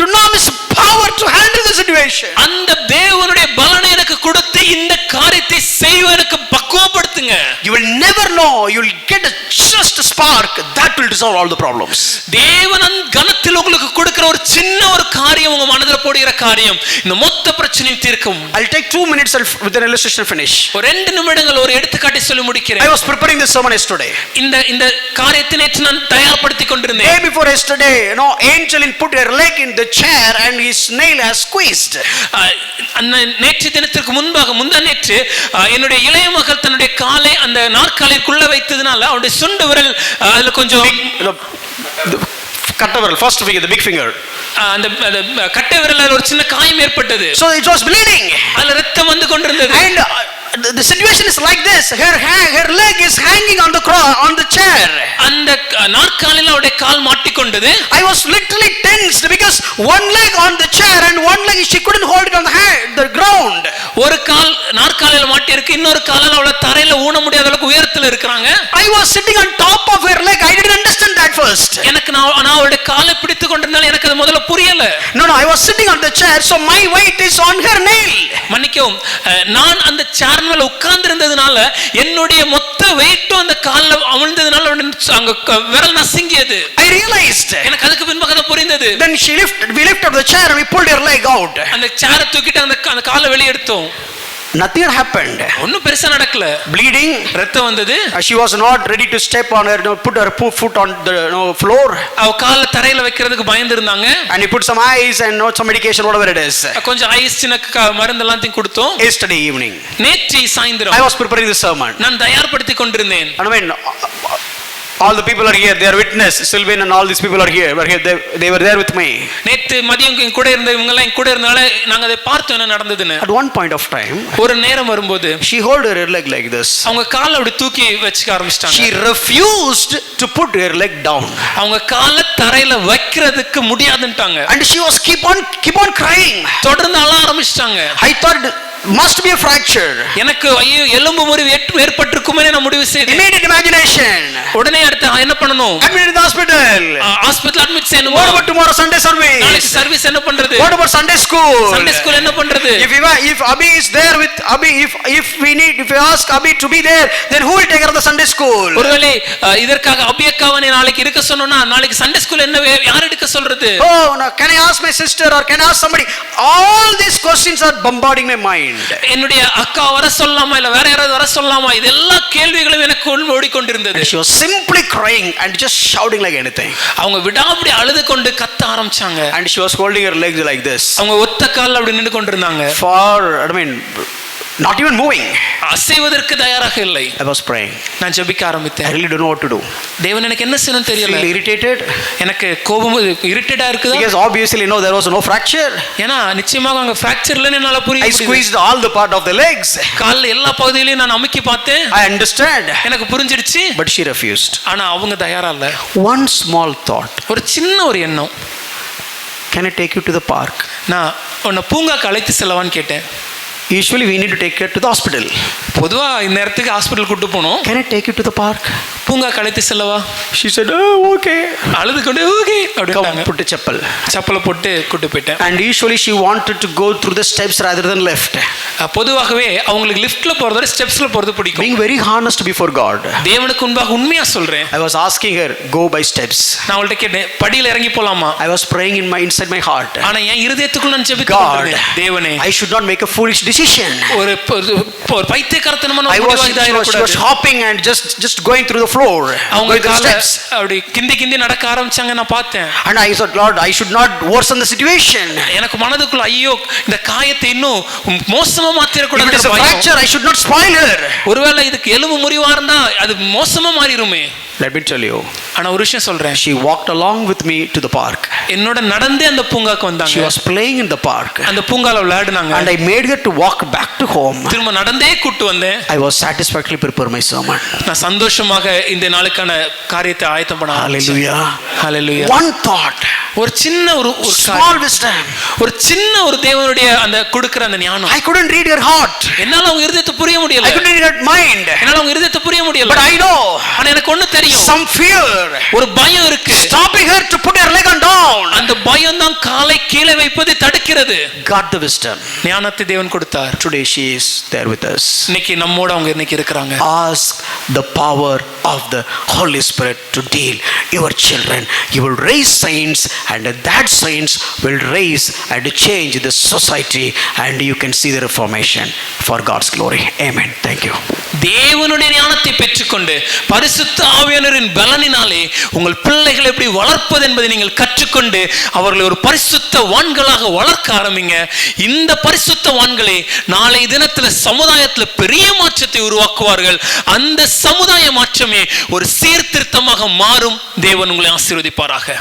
dunamis power to handle the situation. அந்த தேவனுடைய பலனை எனக்கு கொடுத்து இந்த காரியத்தை செய்வதற்கு பக்குவப்படுத்துங்க. You will never know. You will get just a spark that will resolve all the problems. தேவன் கனத்தில் உங்களுக்கு கொடுக்கிற ஒரு சின்ன ஒரு காரியம், உங்க மனதில் போடுகிற காரியம் இந்த மொத்த பிரச்சனையும் தீர்க்கும். I'll take 2 minutes with an illustration finish. ஒரு 2 நிமிடங்கள் ஒரு எடுத்துக்காட்டை சொல்லி முடிக்கிறேன். I was preparing this sermon yesterday. இந்த காரியத்தை நேற்று நான் தயார்படுத்திக் கொண்டிருந்தேன். Day before yesterday, Angelin put her leg in the chair and his nail has squeezed. நேற்று தினத்திற்கு முந்தா நேற்று என்னுடைய இளைய மகள் தன்னுடைய காலை அந்த நாற்காலிக்குள்ள வைத்ததுனால அவருடைய சுண்டு விரல் அதுல கொஞ்சம் கட்டை விரல், first finger, the big finger. அந்த கட்டை விரல்ல ஒரு சின்ன காயம் ஏற்பட்டது. So it was bleeding. அதுல ரத்தம் வந்து கொண்டிருந்தது. And the situation is like this. Her leg is hanging on the chair. அந்த நாற்காலில அவருடைய கால் மாட்டிக்கொண்டது. I was literally tensed because one leg on the chair and one leg she couldn't hold it on the ground. ஒரு கால் நாற்காலில மாட்டி இருக்கு, இன்னொரு காலால அவளை தரையில ஊன முடியாத அளவுக்கு உயரத்துல இருக்கிறாங்க. I was sitting on top of her leg. I didn't understand that first. எனக்கு நான் அவளுடைய காலை பிடித்து கொண்டிருந்தாலும் எனக்கு அது முதல்ல புரியல. No, I was sitting on the chair, so my weight is on her nail. மன்னிக்கவும், நான் அந்த சேர் மேல உட்கார்ந்து இருந்ததுனால என்னுடைய மொத்த வெயிட்டும் அந்த கால்ல அமிழ்ந்ததுனால அங்க விரல் நசுங்கியது. I realized. எனக்கு அதுக்கு பின்பாக தான் புரிந்தது. Then we lifted the chair and we pulled her leg out. அந்த சேரை தூக்கிட்டு அந்த காலை வெளிய எடுத்தோம். Nothing had happened. ஒண்ணும் பெருசா நடக்கல. Bleeding. ரத்தம் வந்தது. She was not ready to step on her, put her foot on the floor. அவ காலை தரையில வைக்கிறதுக்கு பயந்து இருந்தாங்க. And he put some ice and some medication, whatever it is. கொஞ்சம் ஐஸ் சின்ன மருந்து எல்லாம் கொடுத்தோம். Yesterday evening. நேற்று சாயந்திரம். I was preparing the sermon. நான் தயார்படுத்தி கொண்டிருந்தேன். I mean, all the people are here, they are witness. Sylvain and all these people are here. They were there with me. நேத்து மதியம் கூட இருந்த இவங்க எல்லாம் கூட இருந்தனால நாங்க அதை பார்த்தோம் என்ன நடந்ததுன்னு. At one point of time, ஒரு நேரம் வரும்போது she hold her leg like this. அவங்க காலை அப்படி தூக்கி வச்சுக்க ஆரம்பிச்சிட்டாங்க. She refused to put her leg down. அவங்க காலை தரையில வைக்கிறதுக்கு முடியாதுன்ட்டாங்க. And she was keep on crying. தொடர்ந்து அழ ஆரம்பிச்சிட்டாங்க. I thought must be a fracture. எனக்கு ஐயோ எலும்பு முறிவு ஏற்பட்டிருக்குமே நான் முடிவு செய்தேன். Immediate imagination. உடனே அடுத்து என்ன பண்ணணும்? Admit in the hospital. Hospital admit செய்யணும். What about tomorrow Sunday service? நாளைக்கு சர்வீஸ் என்ன பண்றது? What about Sunday school? Sunday school என்ன பண்றது? If Abhi is there with Abhi, if we ask Abhi to be there, then who will take care of the Sunday school? ஒருவேளை இதற்காக அபி அக்காவனை நாளைக்கு இருக்க சொன்னோம்னா நாளைக்கு சண்டே ஸ்கூல் என்ன யார் எடுக்க சொல்றது? Oh, no, can I ask my sister or can I ask somebody? All these questions are bombarding my mind. என்னுடைய அக்கா வர சொல்லலாமா இல்ல வேற யாராவது வர சொல்லலாமா இதெல்லா கேள்விகளும் எனக்கு ஓடிக்கொண்டிருந்தது. She was simply crying and just shouting like anything. அவங்க விடாமடி அழுது கொண்டு கத்த ஆரம்பிச்சாங்க. And she was holding her legs like this. அவங்க ஒத்த கால்ல அப்படி நின்னு கொண்டிருந்தாங்க. Not even moving. அசைவதற்கு தயாராக இல்லை. I was praying. நான் ஜெபிக்க ஆரம்பித்தேன். I really don't know what to do. தேவன் எனக்கு என்ன செய்யணும் தெரியல. Feel irritated. எனக்கு கோபம் இரிட்டேட்டா இருக்குதா? Because obviously there was no fracture. ஏனா நிச்சயமாக அங்க fracture இல்லன்னு என்னால புரிய முடியல. I squeezed all the part of the legs. கால்ல எல்லா பகுதியிலயும் நான் அமுக்கி பார்த்தேன். I understand. எனக்கு புரிஞ்சிடுச்சு. But she refused. ஆனா அவங்க தயாரா இல்ல. One small thought. ஒரு சின்ன ஒரு எண்ணம். Can I take you to the park? நான் உன்னை பூங்காக்கு அழைத்து செல்லவான்னு கேட்டேன். Usually we need to take her to the hospital. பொதுவா இந்த நேரத்துக்கு ஹாஸ்பிடல் கூட்டி போணும். Can I take you to the park? பூங்காக்கு அழைத்து செல்லவா? She said, "Oh, okay." அழுது கொண்டு ஓகே அப்படிட்டாங்க. Put a செப்பலை போட்டு கூட்டி போயிட்டேன். And usually she wanted to go through the steps rather than left. பொதுவாகவே அவங்களுக்கு லிஃப்ட்ல போறத விட ஸ்டெப்ஸ்ல போறது பிடிக்கும். Being very honest before God. தேவனுக்கு முன்பாக உண்மையா சொல்றேன். I was asking her, "Go by steps." நான் அவள்ட்ட கேட்டேன், படியில இறங்கி போலாமா? I was praying inside my heart. ஆனா என் இதயத்துக்குள்ள நான் ஜெபித்துட்டு இருந்தேன். தேவனே, I should not make a foolish decision. ஒரு பைத்தியக்காரத்தனமான முடிவு எடுக்கக்கூடாது. She was hopping and just going through the floor. அவங்க காலை அப்படி கிண்டி நடக்க ஆரம்பிச்சாங்க நான் பார்த்தேன். And I thought, Lord, I should not worsen the situation. எனக்கு மனதுக்குள்ள ஐயோ இந்த காயத்தை இன்னும் மோசமா மாத்திர கூடாது. If it is a fracture, I should not spoil her. ஒருவேளை இதுக்கு எலும்பு முறிவா இருந்தா அது மோசமா மாறிடுமே. Let me tell you. ஆனா ஒரு விஷயம் சொல்றேன். She walked along with me to the park. என்னோட நடந்தே அந்த பூங்காக்கு வந்தாங்க. She was playing in the park. அந்த பூங்கால விளையாடுனாங்க. And I made her to walk back to home. திரும்ப நடந்தே கூட்டி வந்தேன். I was satisfactorily prepare my sermon. நான் சந்தோஷமாக இந்த நாளுக்கான காரியத்தை ஆயத்தம் பண்ண Hallelujah. Hallelujah. One thought. ஒரு சின்ன ஒரு small wisdom. ஒரு சின்ன ஒரு தேவனுடைய அந்த கொடுக்கிற அந்த ஞானம். I couldn't read her heart. என்னால அவங்க இதயத்தை புரிய முடியல. I couldn't read her mind. என்னால அவங்க இதயத்தை புரிய முடியல. But I know. ஆனா எனக்கு ஒண்ணு தெரியும். Some fear. ஒரு பயம் இருக்கு. Stopping her to put her leg on down. அந்த பயம் தான் காலை கீழே வைப்பதை தடுக்கிறது. Got the wisdom. ஞானத்தை தேவன் கொடுத்தார். Today she is there with us. இன்னைக்கு நம்மோட அவங்க இன்னைக்கு இருக்காங்க. Ask the power of the Holy Spirit to deal your children. You will raise saints and that saints will raise and change the society and you can see the reformation for God's glory. Amen. Thank you. தேவனுடைய ஞானத்தை பெற்றுக்கொண்டு பரிசுத்த ஆவியானவரின் பலனினாலே உங்கள் பிள்ளைகளை எப்படி வளர்ப்பது என்பதை நீங்கள் கற்றுக்கொண்டு அவர்களை ஒரு பரிசுத்தவான்களாக வளர்க்க ஆரம்பிங்க. இந்த பரிசுத்தவான்களே நாளை தினத்துல சமுதாயத்துல பெரிய மாற்றத்தை உருவாக்குவார்கள். அந்த சமுதாய மாற்றமே ஒரு சீர்திருத்தமாக மாறும். தேவன் உங்களை ஆசீர்வதிப்பாராக.